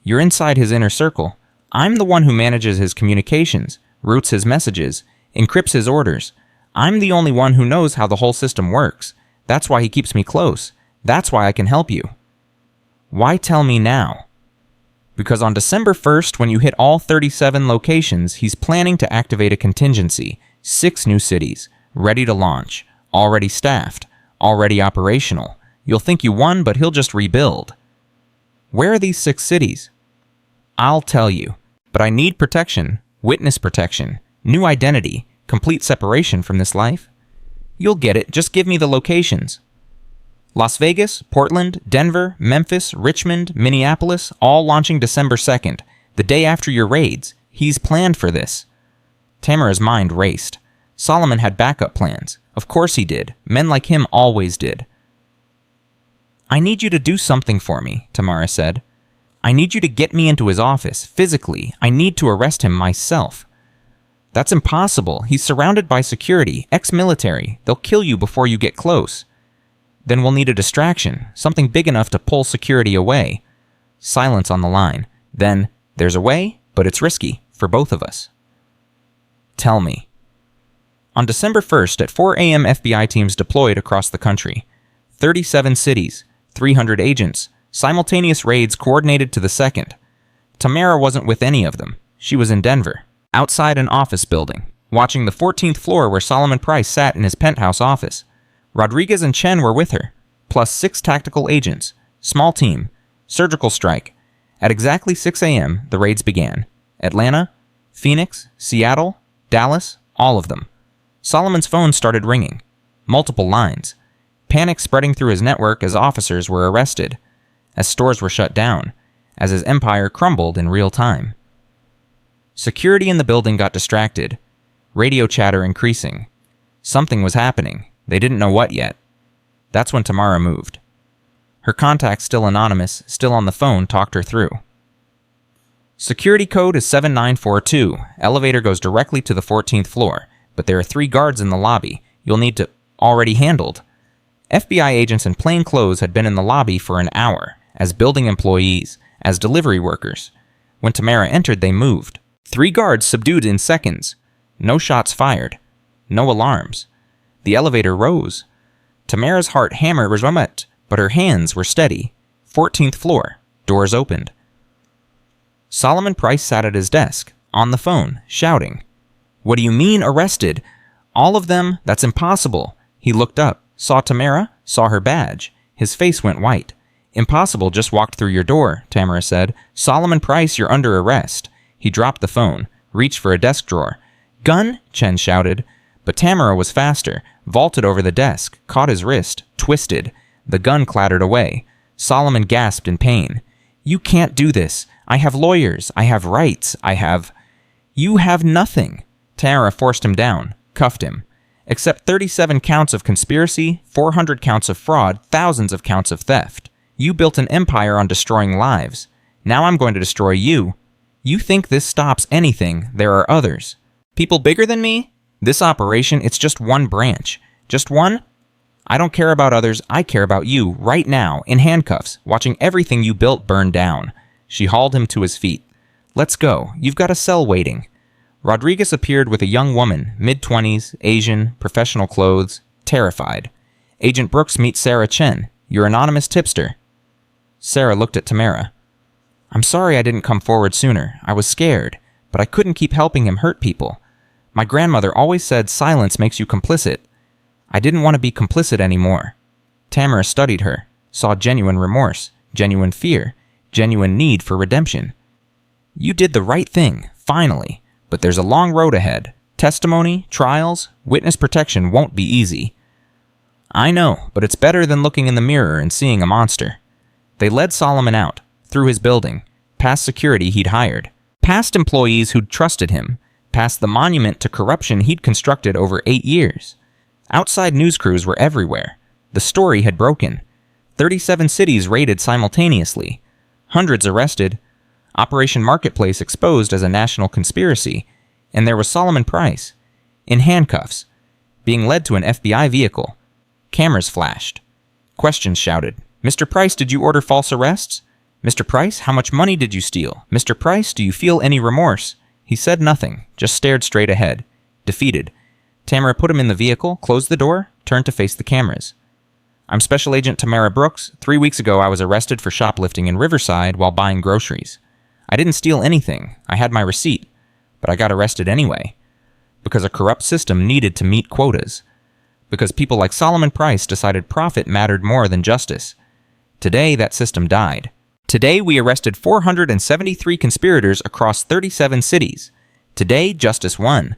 You're inside his inner circle. I'm the one who manages his communications, routes his messages, encrypts his orders. I'm the only one who knows how the whole system works. That's why he keeps me close. That's why I can help you. Why tell me now? Because on December 1st, when you hit all 37 locations, he's planning to activate a contingency. 6 new cities, ready to launch, already staffed, already operational. You'll think you won, but he'll just rebuild. Where are these 6 cities? I'll tell you, but I need protection, witness protection, new identity, complete separation from this life. You'll get it, just give me the locations. Las Vegas, Portland, Denver, Memphis, Richmond, Minneapolis, all launching December 2nd, the day after your raids. He's planned for this. Tamara's mind raced. Solomon had backup plans. Of course he did. Men like him always did. I need you to do something for me, Tamara said. I need you to get me into his office, physically. I need to arrest him myself. That's impossible. He's surrounded by security, ex-military. They'll kill you before you get close. Then we'll need a distraction, something big enough to pull security away. Silence on the line. Then, there's a way, but it's risky, for both of us. Tell me. On December 1st at 4 a.m. FBI teams deployed across the country. 37 cities, 300 agents, simultaneous raids coordinated to the second. Tamara wasn't with any of them. She was in Denver, outside an office building, watching the 14th floor where Solomon Price sat in his penthouse office. Rodriguez and Chen were with her, plus 6 tactical agents, small team, surgical strike. At exactly 6 a.m., the raids began. Atlanta, Phoenix, Seattle, Dallas, all of them. Solomon's phone started ringing. Multiple lines. Panic spreading through his network as officers were arrested, as stores were shut down, as his empire crumbled in real time. Security in the building got distracted. Radio chatter increasing. Something was happening. They didn't know what yet. That's when Tamara moved. Her contact, still anonymous, still on the phone, talked her through. Security code is 7942. Elevator goes directly to the 14th floor, but there are 3 guards in the lobby. You'll need to... Already handled. FBI agents in plain clothes had been in the lobby for an hour, as building employees, as delivery workers. When Tamara entered, they moved. 3 guards subdued in seconds. No shots fired. No alarms. The elevator rose. Tamara's heart hammered resumet, but her hands were steady. 14th floor. Doors opened. Solomon Price sat at his desk, on the phone, shouting. What do you mean, arrested? All of them? That's impossible. He looked up, saw Tamara, saw her badge. His face went white. Impossible just walked through your door, Tamara said. Solomon Price, you're under arrest. He dropped the phone, reached for a desk drawer. Gun? Chen shouted. But Tamara was faster, vaulted over the desk, caught his wrist, twisted. The gun clattered away. Solomon gasped in pain. You can't do this. I have lawyers. I have rights. You have nothing. Tamara forced him down, cuffed him. Except 37 counts of conspiracy, 400 counts of fraud, thousands of counts of theft. You built an empire on destroying lives. Now I'm going to destroy you. You think this stops anything? There are others. People bigger than me? This operation, it's just one branch. Just one? I don't care about others. I care about you, right now, in handcuffs, watching everything you built burn down. She hauled him to his feet. Let's go. You've got a cell waiting. Rodriguez appeared with a young woman, mid-20s, Asian, professional clothes, terrified. Agent Brooks meets Sarah Chen, your anonymous tipster. Sarah looked at Tamara. I'm sorry I didn't come forward sooner. I was scared, but I couldn't keep helping him hurt people. My grandmother always said silence makes you complicit. I didn't want to be complicit anymore. Tamara studied her, saw genuine remorse, genuine fear, genuine need for redemption. You did the right thing, finally, but there's a long road ahead. Testimony, trials, witness protection won't be easy. I know, but it's better than looking in the mirror and seeing a monster. They led Solomon out, through his building, past security he'd hired, past employees who'd trusted him, past the monument to corruption he'd constructed over 8 years. Outside news crews were everywhere. The story had broken. 37 cities raided simultaneously. Hundreds arrested. Operation Marketplace exposed as a national conspiracy. And there was Solomon Price, in handcuffs, being led to an FBI vehicle. Cameras flashed. Questions shouted. Mr. Price, did you order false arrests? Mr. Price, how much money did you steal? Mr. Price, do you feel any remorse? He said nothing, just stared straight ahead, defeated. Tamara put him in the vehicle, closed the door, turned to face the cameras. I'm Special Agent Tamara Brooks. 3 weeks ago, I was arrested for shoplifting in Riverside while buying groceries. I didn't steal anything. I had my receipt, but I got arrested anyway. Because a corrupt system needed to meet quotas. Because people like Solomon Price decided profit mattered more than justice. Today, that system died. Today, we arrested 473 conspirators across 37 cities. Today, justice won.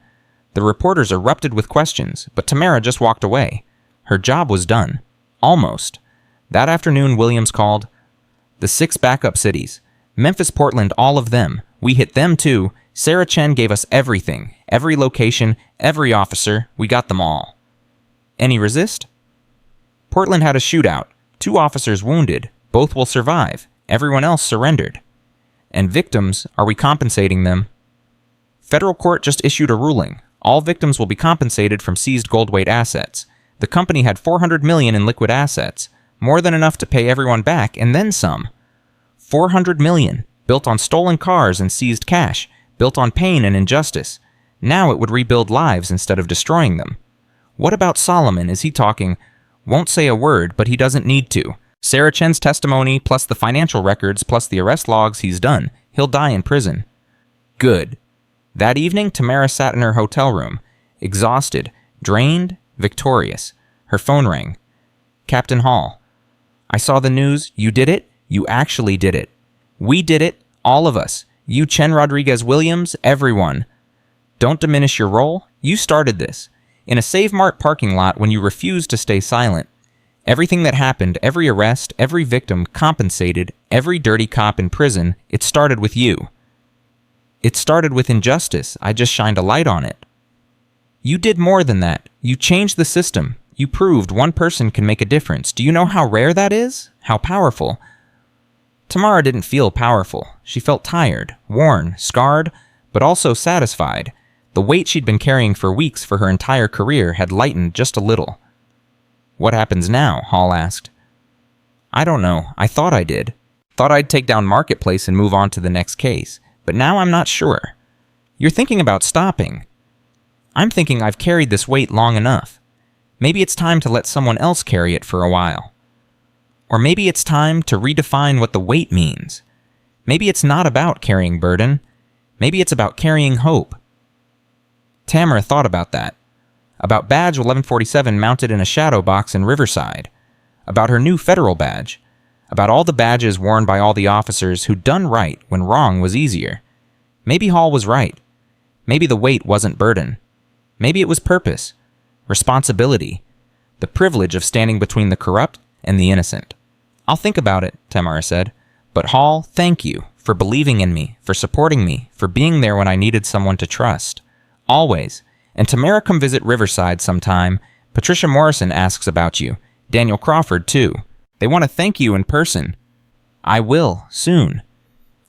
The reporters erupted with questions, but Tamara just walked away. Her job was done. Almost. That afternoon, Williams called. The 6 backup cities. Memphis, Portland, all of them. We hit them too. Sarah Chen gave us everything. Every location, every officer. We got them all. Any resist? Portland had a shootout. 2 officers wounded. Both will survive. Everyone else surrendered. And victims, are we compensating them? Federal court just issued a ruling. All victims will be compensated from seized gold-weight assets. The company had $400 million in liquid assets, more than enough to pay everyone back, and then some. $400 million, built on stolen cars and seized cash, built on pain and injustice. Now it would rebuild lives instead of destroying them. What about Solomon? Is he talking? Won't say a word, but he doesn't need to. Sarah Chen's testimony, plus the financial records, plus the arrest logs, he's done. He'll die in prison. Good. That evening, Tamara sat in her hotel room, exhausted, drained, victorious. Her phone rang. Captain Hall. I saw the news. You did it. You actually did it. We did it. All of us. You, Chen Rodriguez Williams, everyone. Don't diminish your role. You started this. In a Save Mart parking lot when you refused to stay silent. Everything that happened, every arrest, every victim compensated, every dirty cop in prison, it started with you. It started with injustice. I just shined a light on it. You did more than that. You changed the system. You proved one person can make a difference. Do you know how rare that is? How powerful? Tamara didn't feel powerful. She felt tired, worn, scarred, but also satisfied. The weight she'd been carrying for weeks for her entire career had lightened just a little. What happens now? Hall asked. I don't know. I thought I did. Thought I'd take down Marketplace and move on to the next case. But now I'm not sure. You're thinking about stopping. I'm thinking I've carried this weight long enough. Maybe it's time to let someone else carry it for a while. Or maybe it's time to redefine what the weight means. Maybe it's not about carrying burden. Maybe it's about carrying hope. Tamara thought about that. About badge 1147 mounted in a shadow box in Riverside. About her new federal badge. About all the badges worn by all the officers who'd done right when wrong was easier. Maybe Hall was right. Maybe the weight wasn't burden. Maybe it was purpose, responsibility, the privilege of standing between the corrupt and the innocent. I'll think about it, Tamara said. But Hall, thank you for believing in me, for supporting me, for being there when I needed someone to trust. Always. And Tamara, come visit Riverside sometime. Patricia Morrison asks about you. Daniel Crawford, too. They want to thank you in person. I will, soon.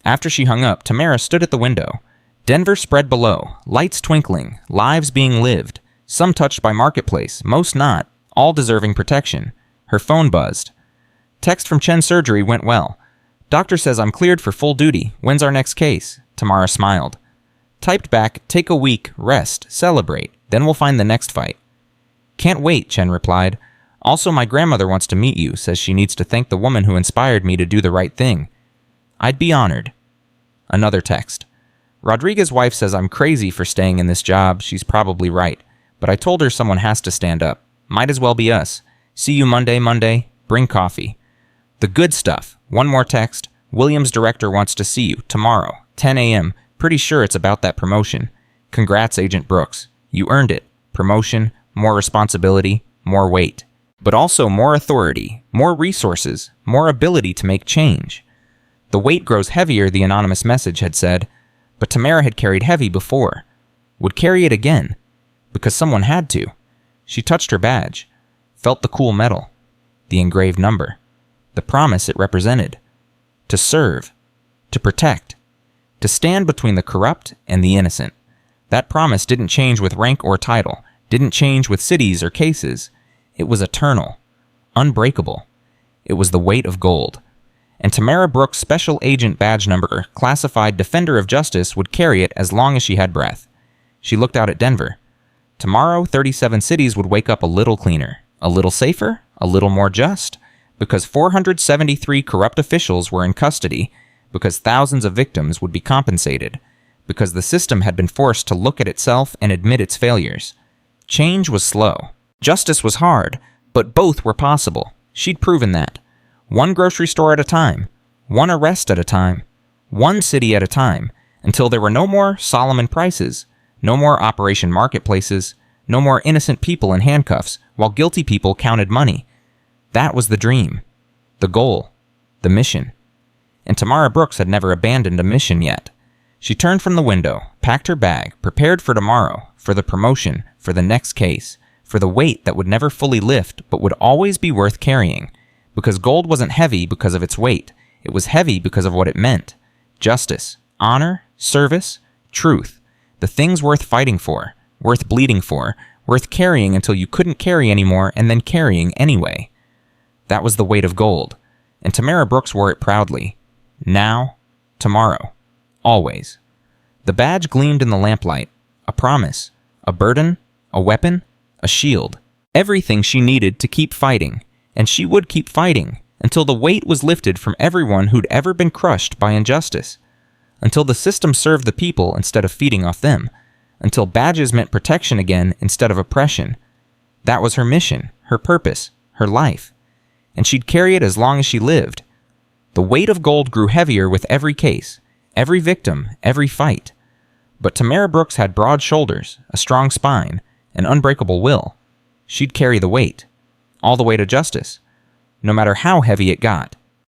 After she hung up, Tamara stood at the window. Denver spread below, lights twinkling, lives being lived, some touched by marketplace, most not, all deserving protection. Her phone buzzed. Text from Chen's surgery went well. Doctor says I'm cleared for full duty. When's our next case? Tamara smiled. Typed back, take a week, rest, celebrate, then we'll find the next fight. Can't wait, Chen replied. Also, my grandmother wants to meet you, says she needs to thank the woman who inspired me to do the right thing. I'd be honored. Another text. Rodriguez's wife says I'm crazy for staying in this job. She's probably right. But I told her someone has to stand up. Might as well be us. See you Monday. Bring coffee. The good stuff. One more text. Williams' director wants to see you tomorrow, 10 a.m. Pretty sure it's about that promotion. Congrats, Agent Brooks. You earned it. Promotion, more responsibility, more weight. But also more authority, more resources, more ability to make change. The weight grows heavier, the anonymous message had said, but Tamara had carried heavy before. Would carry it again, because someone had to. She touched her badge, felt the cool metal, the engraved number, the promise it represented. To serve, to protect, to stand between the corrupt and the innocent. That promise didn't change with rank or title, didn't change with cities or cases. It was eternal, unbreakable. It was the weight of gold. And Tamara Brooks' special agent badge number, classified Defender of Justice, would carry it as long as she had breath. She looked out at Denver. Tomorrow, 37 cities would wake up a little cleaner, a little safer, a little more just, because 473 corrupt officials were in custody, because thousands of victims would be compensated, because the system had been forced to look at itself and admit its failures. Change was slow. Justice was hard, but both were possible. She'd proven that. One grocery store at a time, one arrest at a time, one city at a time, until there were no more Solomon prices, no more Operation Marketplaces, no more innocent people in handcuffs, while guilty people counted money. That was the dream, the goal, the mission. And Tamara Brooks had never abandoned a mission yet. She turned from the window, packed her bag, prepared for tomorrow, for the promotion, for the next case, for the weight that would never fully lift but would always be worth carrying. Because gold wasn't heavy because of its weight. It was heavy because of what it meant. Justice, honor, service, truth. The things worth fighting for, worth bleeding for, worth carrying until you couldn't carry anymore and then carrying anyway. That was the weight of gold. And Tamara Brooks wore it proudly. Now, tomorrow, always. The badge gleamed in the lamplight. A promise, a burden, a weapon, a shield. Everything she needed to keep fighting. And she would keep fighting until the weight was lifted from everyone who'd ever been crushed by injustice. Until the system served the people instead of feeding off them. Until badges meant protection again instead of oppression. That was her mission, her purpose, her life. And she'd carry it as long as she lived. The weight of gold grew heavier with every case, every victim, every fight. But Tamara Brooks had broad shoulders, a strong spine, an unbreakable will. She'd carry the weight. All the way to justice, no matter how heavy it got.